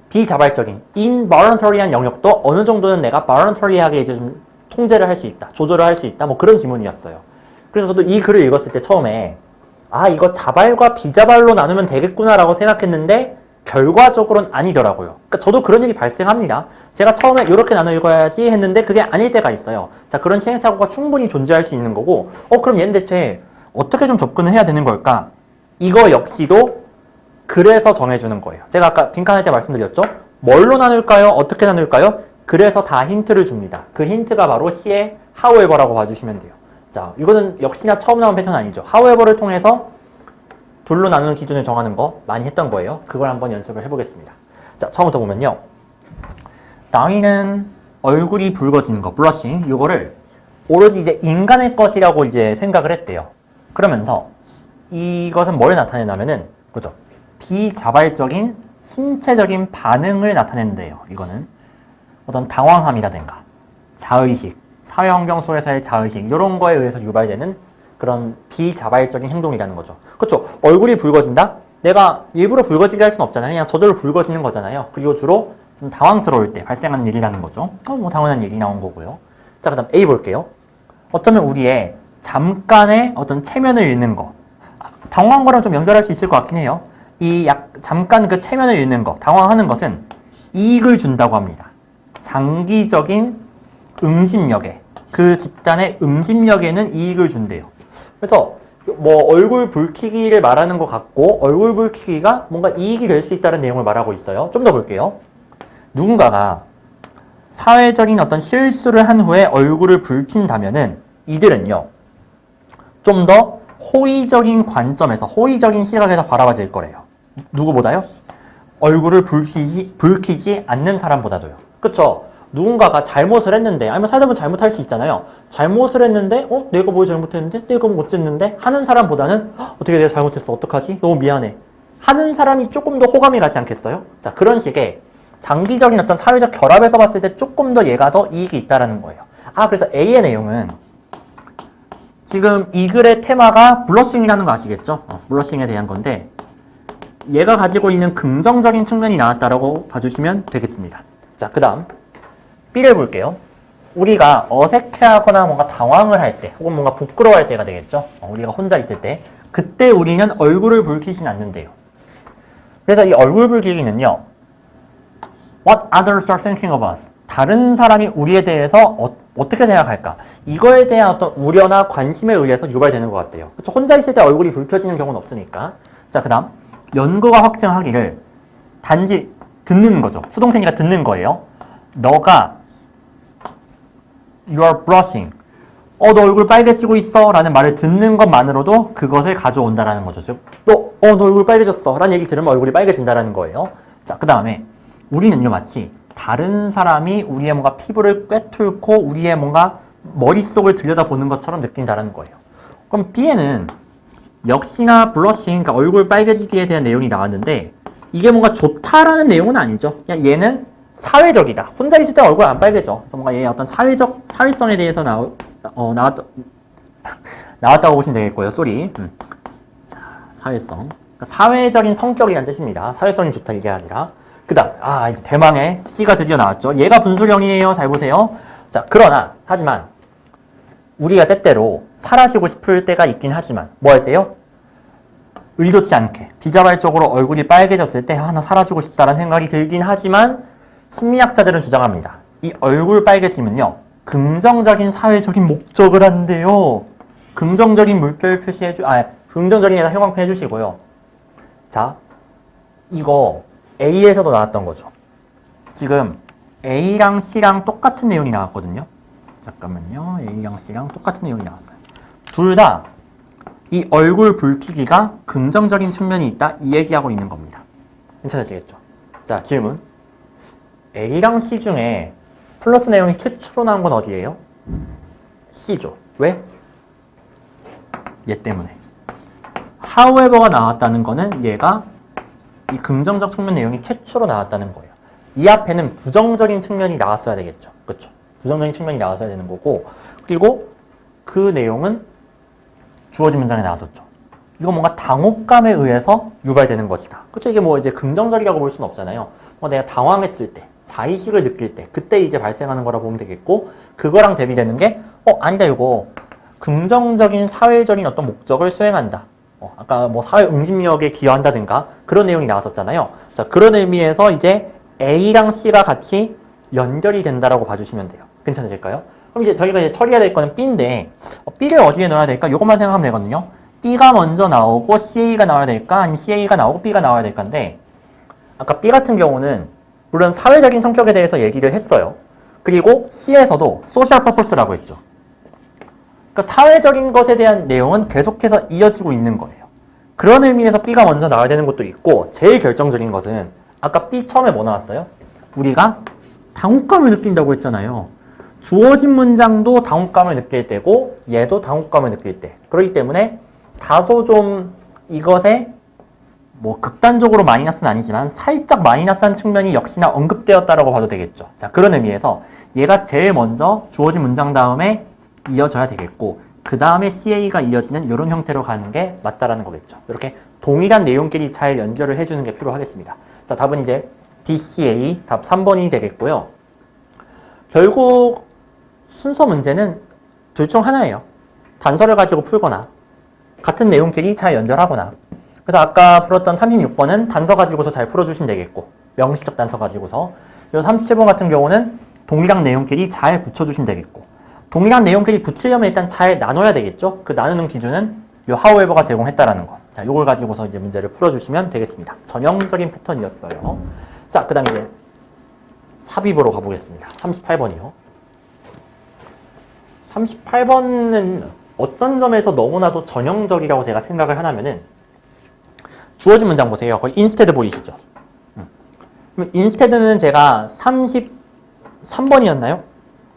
비자발적인 involuntary한 영역도 어느 정도는 내가 voluntary하게 이제 좀 통제를 할 수 있다, 조절을 할 수 있다, 뭐 그런 지문이었어요. 그래서 저도 이 글을 읽었을 때 처음에 이거 자발과 비자발로 나누면 되겠구나라고 생각했는데 결과적으로는 아니더라고요. 그러니까 저도 그런 일이 발생합니다. 제가 처음에 이렇게 나눠 읽어야지 했는데 그게 아닐 때가 있어요. 자, 그런 시행착오가 충분히 존재할 수 있는 거고, 그럼 얘는 대체 어떻게 좀 접근을 해야 되는 걸까? 이거 역시도 그래서 정해주는 거예요. 제가 아까 빈칸할 때 말씀드렸죠? 뭘로 나눌까요? 어떻게 나눌까요? 그래서 다 힌트를 줍니다. 그 힌트가 바로 C의 however라고 봐주시면 돼요. 자, 이거는 역시나 처음 나온 패턴 아니죠. however를 통해서 둘로 나누는 기준을 정하는 거 많이 했던 거예요. 그걸 한번 연습을 해보겠습니다. 자, 처음부터 보면요. 나이는 얼굴이 붉어지는 거, 블러싱, 이거를 오로지 이제 인간의 것이라고 이제 생각을 했대요. 그러면서 이것은 뭘 나타내냐면은, 그죠? 비자발적인 신체적인 반응을 나타낸대요. 이거는 어떤 당황함이라든가 자의식, 사회환경 속에서의 자의식, 이런 거에 의해서 유발되는 그런 비자발적인 행동이라는 거죠. 그렇죠? 얼굴이 붉어진다? 내가 일부러 붉어지게 할 수는 없잖아요. 그냥 저절로 붉어지는 거잖아요. 그리고 주로 좀 당황스러울 때 발생하는 일이라는 거죠. 뭐 당연한 일이 나온 거고요. 자, 그 다음 A 볼게요. 어쩌면 우리의 잠깐의 어떤 체면을 잃는 거, 당황한 거랑 좀 연결할 수 있을 것 같긴 해요. 잠깐 그 체면을 잃는 거, 당황하는 것은 이익을 준다고 합니다. 장기적인 응집력에, 그 집단의 응집력에는 이익을 준대요. 그래서 뭐 얼굴 붉히기를 말하는 것 같고, 얼굴 붉히기가 뭔가 이익이 될 수 있다는 내용을 말하고 있어요. 좀 더 볼게요. 누군가가 사회적인 어떤 실수를 한 후에 얼굴을 붉힌다면은 이들은요, 좀 더 호의적인 관점에서, 호의적인 시각에서 바라봐질 거래요. 누구보다요? 얼굴을 붉히지 않는 사람보다도요. 그쵸? 누군가가 잘못을 했는데, 아니면 살다 보면 잘못할 수 있잖아요. 잘못을 했는데, 내가 뭘 잘못했는데? 내가 뭐 어쨌는데? 하는 사람보다는, 어떻게 내가 잘못했어? 어떡하지? 너무 미안해. 하는 사람이 조금 더 호감이 가지 않겠어요? 자, 그런 식의 장기적인 어떤 사회적 결합에서 봤을 때 조금 더 얘가 더 이익이 있다라는 거예요. 그래서 A의 내용은, 지금 이 글의 테마가 블러싱이라는 거 아시겠죠? 블러싱에 대한 건데, 얘가 가지고 있는 긍정적인 측면이 나왔다라고 봐주시면 되겠습니다. 자, 그 다음 B를 볼게요. 우리가 어색해하거나 뭔가 당황을 할 때, 혹은 뭔가 부끄러워할 때가 되겠죠? 우리가 혼자 있을 때, 그때 우리는 얼굴을 붉히진 않는데요. 그래서 이 얼굴 붉히기는요, What others are thinking of us. 다른 사람이 우리에 대해서 어떻게 생각할까? 이거에 대한 어떤 우려나 관심에 의해서 유발되는 것 같아요. 그렇죠? 혼자 있을 때 얼굴이 붉혀지는 경우는 없으니까. 자, 그 다음 연구가 확증하기를 단지 듣는 거죠. 수동태니까 듣는 거예요. 너가 You are blushing. 너 얼굴 빨개지고 있어 라는 말을 듣는 것만으로도 그것을 가져온다라는 거죠. 즉, 너 얼굴 빨개졌어 라는 얘기를 들으면 얼굴이 빨개진다라는 거예요. 자, 그 다음에 우리는요, 마치 다른 사람이 우리의 뭔가 피부를 꿰뚫고 우리의 뭔가 머릿속을 들여다보는 것처럼 느낀다라는 거예요. 그럼 B에는 역시나 블러싱, 그러니까 얼굴 빨개지기에 대한 내용이 나왔는데, 이게 뭔가 좋다라는 내용은 아니죠. 그냥 얘는 사회적이다. 혼자 있을 때 얼굴 안 빨개져. 그래서 뭔가 얘의 어떤 사회성에 대해서 나왔다고 보시면 되겠고요. 쏘리. 자, 사회성. 그러니까 사회적인 성격이라는 뜻입니다. 사회성이 좋다 이게 아니라. 그 다음, 이제 대망의 C가 드디어 나왔죠. 얘가 분수령이에요. 잘 보세요. 자, 하지만, 우리가 때때로 사라지고 싶을 때가 있긴 하지만, 뭐 할 때요? 의도치 않게, 비자발적으로 얼굴이 빨개졌을 때, 나 사라지고 싶다라는 생각이 들긴 하지만, 심리학자들은 주장합니다. 이 얼굴 빨개짐은요, 긍정적인 사회적인 목적을 한대요. 긍정적인 물결 긍정적인 형광펜 해주시고요. 자, 이거 A에서도 나왔던 거죠. 지금 A랑 C랑 똑같은 내용이 나왔거든요. 잠깐만요. A랑 C랑 똑같은 내용이 나왔어요. 둘 다 이 얼굴 붉히기가 긍정적인 측면이 있다. 이 얘기하고 있는 겁니다. 괜찮으시겠죠? 자, 질문. A랑 C 중에 플러스 내용이 최초로 나온 건 어디예요? C죠. 왜? 얘 때문에. however가 나왔다는 거는 얘가 이 긍정적 측면 내용이 최초로 나왔다는 거예요. 이 앞에는 부정적인 측면이 나왔어야 되겠죠. 그렇죠? 부정적인 측면이 나왔어야 되는 거고, 그리고 그 내용은 주어진 문장에 나왔었죠. 이거 뭔가 당혹감에 의해서 유발되는 것이다. 그렇죠? 이게 뭐 이제 긍정적이라고 볼 수는 없잖아요. 뭐 내가 당황했을 때, 자의식을 느낄 때, 그때 이제 발생하는 거라고 보면 되겠고, 그거랑 대비되는 게, 아니다, 이거. 긍정적인 사회적인 어떤 목적을 수행한다. 아까 뭐 사회 응집력에 기여한다든가 그런 내용이 나왔었잖아요. 자, 그런 의미에서 이제 A랑 C가 같이 연결이 된다라고 봐주시면 돼요. 괜찮으실까요? 그럼 이제 저희가 이제 처리해야 될 거는 B인데, B를 어디에 넣어야 될까? 이것만 생각하면 되거든요. B가 먼저 나오고 CA가 나와야 될까? 아니면 CA가 나오고 B가 나와야 될 건데, 아까 B 같은 경우는 물론 사회적인 성격에 대해서 얘기를 했어요. 그리고 C에서도 소셜 퍼포스라고 했죠. 그러니까 사회적인 것에 대한 내용은 계속해서 이어지고 있는 거예요. 그런 의미에서 B가 먼저 나와야 되는 것도 있고, 제일 결정적인 것은 아까 B 처음에 뭐 나왔어요? 우리가 당혹감을 느낀다고 했잖아요. 주어진 문장도 당혹감을 느낄 때고 얘도 당혹감을 느낄 때. 그렇기 때문에 다소 좀 이것에 뭐 극단적으로 마이너스는 아니지만 살짝 마이너스한 측면이 역시나 언급되었다라고 봐도 되겠죠. 자, 그런 의미에서 얘가 제일 먼저 주어진 문장 다음에 이어져야 되겠고, 그 다음에 CA가 이어지는 이런 형태로 가는 게 맞다라는 거겠죠. 이렇게 동일한 내용끼리 잘 연결을 해주는 게 필요하겠습니다. 자, 답은 이제 DCA, 답 3번이 되겠고요. 결국 순서 문제는 둘 중 하나예요. 단서를 가지고 풀거나 같은 내용끼리 잘 연결하거나. 그래서 아까 풀었던 36번은 단서 가지고서 잘 풀어주시면 되겠고, 명시적 단서 가지고서. 이 37번 같은 경우는 동일한 내용끼리 잘 붙여주시면 되겠고, 동일한 내용끼리 붙이려면 일단 잘 나눠야 되겠죠. 그 나누는 기준은 이 however가 제공했다라는 거. 자, 이걸 가지고서 이제 문제를 풀어주시면 되겠습니다. 전형적인 패턴이었어요. 자, 그 다음 이제 삽입으로 가보겠습니다. 38번이요. 38번은 어떤 점에서 너무나도 전형적이라고 제가 생각을 하냐면은, 주어진 문장 보세요. 거기 instead 보이시죠? 그럼 instead는 제가 33번이었나요?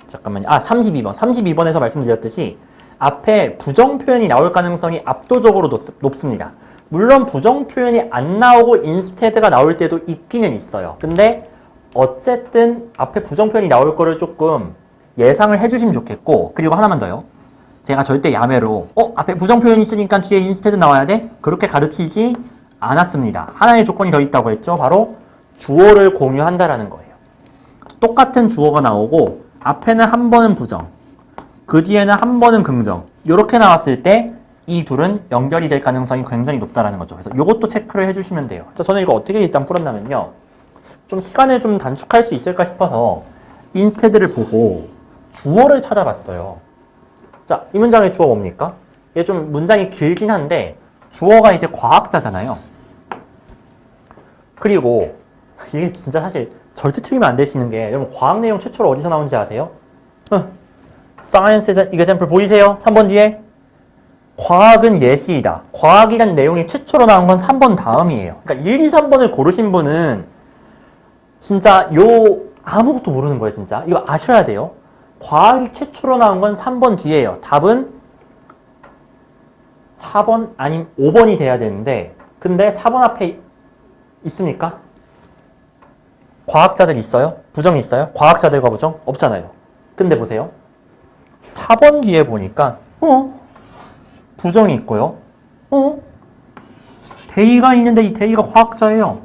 잠깐만요. 32번. 32번에서 말씀드렸듯이 앞에 부정 표현이 나올 가능성이 압도적으로 높습니다. 물론 부정 표현이 안 나오고 instead가 나올 때도 있기는 있어요. 근데 어쨌든 앞에 부정 표현이 나올 거를 조금 예상을 해주시면 좋겠고, 그리고 하나만 더요. 제가 절대 야매로 앞에 부정 표현이 있으니까 뒤에 instead 나와야 돼? 그렇게 가르치지 않았습니다. 하나의 조건이 더 있다고 했죠. 바로 주어를 공유한다라는 거예요. 똑같은 주어가 나오고 앞에는 한 번은 부정, 그 뒤에는 한 번은 긍정, 이렇게 나왔을 때 이 둘은 연결이 될 가능성이 굉장히 높다라는 거죠. 그래서 이것도 체크를 해주시면 돼요. 자, 저는 이거 어떻게 일단 풀었냐면요, 좀 시간을 좀 단축할 수 있을까 싶어서 instead를 보고 주어를 찾아봤어요. 자, 이 문장의 주어 뭡니까? 이게 좀 문장이 길긴 한데 주어가 이제 과학자잖아요. 그리고 이게 진짜 사실 절대 틀리면 안 되시는 게, 여러분 과학 내용 최초로 어디서 나온지 아세요? Science is an example 보이세요? 3번 뒤에. 과학은 예시이다. 과학이란 내용이 최초로 나온 건 3번 다음이에요. 그러니까 1, 2, 3번을 고르신 분은 진짜 아무것도 모르는 거예요, 진짜. 이거 아셔야 돼요. 과학이 최초로 나온 건 3번 뒤에요. 답은 4번 아니면 5번이 돼야 되는데, 근데 4번 앞에 있습니까? 과학자들 있어요? 부정이 있어요? 과학자들과 부정? 없잖아요. 근데 보세요. 4번 뒤에 보니까 부정이 있고요. 대의가 있는데 이 대의가 과학자예요.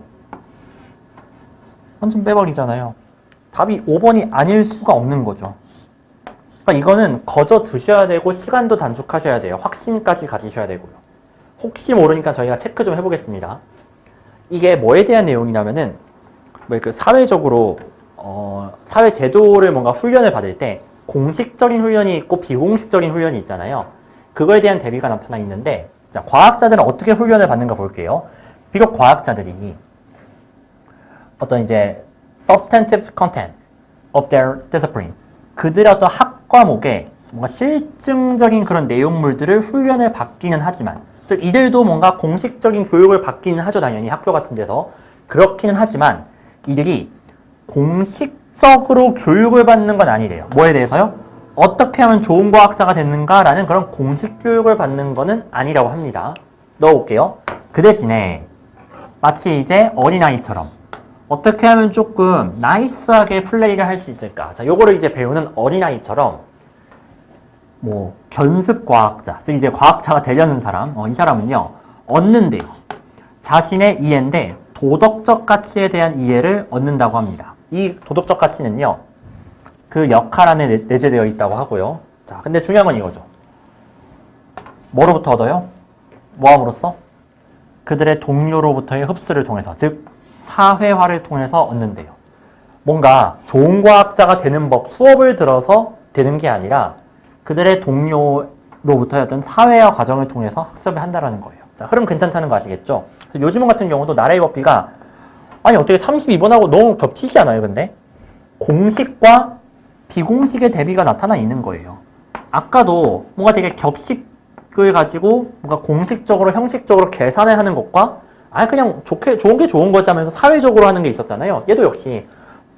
완전 빼버리잖아요. 답이 5번이 아닐 수가 없는 거죠. 그러니까 이거는 거저 두셔야 되고 시간도 단축하셔야 돼요. 확신까지 가지셔야 되고요. 혹시 모르니까 저희가 체크 좀 해보겠습니다. 이게 뭐에 대한 내용이냐면은, 그 사회적으로 사회 제도를 뭔가 훈련을 받을 때 공식적인 훈련이 있고 비공식적인 훈련이 있잖아요. 그거에 대한 대비가 나타나 있는데, 자, 과학자들은 어떻게 훈련을 받는가 볼게요. 비록 과학자들이 어떤 이제 substantive content of their discipline, 그들의 어떤 학 과목에 뭔가 실증적인 그런 내용물들을 훈련을 받기는 하지만, 즉 이들도 뭔가 공식적인 교육을 받기는 하죠. 당연히 학교 같은 데서. 그렇기는 하지만 이들이 공식적으로 교육을 받는 건 아니래요. 뭐에 대해서요? 어떻게 하면 좋은 과학자가 됐는가라는 그런 공식 교육을 받는 거는 아니라고 합니다. 넣어볼게요. 그 대신에 마치 이제 어린아이처럼 어떻게 하면 조금 나이스하게 플레이를 할 수 있을까? 자, 요거를 이제 배우는 어린아이처럼 뭐 견습 과학자, 즉 이제 과학자가 되려는 사람, 이 사람은요 얻는데요. 자신의 이해인데 도덕적 가치에 대한 이해를 얻는다고 합니다. 이 도덕적 가치는요 그 역할 안에 내재되어 있다고 하고요. 자, 근데 중요한 건 이거죠. 뭐로부터 얻어요? 뭐함으로써? 그들의 동료로부터의 흡수를 통해서, 즉 사회화를 통해서 얻는데요. 뭔가 좋은 과학자가 되는 법, 수업을 들어서 되는 게 아니라 그들의 동료로부터의 어떤 사회화 과정을 통해서 학습을 한다는 거예요. 자, 흐름 괜찮다는 거 아시겠죠? 요즘 같은 경우도 나라의 법비가 아니 어떻게 32번하고 너무 겹치지 않아요, 근데? 공식과 비공식의 대비가 나타나 있는 거예요. 아까도 뭔가 되게 격식을 가지고 뭔가 공식적으로 형식적으로 계산을 하는 것과 그냥 좋은 게 좋은 거지 하면서 사회적으로 하는 게 있었잖아요. 얘도 역시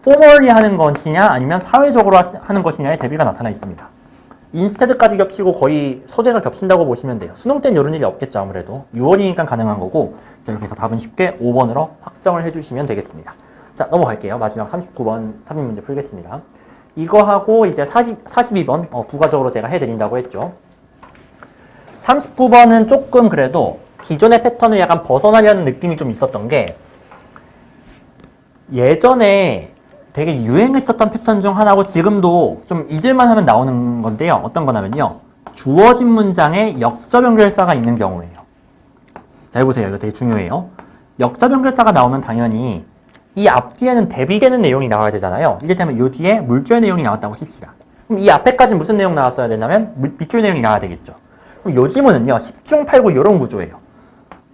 포멀리 하는 것이냐 아니면 사회적으로 하는 것이냐의 대비가 나타나 있습니다. 인스테드까지 겹치고 거의 소재가 겹친다고 보시면 돼요. 수능 때는 이런 일이 없겠죠. 아무래도 6월이니까 가능한 거고, 자, 이렇게 해서 답은 쉽게 5번으로 확정을 해주시면 되겠습니다. 자, 넘어갈게요. 마지막 39번 삽입 문제 풀겠습니다. 이거 하고 이제 42번 부가적으로 제가 해드린다고 했죠. 39번은 조금 그래도 기존의 패턴을 약간 벗어나려는 느낌이 좀 있었던 게, 예전에 되게 유행했었던 패턴 중 하나고 지금도 좀 잊을만 하면 나오는 건데요. 어떤 거냐면요, 주어진 문장에 역접 연결사가 있는 경우예요. 잘 보세요. 이거 되게 중요해요. 역접 연결사가 나오면 당연히 이 앞뒤에는 대비되는 내용이 나와야 되잖아요. 이를테면 이 뒤에 물줄 내용이 나왔다고 칩시다. 그럼 이 앞에까지 무슨 내용 나왔어야 되냐면 밑줄 내용이 나와야 되겠죠. 그럼 요 지문은요 10중 8구 이런 구조예요.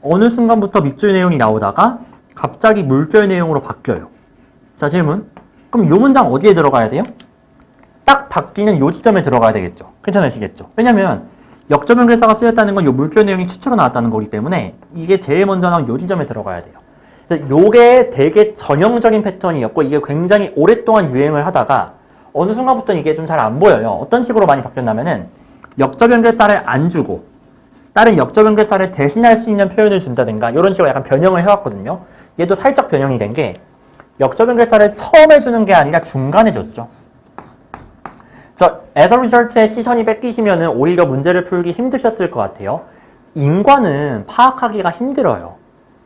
어느 순간부터 밑줄 내용이 나오다가 갑자기 물줄 내용으로 바뀌어요. 자, 질문. 그럼 이 문장 어디에 들어가야 돼요? 딱 바뀌는 요 지점에 들어가야 되겠죠. 괜찮으시겠죠? 왜냐면 역접 연결사가 쓰였다는 건 요 물줄 내용이 최초로 나왔다는 거기 때문에 이게 제일 먼저 나온 요 지점에 들어가야 돼요. 그래서 요게 되게 전형적인 패턴이었고 이게 굉장히 오랫동안 유행을 하다가 어느 순간부터 이게 좀 잘 안 보여요. 어떤 식으로 많이 바뀌었냐면은 역접 연결사를 안 주고 다른 역접 연결사를 대신할 수 있는 표현을 준다든가 이런 식으로 약간 변형을 해왔거든요. 얘도 살짝 변형이 된 게 역접 연결사를 처음에 주는 게 아니라 중간에 줬죠. as a result의 시선이 뺏기시면은 오히려 문제를 풀기 힘드셨을 것 같아요. 인과는 파악하기가 힘들어요.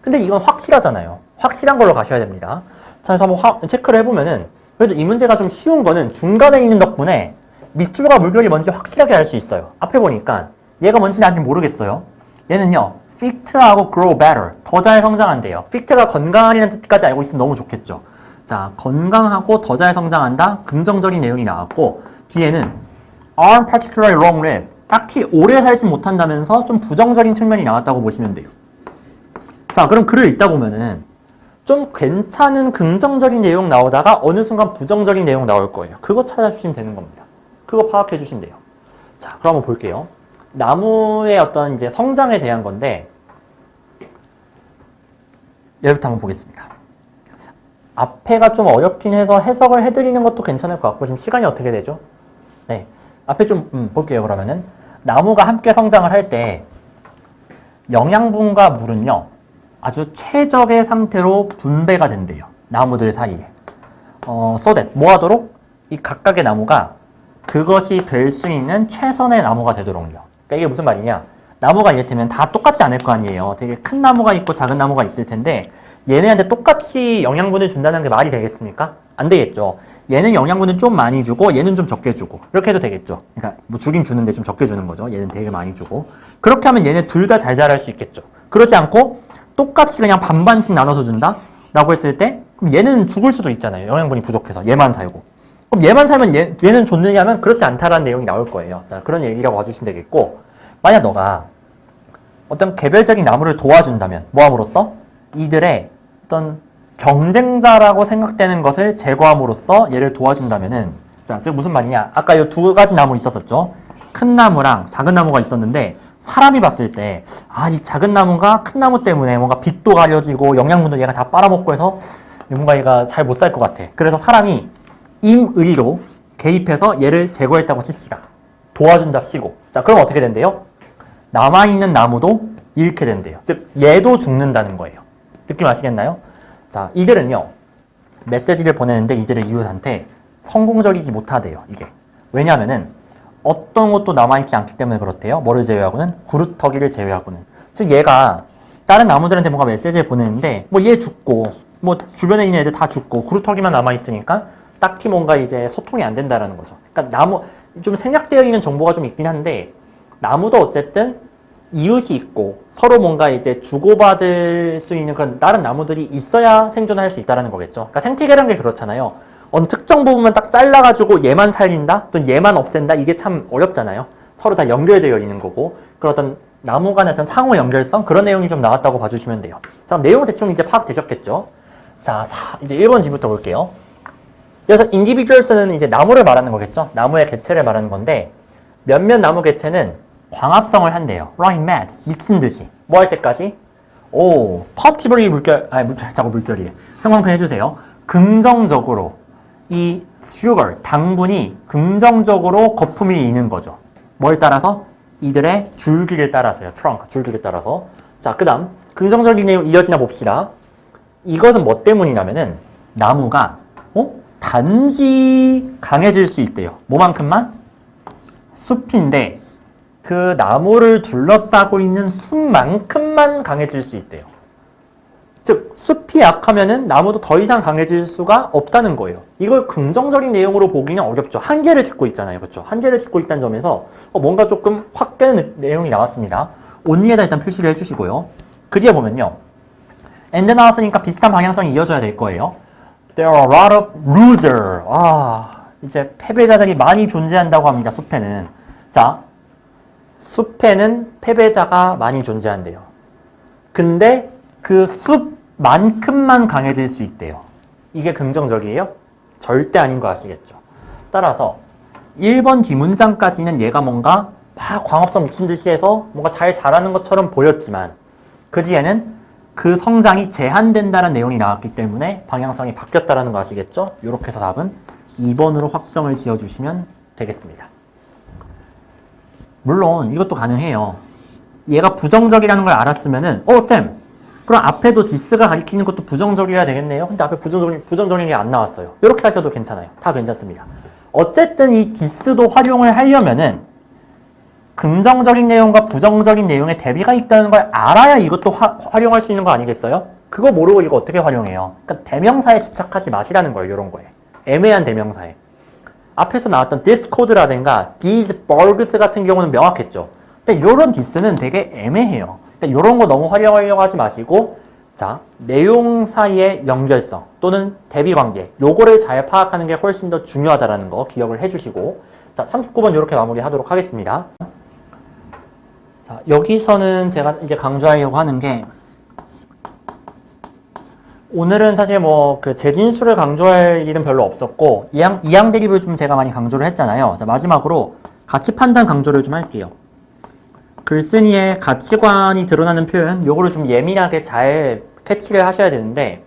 근데 이건 확실하잖아요. 확실한 걸로 가셔야 됩니다. 자, 그래서 한번 체크를 해보면은 그래도 이 문제가 좀 쉬운 거는 중간에 있는 덕분에 밑줄과 물결이 뭔지 확실하게 알 수 있어요. 앞에 보니까 얘가 뭔지는 아직 모르겠어요. 얘는요, fit하고 grow better, 더 잘 성장한대요. fit가 건강하다는 뜻까지 알고 있으면 너무 좋겠죠. 자, 건강하고 더 잘 성장한다, 긍정적인 내용이 나왔고, 뒤에는 are particularly long-lived, 딱히 오래 살지 못한다면서 좀 부정적인 측면이 나왔다고 보시면 돼요. 자, 그럼 글을 읽다 보면은 좀 괜찮은 긍정적인 내용 나오다가 어느 순간 부정적인 내용 나올 거예요. 그거 찾아주시면 되는 겁니다. 그거 파악해 주시면 돼요. 자, 그럼 한번 볼게요. 나무의 어떤 이제 성장에 대한 건데, 얘부터 한번 보겠습니다. 앞에가 좀 어렵긴 해서 해석을 해드리는 것도 괜찮을 것 같고, 지금 시간이 어떻게 되죠? 네. 앞에 좀 볼게요. 그러면은 나무가 함께 성장을 할 때 영양분과 물은요 아주 최적의 상태로 분배가 된대요. 나무들 사이에. so that 뭐 하도록? 이 각각의 나무가 그것이 될 수 있는 최선의 나무가 되도록요. 그러니까 이게 무슨 말이냐? 나무가 이를테면 다 똑같지 않을 거 아니에요. 되게 큰 나무가 있고 작은 나무가 있을 텐데 얘네한테 똑같이 영양분을 준다는 게 말이 되겠습니까? 안 되겠죠. 얘는 영양분을 좀 많이 주고 얘는 좀 적게 주고 이렇게 해도 되겠죠. 그러니까 뭐 주긴 주는데 좀 적게 주는 거죠. 얘는 되게 많이 주고. 그렇게 하면 얘네 둘 다 잘 자랄 수 있겠죠. 그렇지 않고 똑같이 그냥 반반씩 나눠서 준다? 라고 했을 때 그럼 얘는 죽을 수도 있잖아요. 영양분이 부족해서 얘만 살고. 그럼 얘만 살면 얘는 좋느냐면 그렇지 않다라는 내용이 나올 거예요. 자, 그런 얘기라고 봐주시면 되겠고, 만약 너가 어떤 개별적인 나무를 도와준다면, 뭐함으로써? 이들의 어떤 경쟁자라고 생각되는 것을 제거함으로써 얘를 도와준다면은, 자, 지금 무슨 말이냐? 아까 이 두 가지 나무 있었었죠? 큰 나무랑 작은 나무가 있었는데, 사람이 봤을 때, 이 작은 나무가 큰 나무 때문에 뭔가 빛도 가려지고 영양분도 얘가 다 빨아먹고 해서 뭔가 얘가 잘 못 살 것 같아. 그래서 사람이 임의로 개입해서 얘를 제거했다고 칩시다. 도와준답시고. 자, 그럼 어떻게 된대요? 남아있는 나무도 잃게 된대요. 즉, 얘도 죽는다는 거예요. 느낌 아시겠나요? 자, 이들은요, 메시지를 보내는데 이들의 이웃한테 성공적이지 못하대요, 이게. 왜냐하면은, 어떤 것도 남아있지 않기 때문에 그렇대요. 뭐를 제외하고는? 구루터기를 제외하고는. 즉, 얘가 다른 나무들한테 뭔가 메시지를 보내는데, 뭐 얘 죽고, 뭐 주변에 있는 애들 다 죽고, 구루터기만 남아있으니까, 딱히 뭔가 이제 소통이 안 된다라는 거죠. 그러니까 좀 생략되어 있는 정보가 좀 있긴 한데, 나무도 어쨌든 이웃이 있고 서로 뭔가 이제 주고받을 수 있는 그런 다른 나무들이 있어야 생존할 수 있다는 거겠죠. 그러니까 생태계라는 게 그렇잖아요. 어느 특정 부분만 딱 잘라가지고 얘만 살린다? 또는 얘만 없앤다? 이게 참 어렵잖아요. 서로 다 연결되어 있는 거고, 그런 어떤 나무 간의 어떤 상호 연결성? 그런 내용이 좀 나왔다고 봐주시면 돼요. 자, 그럼 내용 대충 이제 파악되셨겠죠? 자, 이제 1번 지부터 볼게요. 그래서 individuals는 이제 나무를 말하는 거겠죠? 나무의 개체를 말하는 건데, 몇몇 나무 개체는 광합성을 한대요. run mad, 미친 듯이. 뭐 할 때까지? positively 물결이. 형광펜 해주세요. 긍정적으로 이 sugar, 당분이 긍정적으로 거품이 있는 거죠. 뭘 따라서? 이들의 줄기를 따라서요. trunk, 줄기를 따라서. 자, 그 다음 긍정적인 내용 이어지나 봅시다. 이것은 뭐 때문이냐면은 나무가 단지 강해질 수 있대요. 뭐만큼만? 숲인데 그 나무를 둘러싸고 있는 숲만큼만 강해질 수 있대요. 즉, 숲이 약하면은 나무도 더 이상 강해질 수가 없다는 거예요. 이걸 긍정적인 내용으로 보기는 어렵죠. 한계를 짓고 있잖아요. 그렇죠? 한계를 짓고 있다는 점에서 뭔가 조금 확 깨는 내용이 나왔습니다. only에다 일단 표시를 해주시고요. 그 뒤에 보면요. and 나왔으니까 비슷한 방향성이 이어져야 될 거예요. There are a lot of losers. 이제 패배자들이 많이 존재한다고 합니다. 숲에는. 자, 숲에는 패배자가 많이 존재한대요. 근데 그 숲만큼만 강해질 수 있대요. 이게 긍정적이에요? 절대 아닌 거 아시겠죠? 따라서 1번 뒷문장까지는 얘가 뭔가 막 광합성 미친 듯이 해서 뭔가 잘 자라는 것처럼 보였지만 그 뒤에는 그 성장이 제한된다는 내용이 나왔기 때문에 방향성이 바뀌었다는 거 아시겠죠? 이렇게 해서 답은 2번으로 확정을 지어주시면 되겠습니다. 물론 이것도 가능해요. 얘가 부정적이라는 걸 알았으면은 쌤, 그럼 앞에도 디스가 가리키는 것도 부정적이어야 되겠네요. 근데 앞에 부정적인 게 안 나왔어요. 이렇게 하셔도 괜찮아요. 다 괜찮습니다. 어쨌든 이 디스도 활용을 하려면은 긍정적인 내용과 부정적인 내용의 대비가 있다는 걸 알아야 이것도 활용할 수 있는 거 아니겠어요? 그거 모르고 이거 어떻게 활용해요? 그러니까 대명사에 집착하지 마시라는 거예요. 이런 거에. 애매한 대명사에. 앞에서 나왔던 this code라든가 these bugs 같은 경우는 명확했죠. 근데 이런 this는 되게 애매해요. 그러니까 이런 거 너무 활용하려고 하지 마시고, 자, 내용 사이의 연결성 또는 대비 관계, 요거를 잘 파악하는 게 훨씬 더 중요하다는 거 기억을 해주시고, 자, 39번 이렇게 마무리하도록 하겠습니다. 자, 여기서는 제가 이제 강조하려고 하는 게, 오늘은 사실 그 재진수를 강조할 일은 별로 없었고, 이항 대립을 좀 제가 많이 강조를 했잖아요. 자, 마지막으로 가치 판단 강조를 좀 할게요. 글쓴이의 가치관이 드러나는 표현, 요거를 좀 예민하게 잘 캐치를 하셔야 되는데,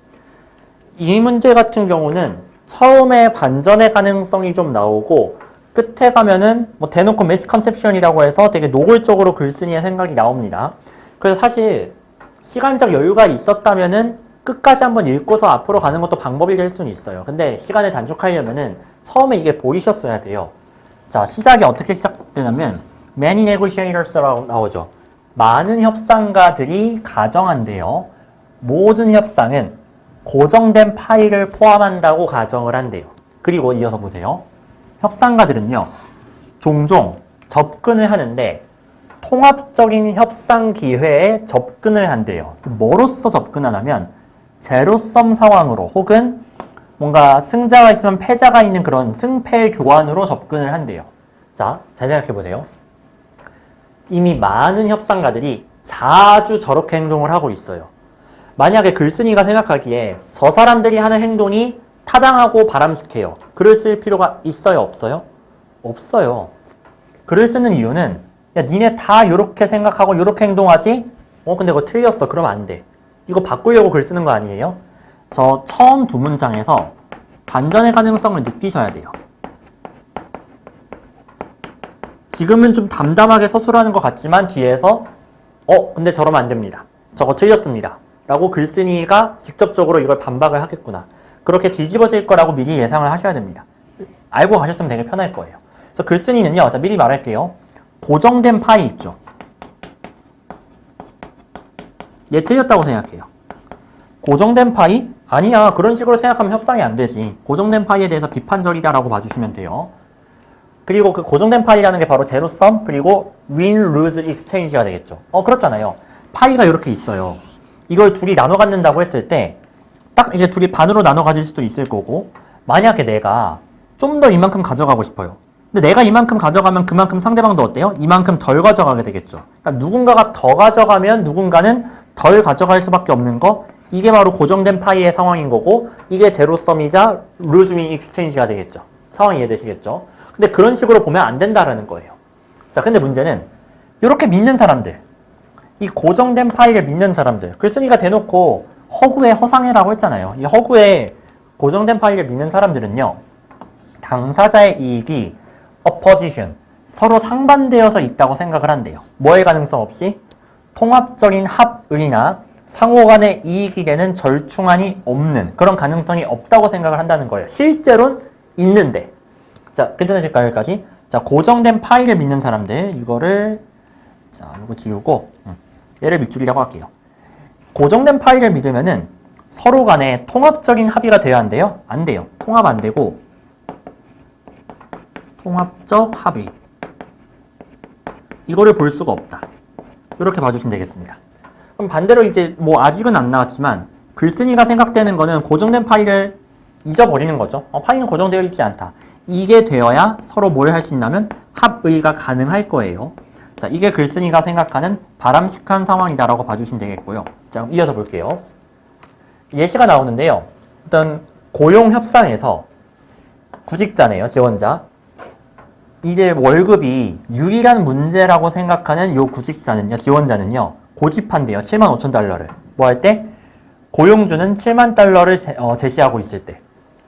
이 문제 같은 경우는 처음에 반전의 가능성이 좀 나오고, 끝에 가면은 대놓고 미스컨셉션이라고 해서 되게 노골적으로 글쓴이의 생각이 나옵니다. 그래서 사실 시간적 여유가 있었다면은 끝까지 한번 읽고서 앞으로 가는 것도 방법이 될 수는 있어요. 근데 시간을 단축하려면은 처음에 이게 보이셨어야 돼요. 자, 시작이 어떻게 시작되냐면 many negotiators라고 나오죠. 많은 협상가들이 가정한대요. 모든 협상은 고정된 파일을 포함한다고 가정을 한대요. 그리고 이어서 보세요. 협상가들은요, 종종 접근을 하는데 통합적인 협상 기회에 접근을 한대요. 뭐로써 접근하냐면 제로섬 상황으로 혹은 뭔가 승자가 있으면 패자가 있는 그런 승패 교환으로 접근을 한대요. 자, 잘 생각해 보세요. 이미 많은 협상가들이 자주 저렇게 행동을 하고 있어요. 만약에 글쓴이가 생각하기에 저 사람들이 하는 행동이 타당하고 바람직해요. 글을 쓸 필요가 있어요? 없어요? 없어요. 글을 쓰는 이유는 야 니네 다 요렇게 생각하고 요렇게 행동하지? 근데 그거 틀렸어. 그러면 안 돼. 이거 바꾸려고 글 쓰는 거 아니에요? 저 처음 두 문장에서 반전의 가능성을 느끼셔야 돼요. 지금은 좀 담담하게 서술하는 것 같지만 뒤에서 근데 저러면 안 됩니다. 저거 틀렸습니다. 라고 글쓴이가 직접적으로 이걸 반박을 하겠구나. 그렇게 뒤집어질 거라고 미리 예상을 하셔야 됩니다. 알고 가셨으면 되게 편할 거예요. 그래서 글쓴이는요. 자, 미리 말할게요. 고정된 파이 있죠. 얘 틀렸다고 생각해요. 고정된 파이? 아니야. 그런 식으로 생각하면 협상이 안 되지. 고정된 파이에 대해서 비판적이다라고 봐주시면 돼요. 그리고 그 고정된 파이라는 게 바로 제로섬 그리고 win, lose, exchange가 되겠죠. 그렇잖아요. 파이가 이렇게 있어요. 이걸 둘이 나눠 갖는다고 했을 때 딱 이제 둘이 반으로 나눠 가질 수도 있을 거고 만약에 내가 좀 더 이만큼 가져가고 싶어요. 근데 내가 이만큼 가져가면 그만큼 상대방도 어때요? 이만큼 덜 가져가게 되겠죠. 그러니까 누군가가 더 가져가면 누군가는 덜 가져갈 수밖에 없는 거 이게 바로 고정된 파이의 상황인 거고 이게 제로섬이자 lose, win, exchange가 되겠죠. 상황 이해되시겠죠? 근데 그런 식으로 보면 안 된다라는 거예요. 자, 근데 문제는 이렇게 믿는 사람들 이 고정된 파이를 믿는 사람들 글쓴이가 대놓고 허구에 허상해라고 했잖아요. 이 허구에 고정된 파이를 믿는 사람들은요. 당사자의 이익이 opposition 서로 상반되어서 있다고 생각을 한대요. 뭐의 가능성 없이? 통합적인 합의나 상호 간의 이익이 되는 절충안이 없는 그런 가능성이 없다고 생각을 한다는 거예요. 실제로는 있는데. 자, 괜찮으실까요? 여기까지. 자, 고정된 파이를 믿는 사람들 이거를 자, 이거 지우고 얘를 밑줄이라고 할게요. 고정된 파이를 믿으면은 서로 간에 통합적인 합의가 돼야 한대요? 안 돼요. 통합 안 되고 통합적 합의 이거를 볼 수가 없다. 이렇게 봐주시면 되겠습니다. 그럼 반대로 이제 뭐 아직은 안 나왔지만 글쓴이가 생각되는 거는 고정된 파이를 잊어버리는 거죠. 파이는 고정되어 있지 않다. 이게 되어야 서로 뭘 할 수 있냐면 합의가 가능할 거예요. 자, 이게 글쓴이가 생각하는 바람직한 상황이다라고 봐주시면 되겠고요. 자, 이어서 볼게요. 예시가 나오는데요. 어떤 고용 협상에서 구직자네요, 지원자. 이게 월급이 유일한 문제라고 생각하는 요 구직자는요, 지원자는요, 고집한대요. 75,000달러를. 뭐 할 때? 고용주는 7만 달러를 제시하고 있을 때.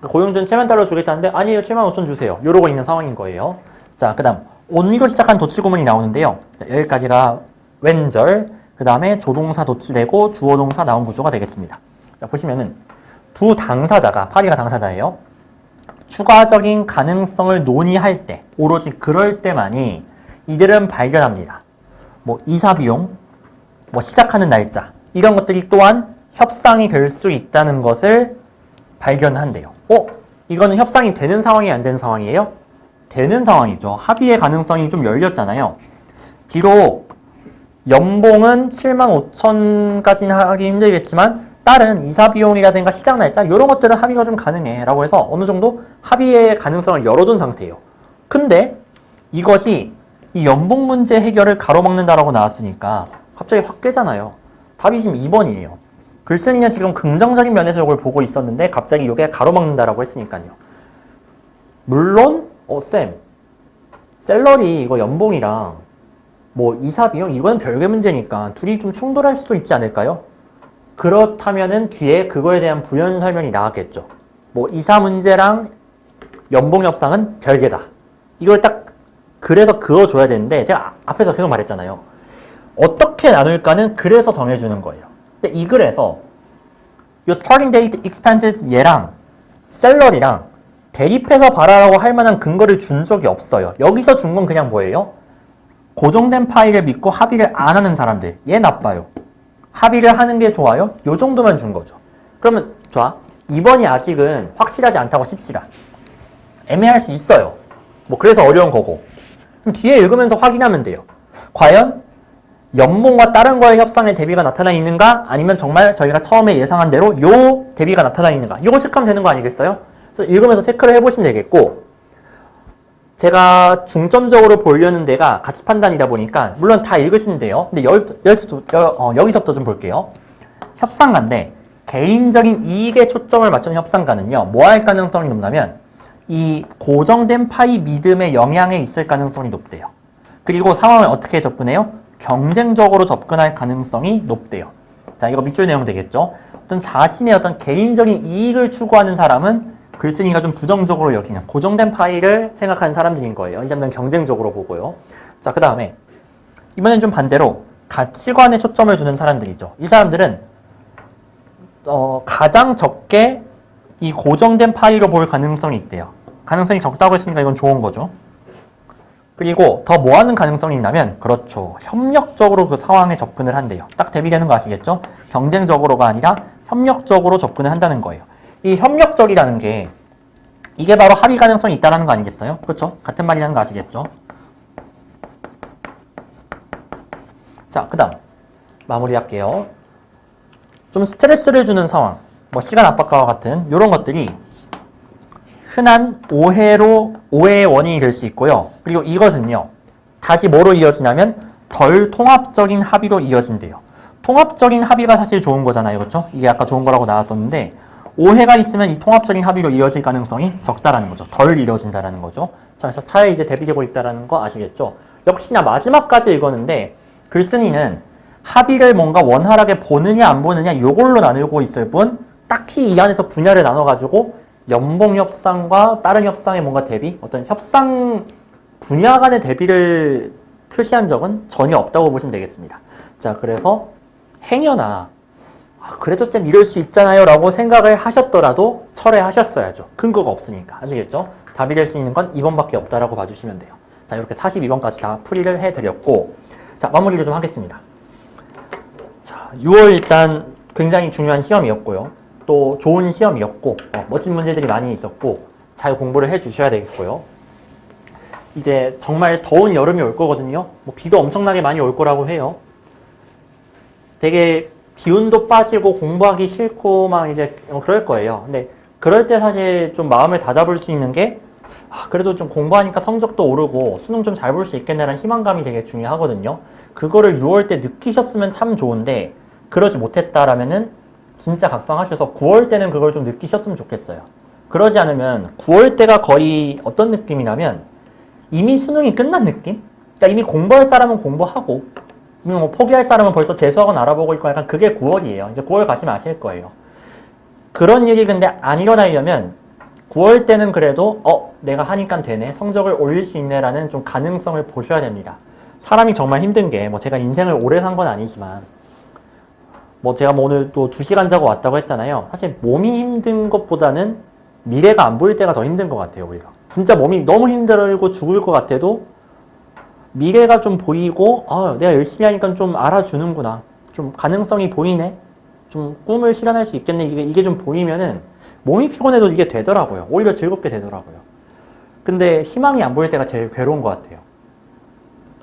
고용주는 7만 달러 주겠다는데 아니에요, 75,000 주세요. 이러고 있는 상황인 거예요. 자, 그 다음 only로 시작한 도치구문이 나오는데요. 자, 여기까지가 왼절, 그 다음에 조동사 도치되고 주어동사 나온 구조가 되겠습니다. 자, 보시면은 두 당사자가, 파리가 당사자예요. 추가적인 가능성을 논의할 때, 오로지 그럴 때만이 이들은 발견합니다. 뭐 이사비용, 뭐 시작하는 날짜, 이런 것들이 또한 협상이 될 수 있다는 것을 발견한대요. 이거는 협상이 되는 상황이 안 되는 상황이에요? 되는 상황이죠. 합의의 가능성이 좀 열렸잖아요. 비록 연봉은 75,000까지는 하기 힘들겠지만 다른 이사비용이라든가 시작 날짜 이런 것들은 합의가 좀 가능해 라고 해서 어느 정도 합의의 가능성을 열어둔 상태예요. 근데 이것이 이 연봉 문제 해결을 가로막는다라고 나왔으니까 갑자기 확 깨잖아요. 답이 지금 2번이에요. 글쓴이는 지금 긍정적인 면에서 이걸 보고 있었는데 갑자기 이게 가로막는다라고 했으니까요. 물론 쌤 샐러리 이거 연봉이랑 뭐 이사비용 이건 별개 문제니까 둘이 좀 충돌할 수도 있지 않을까요? 그렇다면은 뒤에 그거에 대한 부연 설명이 나왔겠죠. 뭐 이사 문제랑 연봉 협상은 별개다. 이걸 딱 그래서 그어줘야 되는데 제가 앞에서 계속 말했잖아요. 어떻게 나눌까는 그래서 정해주는 거예요. 근데 이 글에서 요 starting date expenses 얘랑 샐러리랑 대립해서 봐라라고 할 만한 근거를 준 적이 없어요. 여기서 준 건 그냥 뭐예요? 고정된 파일을 믿고 합의를 안 하는 사람들. 얘 나빠요. 합의를 하는 게 좋아요? 요 정도만 준 거죠. 그러면 좋아. 2번이 아직은 확실하지 않다고 칩시다. 애매할 수 있어요. 뭐 그래서 어려운 거고. 그럼 뒤에 읽으면서 확인하면 돼요. 과연 연봉과 다른 거의 협상의 대비가 나타나 있는가? 아니면 정말 저희가 처음에 예상한 대로 요 대비가 나타나 있는가? 이거 체크하면 되는 거 아니겠어요? 그래서 읽으면서 체크를 해보시면 되겠고 제가 중점적으로 보려는 데가 가치 판단이다 보니까 물론 다 읽으시면 돼요. 근데 여기서부터 좀 볼게요. 협상가인데 개인적인 이익에 초점을 맞춘 협상가는요. 뭐 할 가능성이 높냐면 이 고정된 파이 믿음의 영향에 있을 가능성이 높대요. 그리고 상황을 어떻게 접근해요? 경쟁적으로 접근할 가능성이 높대요. 자, 이거 밑줄 내용 되겠죠? 어떤 자신의 어떤 개인적인 이익을 추구하는 사람은 글쓴이가 좀 부정적으로 여기는 고정된 파이를 생각하는 사람들인 거예요. 이 점은 경쟁적으로 보고요. 자, 그 다음에 이번엔 좀 반대로 가치관에 초점을 두는 사람들이죠. 이 사람들은 가장 적게 이 고정된 파이로 볼 가능성이 있대요. 가능성이 적다고 했으니까 이건 좋은 거죠. 그리고 더 뭐 하는 가능성이 있냐면 그렇죠. 협력적으로 그 상황에 접근을 한대요. 딱 대비되는 거 아시겠죠? 경쟁적으로가 아니라 협력적으로 접근을 한다는 거예요. 이 협력적이라는 게 이게 바로 합의 가능성이 있다는 거 아니겠어요? 그렇죠? 같은 말이라는 거 아시겠죠? 자, 그 다음 마무리할게요. 좀 스트레스를 주는 상황, 뭐 시간 압박과 같은 이런 것들이 흔한 오해의 원인이 될 수 있고요. 그리고 이것은요. 다시 뭐로 이어지냐면 덜 통합적인 합의로 이어진대요. 통합적인 합의가 사실 좋은 거잖아요. 그렇죠? 이게 아까 좋은 거라고 나왔었는데 오해가 있으면 이 통합적인 합의로 이어질 가능성이 적다라는 거죠. 덜 이루어진다라는 거죠. 자, 그래서 차에 이제 대비되고 있다라는 거 아시겠죠? 역시나 마지막까지 읽었는데 글쓴이는 합의를 뭔가 원활하게 보느냐 안 보느냐 요걸로 나누고 있을 뿐 딱히 이 안에서 분야를 나눠가지고 연봉 협상과 다른 협상의 뭔가 대비, 어떤 협상 분야 간의 대비를 표시한 적은 전혀 없다고 보시면 되겠습니다. 자, 그래서 행여나 그래도 쌤 이럴 수 있잖아요 라고 생각을 하셨더라도 철회하셨어야죠. 근거가 없으니까. 아시겠죠? 답이 될 수 있는 건 2번밖에 없다라고 봐주시면 돼요. 자, 이렇게 42번까지 다 풀이를 해드렸고, 자, 마무리를 좀 하겠습니다. 자, 6월 일단 굉장히 중요한 시험이었고요. 또 좋은 시험이었고 멋진 문제들이 많이 있었고 잘 공부를 해주셔야 되겠고요. 이제 정말 더운 여름이 올 거거든요. 뭐 비도 엄청나게 많이 올 거라고 해요. 되게 기운도 빠지고 공부하기 싫고 막 이제 그럴 거예요. 근데 그럴 때 사실 좀 마음을 다잡을 수 있는 게 그래도 좀 공부하니까 성적도 오르고 수능 좀 잘 볼 수 있겠네라는 희망감이 되게 중요하거든요. 그거를 6월 때 느끼셨으면 참 좋은데 그러지 못했다라면은 진짜 각성하셔서 9월 때는 그걸 좀 느끼셨으면 좋겠어요. 그러지 않으면 9월 때가 거의 어떤 느낌이냐면 이미 수능이 끝난 느낌? 그러니까 이미 공부할 사람은 공부하고 이미 뭐 포기할 사람은 벌써 재수학원 알아보고 있고 약간 그게 9월이에요. 이제 9월 가시면 아실 거예요. 그런 일이 근데 안 일어나려면 9월 때는 그래도 내가 하니까 되네. 성적을 올릴 수 있네라는 좀 가능성을 보셔야 됩니다. 사람이 정말 힘든 게 뭐 제가 인생을 오래 산 건 아니지만 뭐 제가 뭐 오늘 또 2시간 자고 왔다고 했잖아요. 사실 몸이 힘든 것보다는 미래가 안 보일 때가 더 힘든 것 같아요, 우리가. 진짜 몸이 너무 힘들고 죽을 것 같아도 미래가 좀 보이고 내가 열심히 하니까 좀 알아주는구나. 좀 가능성이 보이네. 좀 꿈을 실현할 수 있겠네. 이게 좀 보이면은 몸이 피곤해도 이게 되더라고요. 오히려 즐겁게 되더라고요. 근데 희망이 안 보일 때가 제일 괴로운 것 같아요.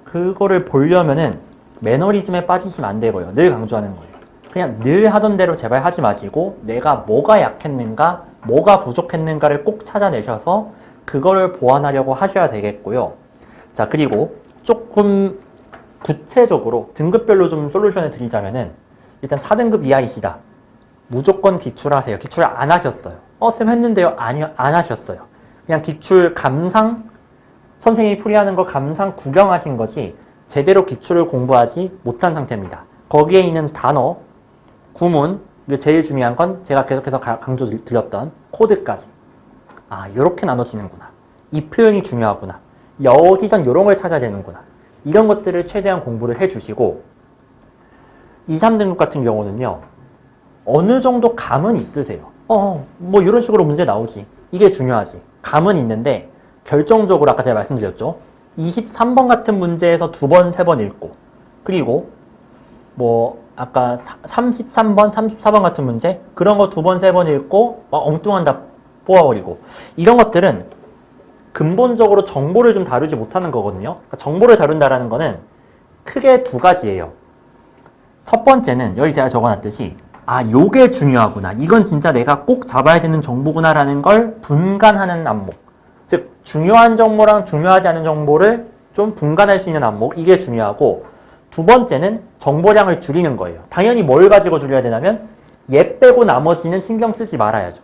그거를 보려면은 매너리즘에 빠지시면 안 되고요. 늘 강조하는 거예요. 그냥 늘 하던 대로 제발 하지 마시고 내가 뭐가 약했는가, 뭐가 부족했는가를 꼭 찾아내셔서 그거를 보완하려고 하셔야 되겠고요. 자, 그리고 조금 구체적으로 등급별로 좀 솔루션을 드리자면은 일단 4등급 이하이시다. 무조건 기출하세요. 기출 안 하셨어요. 쌤 했는데요? 아니요, 안 하셨어요. 그냥 기출 감상, 선생님이 풀이하는 거 감상 구경하신 거지 제대로 기출을 공부하지 못한 상태입니다. 거기에 있는 단어, 구문, 그리고 제일 중요한 건 제가 계속해서 강조 드렸던 코드까지. 요렇게 나눠지는구나. 이 표현이 중요하구나. 여기선 요런 걸 찾아야 되는구나. 이런 것들을 최대한 공부를 해주시고 2, 3등급 같은 경우는요. 어느 정도 감은 있으세요. 뭐 이런 식으로 문제 나오지. 이게 중요하지. 감은 있는데 결정적으로 아까 제가 말씀드렸죠. 23번 같은 문제에서 2번, 3번 읽고 그리고 뭐 아까 33번, 34번 같은 문제 그런 거 2번, 3번 읽고 막 엉뚱한 답 뽑아버리고 이런 것들은 근본적으로 정보를 좀 다루지 못하는 거거든요. 그러니까 정보를 다룬다라는 거는 크게 2가지예요. 첫 번째는 여기 제가 적어놨듯이 요게 중요하구나. 이건 진짜 내가 꼭 잡아야 되는 정보구나 라는 걸 분간하는 안목. 즉 중요한 정보랑 중요하지 않은 정보를 좀 분간할 수 있는 안목, 이게 중요하고, 두 번째는 정보량을 줄이는 거예요. 당연히 뭘 가지고 줄여야 되냐면 얘 빼고 나머지는 신경 쓰지 말아야죠.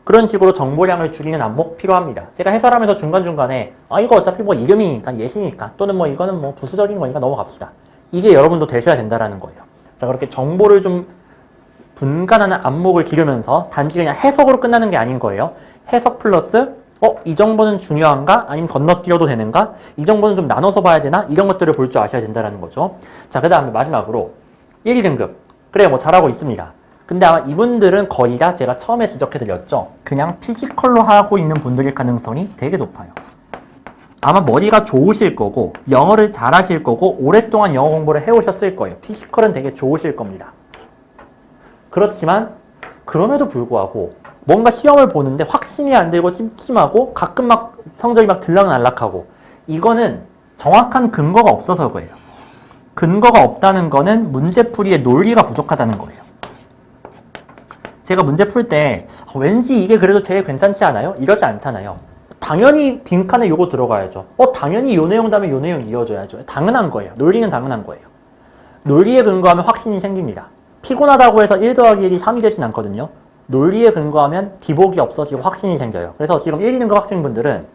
그런 식으로 정보량을 줄이는 안목 필요합니다. 제가 해설하면서 중간중간에 이거 어차피 뭐 이름이니까 예시니까 또는 뭐 이거는 뭐 부수적인 거니까 넘어갑시다. 이게 여러분도 되셔야 된다라는 거예요. 자, 그렇게 정보를 좀 분간하는 안목을 기르면서 단지 그냥 해석으로 끝나는 게 아닌 거예요. 해석 플러스 이 정보는 중요한가? 아니면 건너뛰어도 되는가? 이 정보는 좀 나눠서 봐야 되나? 이런 것들을 볼 줄 아셔야 된다는 거죠. 자, 그 다음에 마지막으로 1등급. 그래, 뭐 잘하고 있습니다. 근데 아마 이분들은 거의 다 제가 처음에 지적해드렸죠. 그냥 피지컬로 하고 있는 분들일 가능성이 되게 높아요. 아마 머리가 좋으실 거고 영어를 잘하실 거고 오랫동안 영어 공부를 해오셨을 거예요. 피지컬은 되게 좋으실 겁니다. 그렇지만 그럼에도 불구하고 뭔가 시험을 보는데 확신이 안 들고 찜찜하고 가끔 막 성적이 막 들락날락하고 이거는 정확한 근거가 없어서 그래요. 근거가 없다는 거는 문제풀이의 논리가 부족하다는 거예요. 제가 문제 풀 때 왠지 이게 그래도 제일 괜찮지 않아요? 이러지 않잖아요. 당연히 빈칸에 요거 들어가야죠. 당연히 요 내용 다음에 요 내용 이어져야죠. 당연한 거예요. 논리는 당연한 거예요. 논리에 근거하면 확신이 생깁니다. 피곤하다고 해서 1 더하기 1이 3이 되진 않거든요. 논리에 근거하면 기복이 없어지고 확신이 생겨요. 그래서 지금 1, 2등급 학생분들은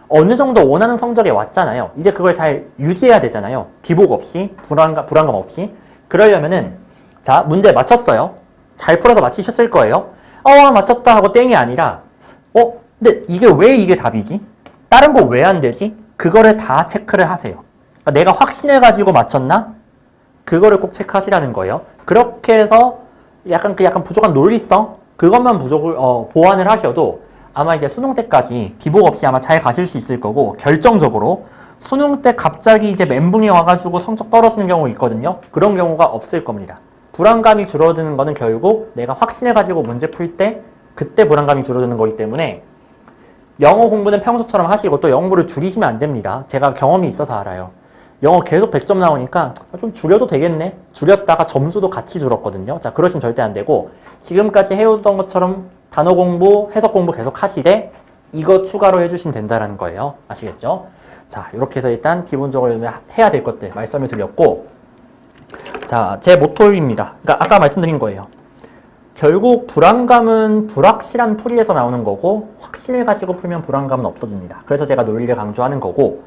어느 정도 원하는 성적에 왔잖아요. 이제 그걸 잘 유지해야 되잖아요. 기복 없이, 불안감 없이. 그러려면은 자, 문제 맞췄어요. 잘 풀어서 맞히셨을 거예요. 맞췄다 하고 땡이 아니라 근데 왜 이게 답이지? 다른 거 왜 안 되지? 그거를 다 체크를 하세요. 그러니까 내가 확신해가지고 맞췄나? 그거를 꼭 체크하시라는 거예요. 그렇게 해서 약간 부족한 논리성? 그것만 보완을 하셔도 아마 이제 수능 때까지 기복 없이 아마 잘 가실 수 있을 거고, 결정적으로 수능 때 갑자기 이제 멘붕이 와가지고 성적 떨어지는 경우 있거든요. 그런 경우가 없을 겁니다. 불안감이 줄어드는 거는 결국 내가 확신해가지고 문제 풀 때 그때 불안감이 줄어드는 거기 때문에 영어 공부는 평소처럼 하시고 또 영어 공부를 줄이시면 안 됩니다. 제가 경험이 있어서 알아요. 영어 계속 100점 나오니까 좀 줄여도 되겠네? 줄였다가 점수도 같이 줄었거든요. 자, 그러시면 절대 안 되고 지금까지 해오던 것처럼 단어 공부, 해석 공부 계속 하시되 이거 추가로 해주시면 된다는 거예요. 아시겠죠? 자, 이렇게 해서 일단 기본적으로 해야 될 것들 말씀을 드렸고, 자, 제 모토입니다. 그러니까 아까 말씀드린 거예요. 결국 불안감은 불확실한 풀이에서 나오는 거고 확신을 가지고 풀면 불안감은 없어집니다. 그래서 제가 논리를 강조하는 거고,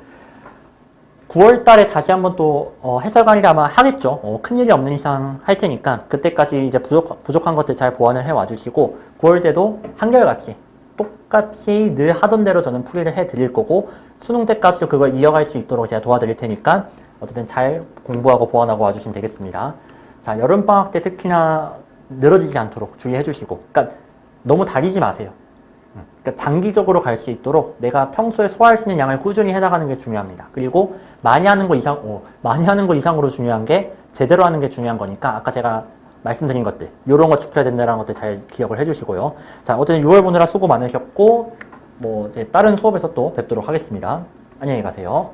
9월 달에 다시 한번 또 해설 강의를 아마 하겠죠. 큰일이 없는 이상 할 테니까 그때까지 이제 부족한 것들 잘 보완을 해 와주시고 9월 때도 한결같이 똑같이 늘 하던 대로 저는 풀이를 해 드릴 거고 수능 때까지도 그걸 이어갈 수 있도록 제가 도와드릴 테니까 어쨌든 잘 공부하고 보완하고 와주시면 되겠습니다. 자, 여름방학 때 특히나 늘어지지 않도록 주의해 주시고, 그러니까 너무 다리지 마세요. 그러니까 장기적으로 갈 수 있도록 내가 평소에 소화할 수 있는 양을 꾸준히 해나가는 게 중요합니다. 그리고 많이 하는 것 이상으로 중요한 게 제대로 하는 게 중요한 거니까 아까 제가 말씀드린 것들, 이런 거 지켜야 된다는 것들 잘 기억을 해주시고요. 자, 어쨌든 6월 보느라 수고 많으셨고, 이제 다른 수업에서 또 뵙도록 하겠습니다. 안녕히 가세요.